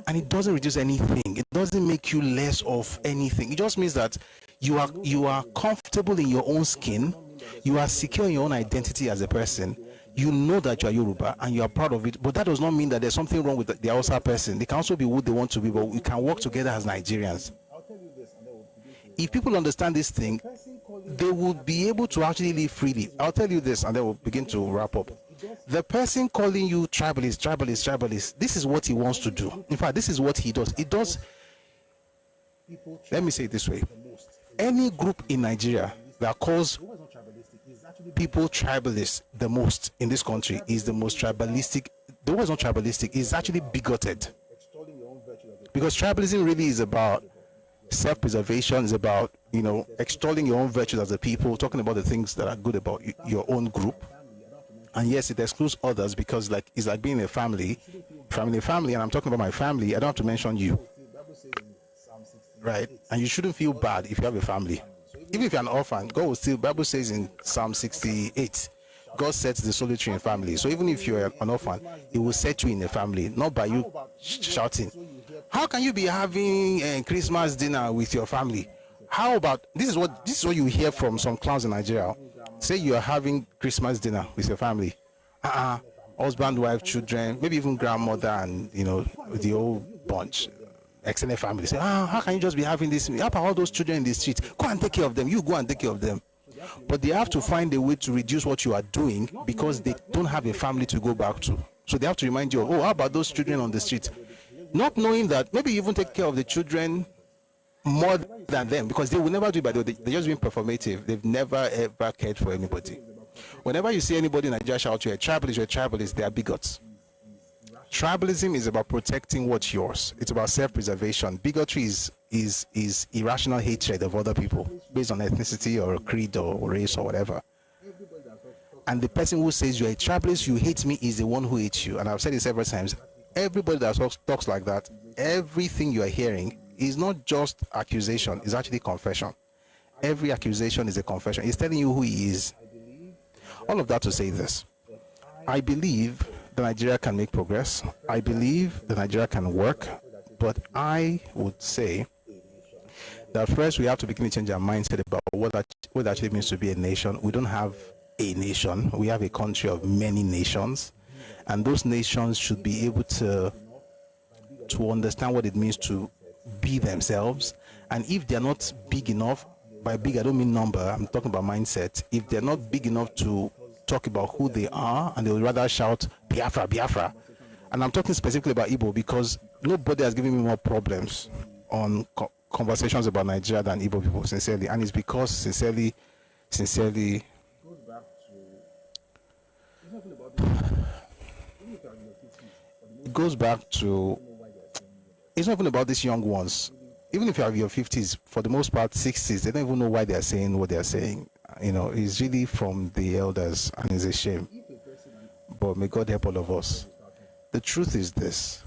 And it doesn't reduce anything. It doesn't make you less of anything. It just means that you are comfortable in your own skin. You are secure in your own identity as a person. You know that you are Yoruba and you are proud of it, but that does not mean that there's something wrong with the Hausa person. They can also be who they want to be, but we can work together as Nigerians. If people understand this thing, they will be able to actually live freely. I'll tell you this and then we'll begin to wrap up. The person calling you tribalist, this is what he wants to do. In fact, this is what he does. Let me say it this way. Any group in Nigeria that calls people tribalists the most in this country is the most tribalistic. The word is not tribalistic, it's actually bigoted. Because tribalism really is about self-preservation, is about, extolling your own virtues as a people, talking about the things that are good about your own group. And yes, it excludes others because it's like being a family, and I'm talking about my family. I don't have to mention you, right? And you shouldn't feel bad if you have a family. Even if you're an orphan, God will still, Bible says in Psalm 68, God sets the solitary in family. So even if you're an orphan, He will set you in a family, not by you shouting. How can you be having a Christmas dinner with your family? How about, this is what you hear from some clowns in Nigeria. Say you are having Christmas dinner with your family. Husband, wife, children, maybe even grandmother and, the whole bunch. Extended family say, how can you just be having this? How about all those children in the street? Go and take care of them. You go and take care of them. But they have to find a way to reduce what you are doing because they don't have a family to go back to. So they have to remind you, how about those children on the street? Not knowing that maybe you even take care of the children more than them because they will never do it, but they're just being performative. They've never ever cared for anybody. Whenever you see anybody in Nigeria shout, you're a tribalist, they are bigots. Tribalism is about protecting what's yours. It's about self-preservation. Bigotry is irrational hatred of other people based on ethnicity or creed or race or whatever. And the person who says you're a tribalist, you hate me, is the one who hates you. And I've said it several times. Everybody that talks like that everything you are hearing is not just accusation, it's actually confession. Every accusation is a confession. He's telling you who he is. All of that to say this. I believe that Nigeria can make progress. I believe that Nigeria can work. But I would say that first we have to begin to change our mindset about what it actually means to be a nation. We don't have a nation. We have a country of many nations. And those nations should be able to understand what it means to be themselves. And if they're not big enough, by big I don't mean number, I'm talking about mindset. If they're not big enough to talk about who they are, and they would rather shout Biafra, Biafra. And I'm talking specifically about Igbo because nobody has given me more problems on conversations about Nigeria than Igbo people, sincerely. And it's because sincerely it goes back to, it's not even about these young ones. Even if you have your 50s, for the most part 60s, they don't even know why they are saying what they are saying. You know, it's really from the elders, and it's a shame. But may God help all of us. The truth is this: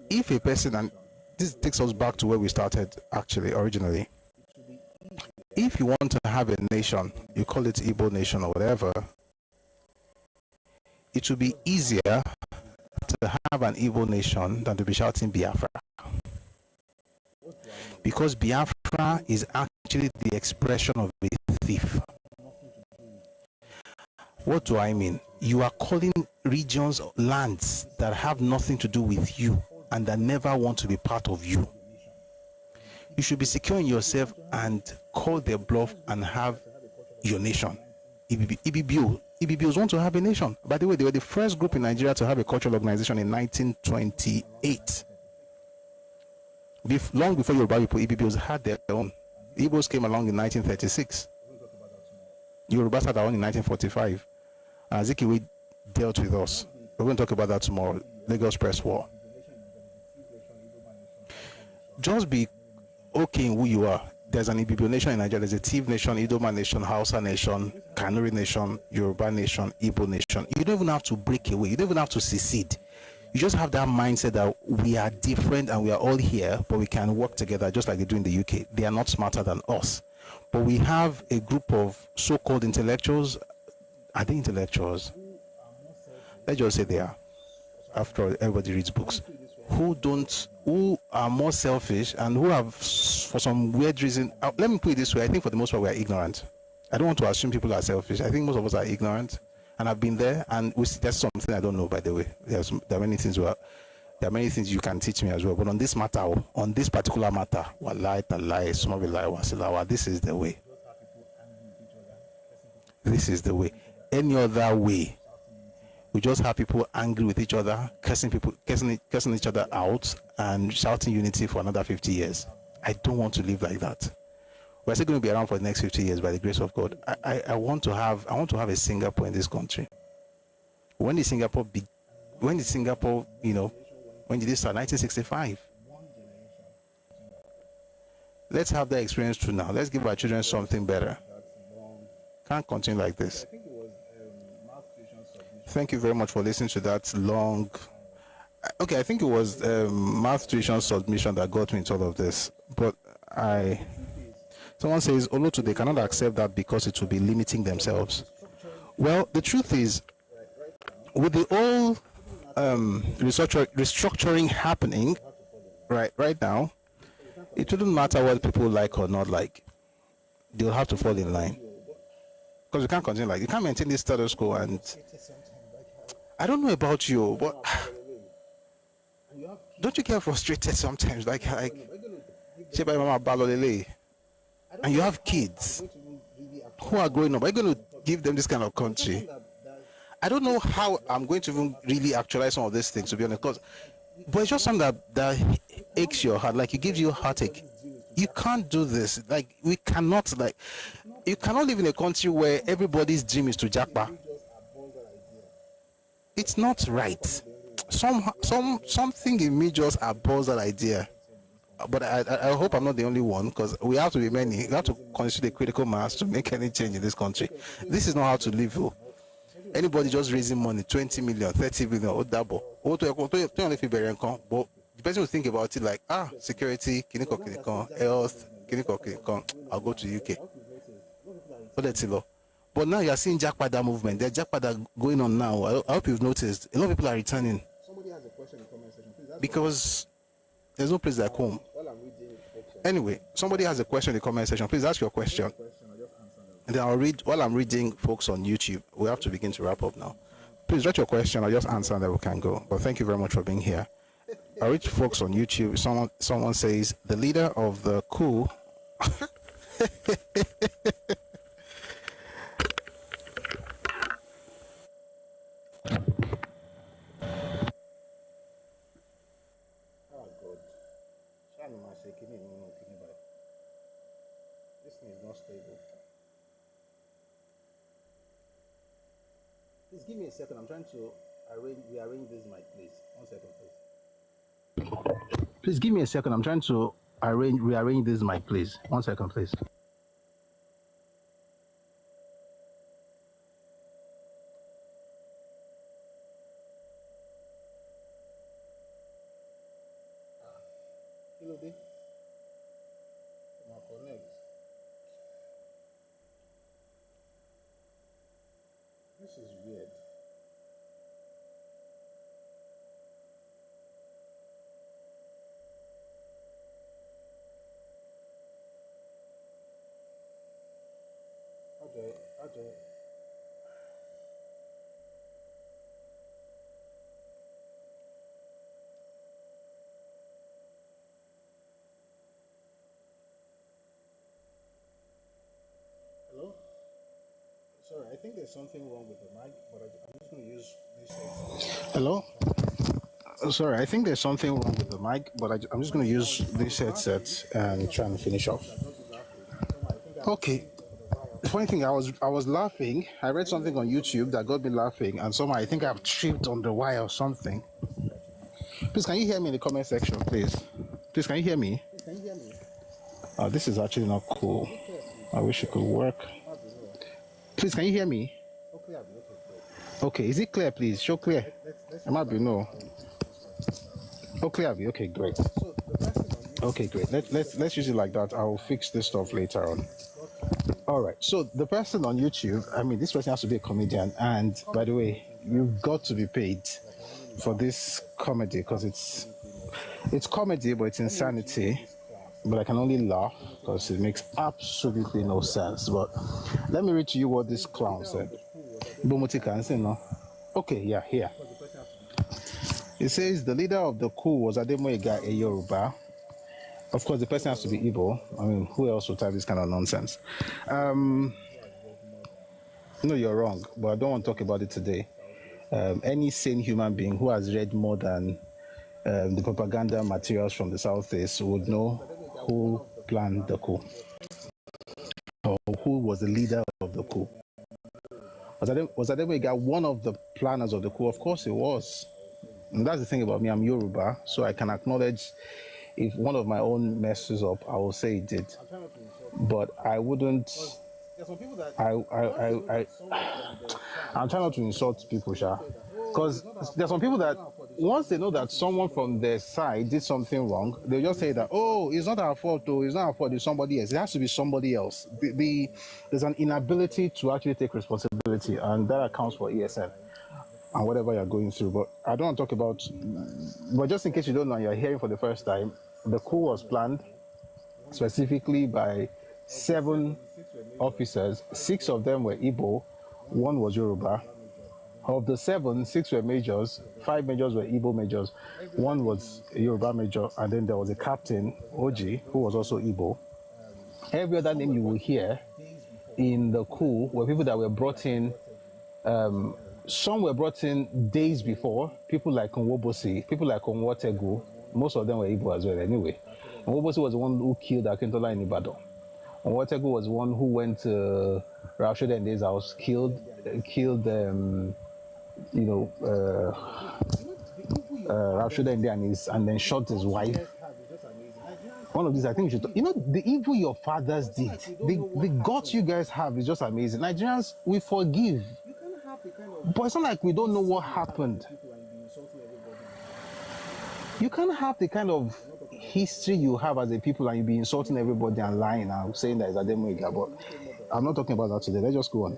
if a person, and this takes us back to where we started actually originally, if you want to have a nation, you call it Igbo nation or whatever, it will be easier to have an Igbo nation than to be shouting Biafra. Because Biafra is actually the expression of a thief. What do I mean? You are calling regions, lands that have nothing to do with you and that never want to be part of you. You should be securing yourself and call their bluff and have your nation. Ibibos want to have a nation. By the way, they were the first group in Nigeria to have a cultural organization in 1928. Long before Yoruba people, Ibibos had their own. Ibos came along in 1936. Yoruba had their own in 1945. Zikiwe dealt with us. We're going to talk about that tomorrow. Lagos Press War. Just be okay in who you are. There's an Ibibio nation in Nigeria. There's a Tiv nation, Idoma nation, Hausa nation, Kanuri nation, Yoruba nation, Igbo nation. You don't even have to break away. You don't even have to secede. You just have that mindset that we are different and we are all here, but we can work together just like they do in the UK. They are not smarter than us. But we have a group of so-called intellectuals. Are they intellectuals? Let's just say they are. After all, everybody reads books. Who are more selfish and who have, for some weird reason, let me put it this way, I think for the most part we are ignorant. I don't want to assume people are selfish. I think most of us are ignorant. And I've been there, and that's something I don't know, by the way. There are many things you can teach me as well. But on this matter, on this particular matter, wallahi tallahi, sumabillahi wasilawa, this is the way. This is the way. Any other way, we just have people angry with each other, cursing each other out, and shouting unity for another 50 years. I don't want to live like that. We're still going to be around for the next 50 years by the grace of God. I want to have a Singapore in this country. When did Singapore, when did it start? 1965. Let's have that experience too now. Let's give our children something better. Can't continue like this. Thank you very much for listening to that long. Okay, I think it was math tuition submission that got me into all of this. But someone says, Olotu, they cannot accept that because it will be limiting themselves. Well, the truth is, with the all restructuring happening right now, it wouldn't matter what people like or not like. They'll have to fall in line. Because you can't continue like, you can't maintain this status quo. And I don't know about you, but don't you get frustrated sometimes? Like and you have kids who are growing up. Are you going to give them this kind of country? I don't know how I'm going to even really actualize some of these things, to be honest. But it's just something that aches your heart. Like, it gives you a heartache. You can't do this. Like, you cannot live in a country where everybody's dream is to jackpot. It's not right. Something in me just abhors that idea. But I hope I'm not the only one, because we have to be many. We have to constitute a critical mass to make any change in this country. This is not how to live. Anybody just raising money, 20 million, 30 million, or double. But the person will think about it like, security, kinikon, health, kinikon, I'll go to UK. But now you're seeing Jackpada movement. There's Jackpada going on now. I hope you've noticed. A lot of people are returning. Somebody has a question in the comment section. Please, because there's no place like home. Anyway, somebody has a question in the comment section. Please ask your question. And then I'll read while I'm reading folks on YouTube. We have to begin to wrap up now. Please write your question. I'll just answer and then we can go. But thank you very much for being here. I'll read folks on YouTube. Someone says the leader of the coup. This thing is not stable. Please give me a second. I'm trying to rearrange this mic, please. 1 second, please. Please give me a second. I'm trying to rearrange this mic, please. 1 second, please. Hello, babe. Connect. This is weird. Okay. Hello? Sorry, I think there's something wrong with the mic, but I'm just going to use this headset. Hello? Sorry, I think there's something wrong with the mic, but I'm just going to use this headset and try and finish off. Okay. The funny thing, I was laughing. I read something on YouTube that got me laughing, and somehow I think I've tripped on the wire or something. Please, can you hear me in the comment section, please? Please, can you hear me? Can you hear me? This is actually not cool. I wish it could work. Please, can you hear me? Okay, is it clear, please? Show clear. It might be no. Oh, clear. Okay, great. Okay, great. Let's use it like that. I'll fix this stuff later on. All right. So the person on YouTube, I mean, this person has to be a comedian. And by the way, you've got to be paid for this comedy because it's comedy, but it's insanity. But I can only laugh because it makes absolutely no sense. But let me read to you what this clown said. Okay, yeah, here. It says the leader of the coup was Ademoyega a Yoruba. Of course, the person has to be Igbo. I mean, who else would type this kind of nonsense? No, you're wrong, but I don't want to talk about it today. Any sane human being who has read more than the propaganda materials from the Southeast would know who planned the coup or who was the leader of the coup. Was Ademoyega one of the planners of the coup? Of course it was. And that's the thing about me, I'm Yoruba, so I can acknowledge if one of my own messes up, I will say it did. But I wouldn't. I'm trying not to insult people, Sha. Because there's some people that once they know that someone from their side did something wrong, they'll just say that, oh, it's not our fault, though, it's not our fault, it's somebody else. It has to be somebody else. There's an inability to actually take responsibility, and that accounts for ESN and whatever you're going through. But I don't want to talk about, but just in case you don't know, you're hearing for the first time, the coup was planned specifically by 7 officers. 6 of them were Igbo, 1 was Yoruba. Of the 7, 6 were majors, 5 majors were Igbo majors, 1 was a Yoruba major, and then there was a captain, Oji, who was also Igbo. Every other name you will hear in the coup were people that were brought in. Some were brought in days before, people like Onwobosi, people like Onwotegu. Most of them were Igbo as well anyway. Onwobosi was the one who killed Akintola in Ibadan. Onwotegu was the one who went to Ralph Shodende's house, killed Ralph Shodende and then shot his wife. One of these, I think you should, the evil your fathers did, the guts you guys have is just amazing. Nigerians, we forgive. But it's not like we don't know what happened. You can't have the kind of history you have as a people and you be insulting everybody and lying and saying that it's Ademoyega, but I'm not talking about that today. Let's just go on.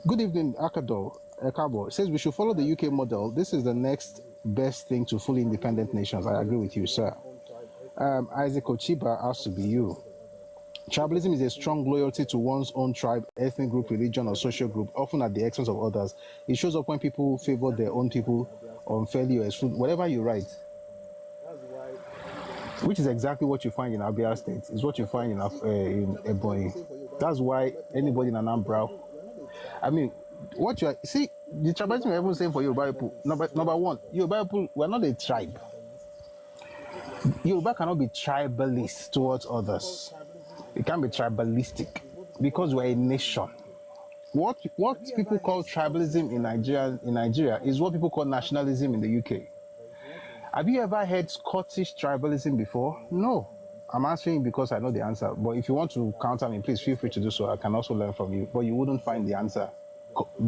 Good evening, Ẹkáàbọ. It says we should follow the UK model. This is the next best thing to fully independent nations. I agree with you, sir. Isaac Ochiba has to be you. Tribalism is a strong loyalty to one's own tribe, ethnic group, religion, or social group, often at the expense of others. It shows up when people favor their own people unfairly or exclude, whatever you write. Which is exactly what you find in Abia State. It's what you find in Ebonyi. That's why anybody in Anambra, I mean, what you are, see, the tribalism you're even saying for Yoruba people, number one, Yoruba people, we're not a tribe. Yoruba cannot be tribalist towards others. It can't be tribalistic because we're a nation. What people call tribalism in Nigeria is what people call nationalism in the UK. Have you ever heard Scottish tribalism before? No. I'm answering because I know the answer. But if you want to counter me, please feel free to do so. I can also learn from you. But you wouldn't find the answer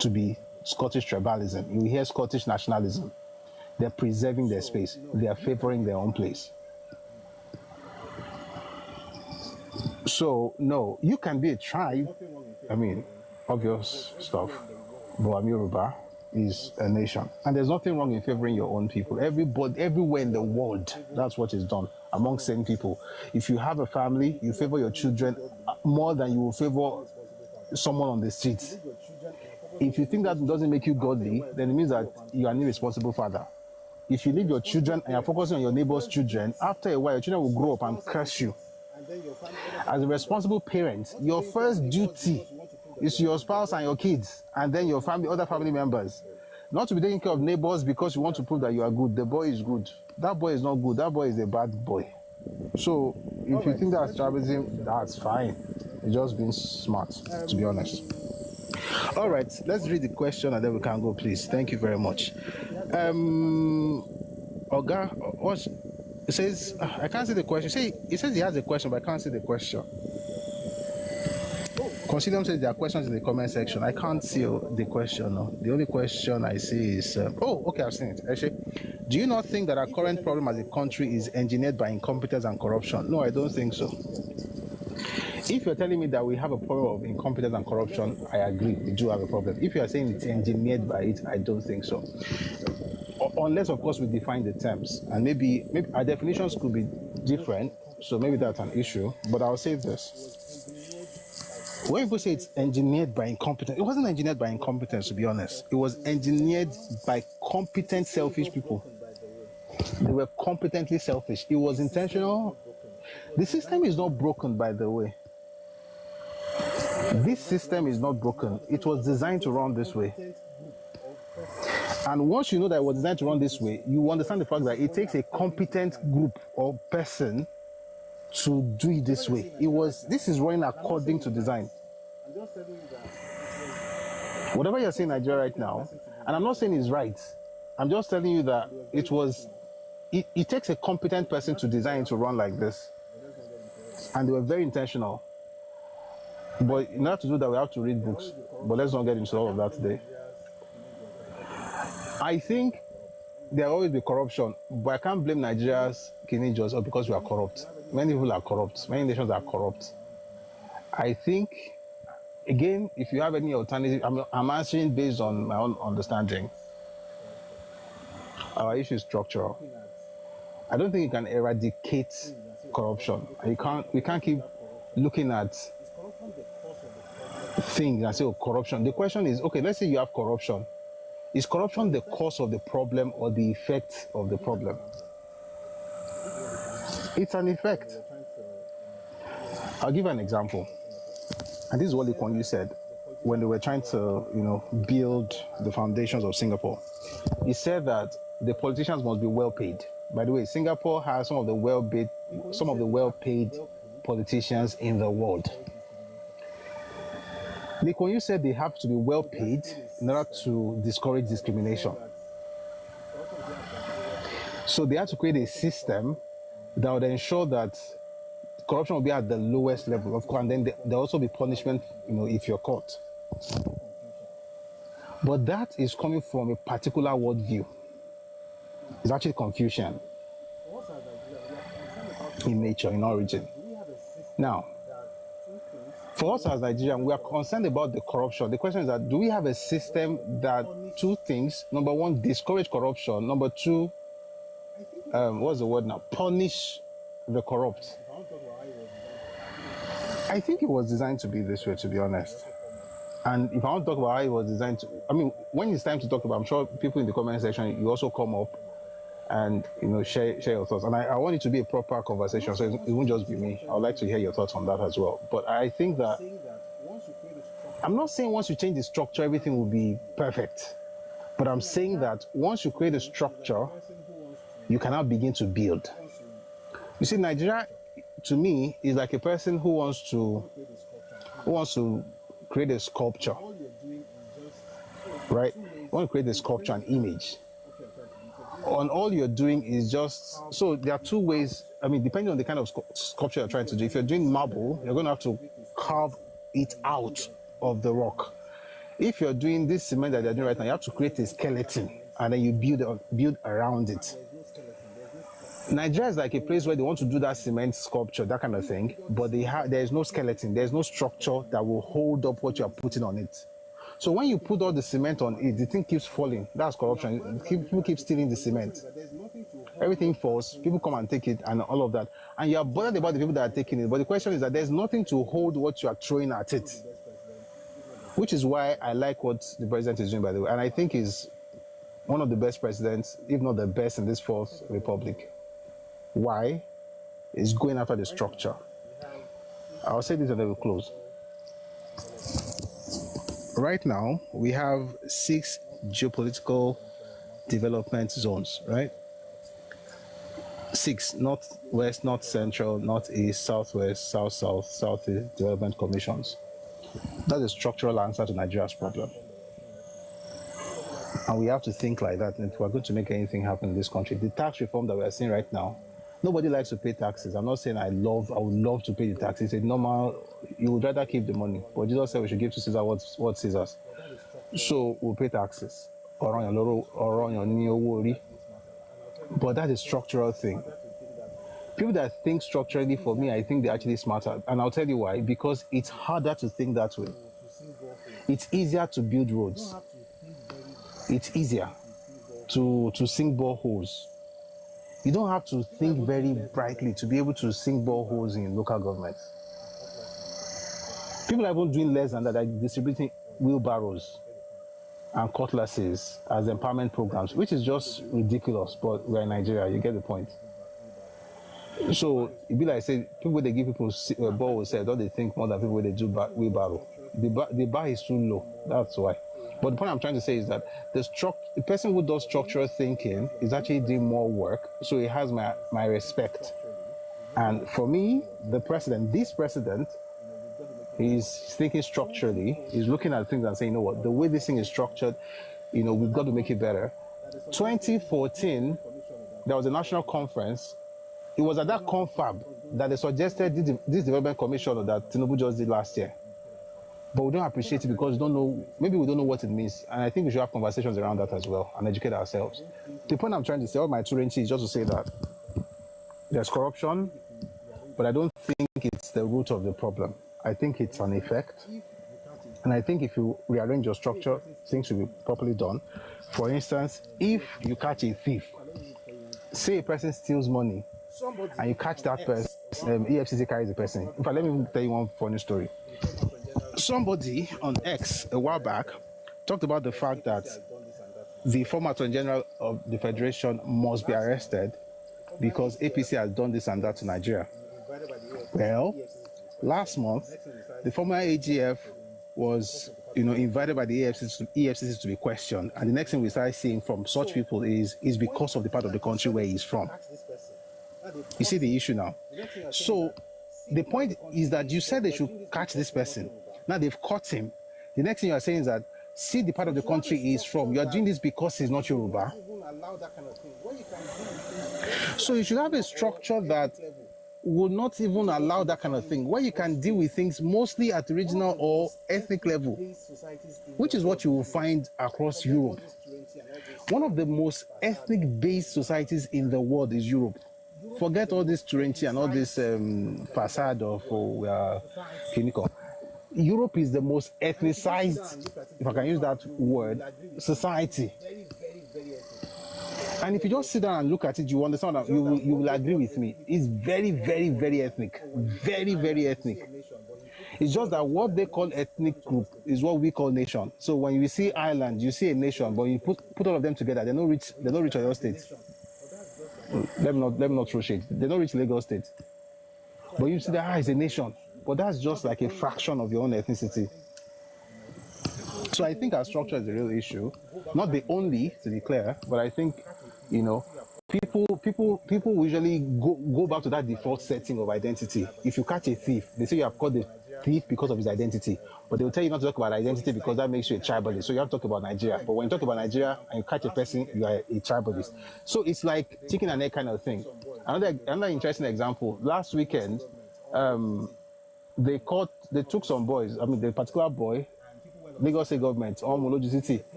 to be Scottish tribalism. You hear Scottish nationalism. They're preserving their space. They are favoring their own place. So, no, you can be a tribe. I mean, obvious stuff. But I'm Yoruba is a nation. And there's nothing wrong in favoring your own people. Everywhere in the world, that's what is done among same people. If you have a family, you favor your children more than you will favor someone on the streets. If you think that doesn't make you godly, then it means that you are an irresponsible father. If you leave your children and you're focusing on your neighbor's children, after a while, your children will grow up and curse you. As a responsible parent, your first duty is to your spouse and your kids, and then your family, other family members. Not to be taking care of neighbors because you want to prove that you are good. The boy is good. That boy is not good. That boy is a bad boy. So if you think that's tribalism, that's fine. It's just being smart, to be honest. All right, let's read the question and then we can go, please. Thank you very much. Oga, it says, I can't see the question. See, it says he has a question, but I can't see the question. Consider says there are questions in the comment section. I can't see the question. No. The only question I see is, okay, I've seen it. Actually, do you not think that our current problem as a country is engineered by incompetence and corruption? No, I don't think so. If you're telling me that we have a problem of incompetence and corruption, I agree, we do have a problem. If you are saying it's engineered by it, I don't think so. Unless, of course, we define the terms. And maybe our definitions could be different, so maybe that's an issue. But I'll say this. When people say it's engineered by incompetence, it wasn't engineered by incompetence, to be honest. It was engineered by competent, selfish people. They were competently selfish. It was intentional. The system is not broken, by the way. This system is not broken. It was designed to run this way. And once you know that it was designed to run this way, you understand the fact that it takes a competent group or person to do it this way. This is running according to design. Whatever you're saying in Nigeria right now, and I'm not saying it's right, I'm just telling you that it takes a competent person to design to run like this. And they were very intentional. But in order to do that, we have to read books. But let's not get into all of that today. I think there will always be corruption, but I can't blame Nigeria's teenagers because we are corrupt. Many people are corrupt. Many nations are corrupt. I think, again, if you have any alternative, I'm answering based on my own understanding. Our issue is structural. I don't think you can eradicate corruption. We can't keep looking at things and say, oh, corruption. The question is, okay, let's say you have corruption. Is corruption the cause of the problem or the effect of the problem? It's an effect. I'll give an example. And this is what Lee Kuan Yew said when they were trying to, build the foundations of Singapore. He said that the politicians must be well paid. By the way, Singapore has some of the well-paid politicians in the world. Lee Kuan Yew said they have to be well paid in order to discourage discrimination. So they had to create a system that would ensure that corruption will be at the lowest level, of course, and then there'll also be punishment, if you're caught. But that is coming from a particular worldview. It's actually Confucian. in nature, in origin. Now, for us as Nigerians, we are concerned about the corruption. The question is that, do we have a system that two things, number one, discourage corruption, number two, what's the word now, punish the corrupt? I think it was designed to be this way, to be honest. And if I want to talk about how it was designed to, I mean, when it's time to talk about, I'm sure people in the comment section, you also come up and, you know, share your thoughts. And I want it to be a proper conversation, so it won't just be me. I would like to hear your thoughts on that as well. But I think that, I'm not saying once you change the structure, everything will be perfect. But I'm saying that once you create a structure, you cannot begin to build. You see, Nigeria, to me, is like a person who wants to create a sculpture, right? You want to create a sculpture, an image. And all you're doing is just, so there are two ways, I mean, depending on the kind of sculpture you're trying to do. If you're doing marble, you're going to have to carve it out of the rock. If you're doing this cement that you're doing right now, you have to create a skeleton and then you build around it. Nigeria is like a place where they want to do that cement sculpture, that kind of thing, but there is no skeleton, there's no structure that will hold up what you are putting on it. So when you put all the cement on it, the thing keeps falling. That's corruption. People keep stealing the cement. Everything falls, people come and take it and all of that. And you are bothered about the people that are taking it, but the question is that there's nothing to hold what you are throwing at it. Which is why I like what the president is doing, by the way. And I think he's one of the best presidents, if not the best in this fourth republic. Why? Is going after the structure. I'll say this and then we'll close. Right now, we have 6 geopolitical development zones, right? 6, north, west, north, central, northeast, southwest, south, south, southeast development commissions. That's a structural answer to Nigeria's problem. And we have to think like that if we're going to make anything happen in this country. The tax reform that we are seeing right now, nobody likes to pay taxes. I'm not saying I would love to pay the taxes. It's normal, you would rather keep the money. But Jesus said we should give to Caesar what Caesar's. So we'll pay taxes. But that's a structural thing. People that think structurally, for me, I think they're actually smarter. And I'll tell you why. Because it's harder to think that way. It's easier to build roads. It's easier to sink boreholes. You don't have to think very brightly to be able to sink boreholes in local governments. People are even doing less than that, like distributing wheelbarrows and cutlasses as empowerment programs, which is just ridiculous, but we're in Nigeria, you get the point. So it'd be like, say, people they give people boreholes, don't they think more than people they do wheelbarrow? The bar is too low, that's why. But the point I'm trying to say is that the person who does structural thinking is actually doing more work, so he has my respect. And for me, this president, he's thinking structurally, he's looking at things and saying, you know what, the way this thing is structured, you know, we've got to make it better. 2014, there was a national conference. It was at that confab that they suggested this development commission that Tinubu just did last year. But we don't appreciate it because we don't know, maybe we don't know what it means. And I think we should have conversations around that as well and educate ourselves. The point I'm trying to say, all my turanchi is just to say that there's corruption, but I don't think it's the root of the problem. I think it's an effect. And I think if you rearrange your structure, things will be properly done. For instance, if you catch a thief, say a person steals money, and you catch that person, EFCC carries the person. In fact, let me tell you one funny story. Somebody on X a while back talked about the fact that the former Attorney General of the Federation must be arrested because APC has done this and that to Nigeria. Well, last month, the former AGF was, invited by the EFCC to be questioned, and the next thing we start seeing from such people is because of the part of the country where he's from. You see the issue now. So the point is that you said they should catch this person. Now they've caught him. The next thing you are saying is that, see the part of the country he's from. You are doing this because he's not Yoruba. So you should have a structure that would not even allow that kind of thing, where you can deal with things mostly at regional or ethnic level, which is what you will find across Europe. One of the most ethnic-based societies in the world is Europe. forget all this Turanti and all this facade of we are clinical. Europe is the most ethnicized, if I can use that word, society. And if you just sit down and look at it, you understand that you will agree with me. It's very, very, very ethnic. Very, very ethnic. It's just that what they call ethnic group is what we call nation. So when you see Ireland, you see a nation, but you put all of them together, they don't reach Oyo State. Let me not throw shade. They don't reach Lagos State. But you see that it's a nation. But that's just like a fraction of your own ethnicity. So I think our structure is the real issue. Not the only, to be clear, but I think, people usually go back to that default setting of identity. If you catch a thief, they say you have caught the thief because of his identity. But they will tell you not to talk about identity because that makes you a tribalist. So you have to talk about Nigeria. But when you talk about Nigeria and you catch a person, you are a tribalist. So it's like chicken and egg kind of thing. Another interesting example. Last weekend, they took some boys. I mean, the particular boy, Lagos State government, Moloji City,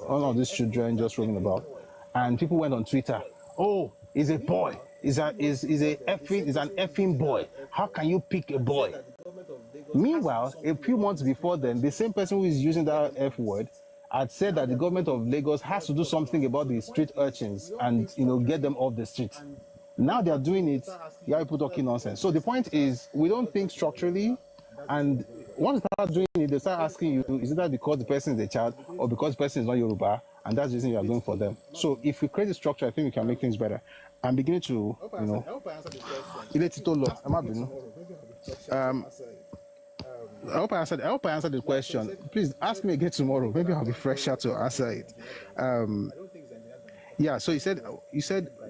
all of these children just roaming about, and people went on Twitter. Oh, he's a boy. He's an effing boy. How can you pick a boy? Meanwhile, a few months before then, the same person who is using that F word had said that the government of Lagos has to do something about the street urchins and get them off the street. Now they are doing it. You are people talking nonsense. So the point is, we don't think structurally, and once they start doing it, they start asking you, is it that because the person is a child or because the person is not Yoruba, and that's the reason you are going for them. So if we create a structure, I think we can make things better. I'm beginning to, I hope I answered the question. Please ask me again tomorrow. Maybe I'll be fresher to answer it. Yeah, so you said,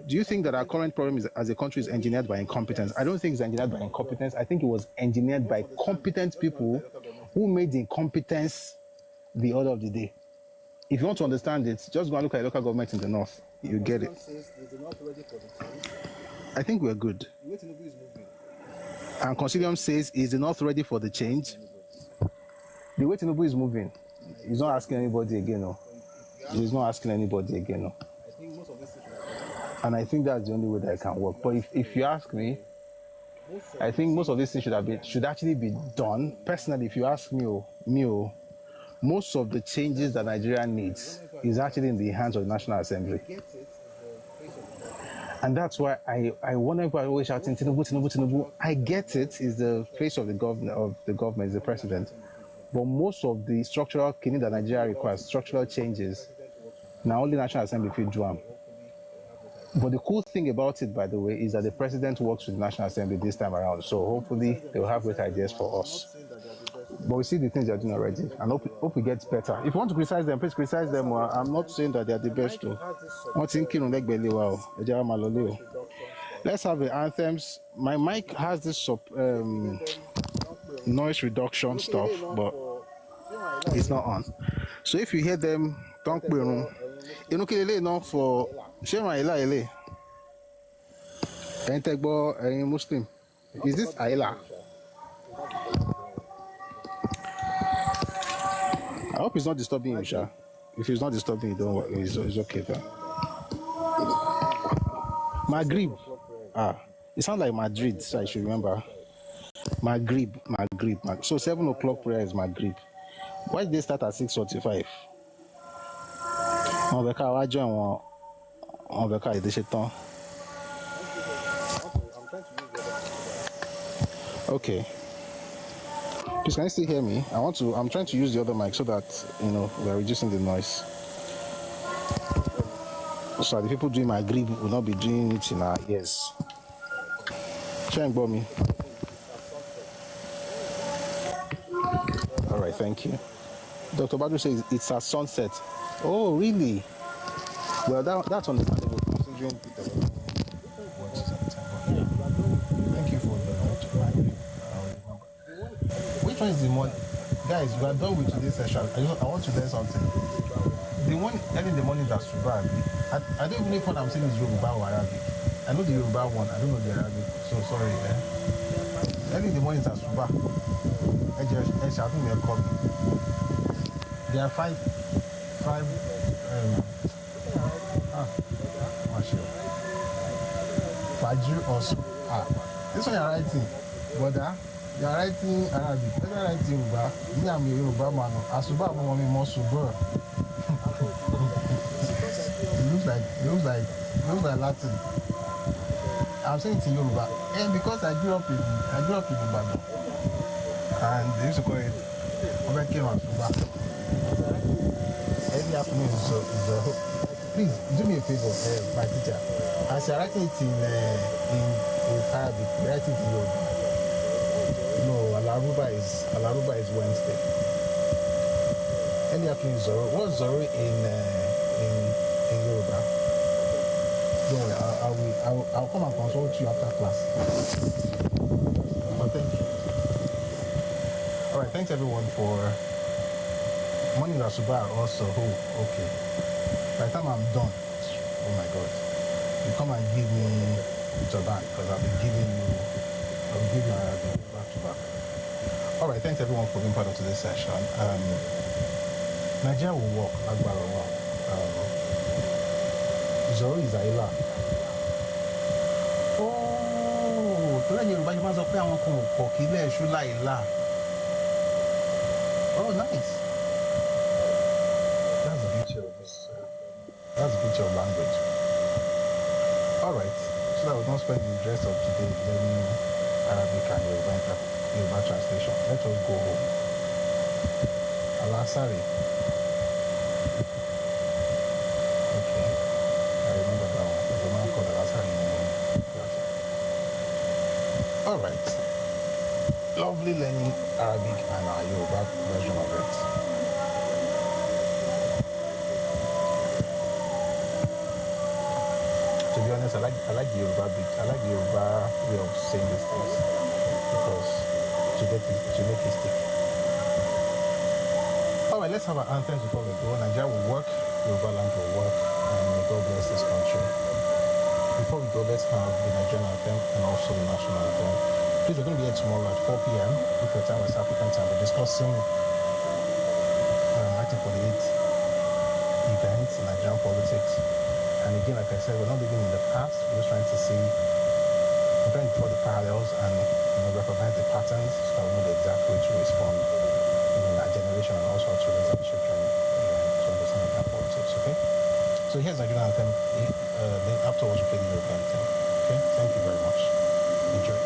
do you think that our current problem as a country is engineered by incompetence? I don't think it's engineered by incompetence. I think it was engineered by competent people who made the incompetence the order of the day. If you want to understand it, just go and look at the local government in the north. You get it. I think we're good. And Concilium says, is the north ready for the change? The way Tinubu is moving, he's not asking anybody again. No. He's not asking anybody again. No. And I think that's the only way that it can work. But if you ask me, I think most of these things should actually be done. Personally, if you ask me, most of the changes that Nigeria needs is actually in the hands of the National Assembly. And that's why I whenever I always shouting Tinubu. I get it, is the face of the government, is the president. But most of the structural killing that Nigeria requires, structural changes, now only National Assembly will do them. But the cool thing about it, by the way, is that the president works with the National Assembly this time around. So hopefully they will have great ideas for us. But we see the things they're doing already, and hope it gets better. If you want to criticize them, please criticize them. I'm not saying that they're the best. Let's have the anthems. My mic has this noise reduction stuff, but it's not on. So if you hear them, don't be wrong. You know, for Muslim. Is this Ayla? I hope it's not disturbing you, Sha. If it's not disturbing you, don't worry. It's okay, then. Maghrib. It sounds like Madrid, so I should remember. Maghrib. So 7 o'clock prayer is Maghrib. Why did they start at 6:45? Okay. Please, can you still hear me? I'm trying to use the other mic so that, we're reducing the noise. So the people doing my grip will not be doing it in our ears. Try and me. All right, thank you. Dr. Badru says it's at sunset. Oh, really? Well, that's understandable considering Thank you for the note. Which one is the one? Guys, we are done with today's session. I want to learn something. The one early in the morning that's Suba. I don't even know if what I'm saying is Yoruba or Arabic. I know the Yoruba one, I don't know the Arabic. So sorry, Early in the morning that's Suba. There are five. Fajr or this one you're writing, brother. You're writing Arabic. You're writing Yoruba. Me, I'm a Yoruba man. Asuba, I'm more super. It looks like Latin. I'm saying it in Yoruba, and because I grew up in Ibadan, and they used to call it Obeke Asuba. Every afternoon is please do me a favor, my teacher. As you're writing it in Arabic, write it in Yoruba. No, Alaruba is Wednesday. Early afternoon is Zoro. What's Zoro in Yoruba? Don't worry, I'll come and consult you after class. But thank you. All right, thanks everyone for morning Rasuba also. Oh, okay. By the time I'm done, oh my God, you come and give me Jordan because I'll be giving you back to back. All right, thanks everyone for being part of today's session. Nigeria will work. Zoro is Aila. Oh, tó lẹ́yìn Yorùbá yìí máa sọ pé àwọn kan ò pọ̀ kí ilé ẹ̀ṣú láìla. Oh, nice. That's the beauty of this. That's the beauty of language. All right, so that we don't spend the rest of today learning Arabic and Yoruba translation. Let us go home. Alasari. Okay, I remember that one. There's a man called Alasari. All right. Lovely learning Arabic and our Yoruba version of it. To be honest, I like the Yoruba bit. I like the Yoruba way of saying these things because to make it stick. All right, let's have our anthems before we go. Nigeria will work, Yoruba land will work, and may God bless this country. Before we go, let's have the Nigerian anthem and also the national anthem. Please, we're going to be here tomorrow at 4 p.m. If your time is African time. We're discussing 1948 events in Nigerian politics. And again, like I said, we're not living in the past. We're just trying to draw the parallels and recognize the patterns so that we know the exact way to respond in our generation and also to raise our children to understand Nigerian politics. Okay. So here's Nigerian anthem. Then afterwards, we play the European anthem. Okay. Thank you very much. Enjoy.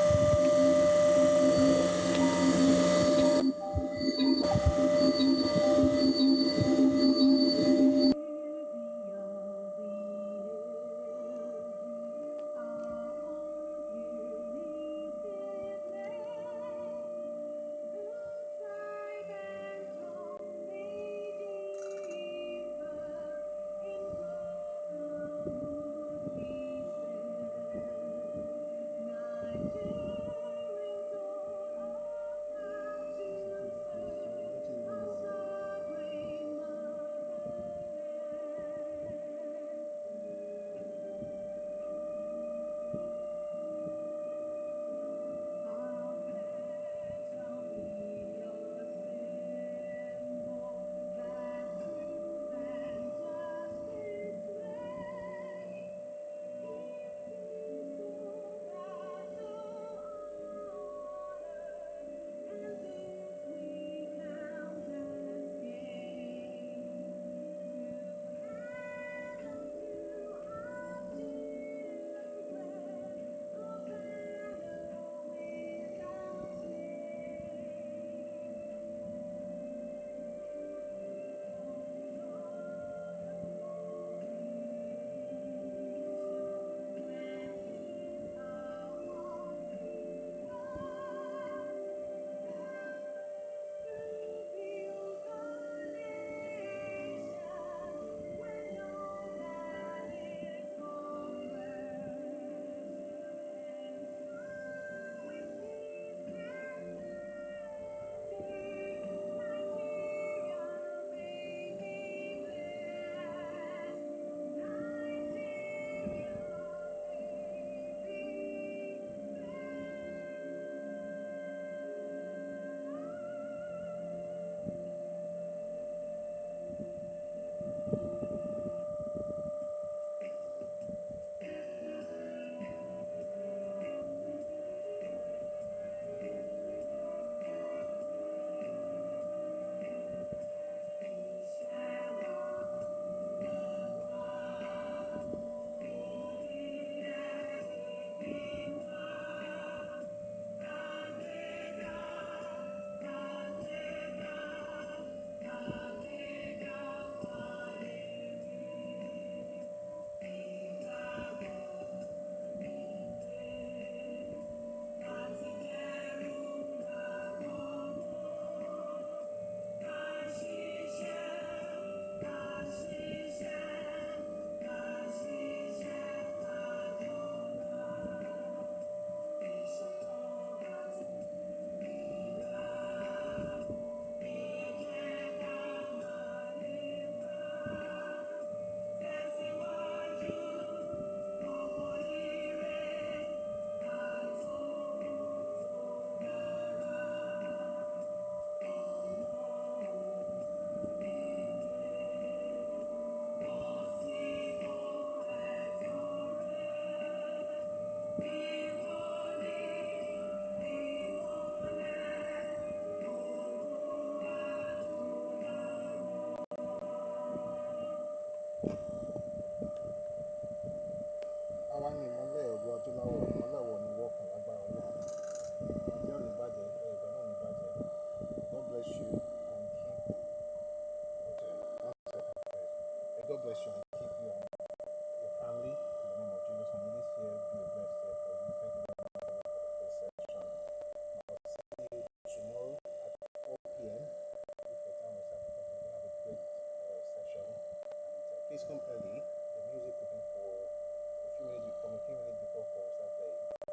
please come early. The music will be for a few minutes before, 4 start playing. And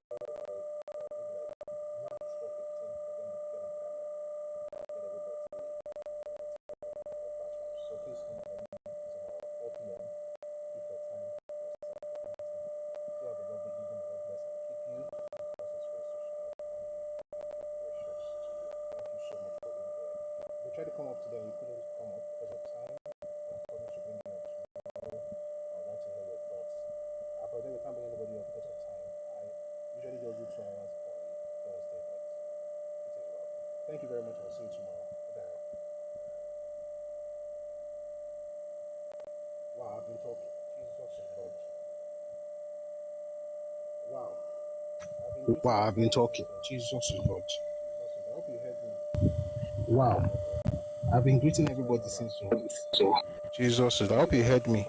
4 or maybe like max 4:15, we're gonna get on camera and get everybody on platforms. So please come early tomorrow, 4 p.m. before time. Do have a lovely evening. God bless and keep you. Cause His face to shine upon you. Precious to you. Thank you so much for being here. We tried to come up today, you couldn't come up because of time. I promise to bring you up tomorrow. I'd like to hear your thoughts. Apparently, we can't bring anybody up because of time. I usually just do 2 hours on Thursday, but it is well. Thank you very much. I'll see you tomorrow. Bye. Wow, I've been talking. Jesus is Lord. Wow. I've been talking. Jesus is Lord. I hope you heard me. Wow. I've been greeting everybody since. Jesus, I hope you heard me.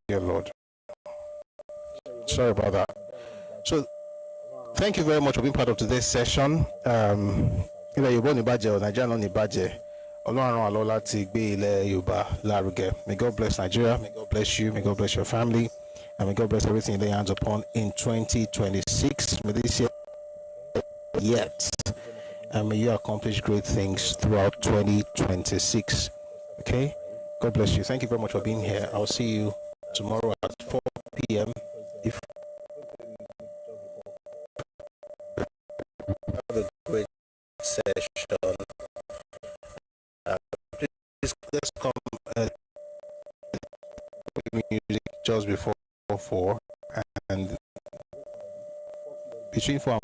Dear Lord. Sorry about that. So, thank you very much for being part of today's session. Ilẹ̀ Yorùbá ní bàjẹ́ o, Nigeria náà ní bàjẹ́. Ọlọ́run ràn wá lọ́wọ́ láti gbé ilẹ̀ Yorùbá lárugẹ. May God bless Nigeria. May God bless you. May God bless your family. And may God bless everything you lay hands upon in 2026. May this year yet. And may you accomplish great things throughout 2026. Okay? God bless you. Thank you very much for being here. I'll see you tomorrow at 4 p.m. If have a great session. Please let's come music just before 4 and between 4 and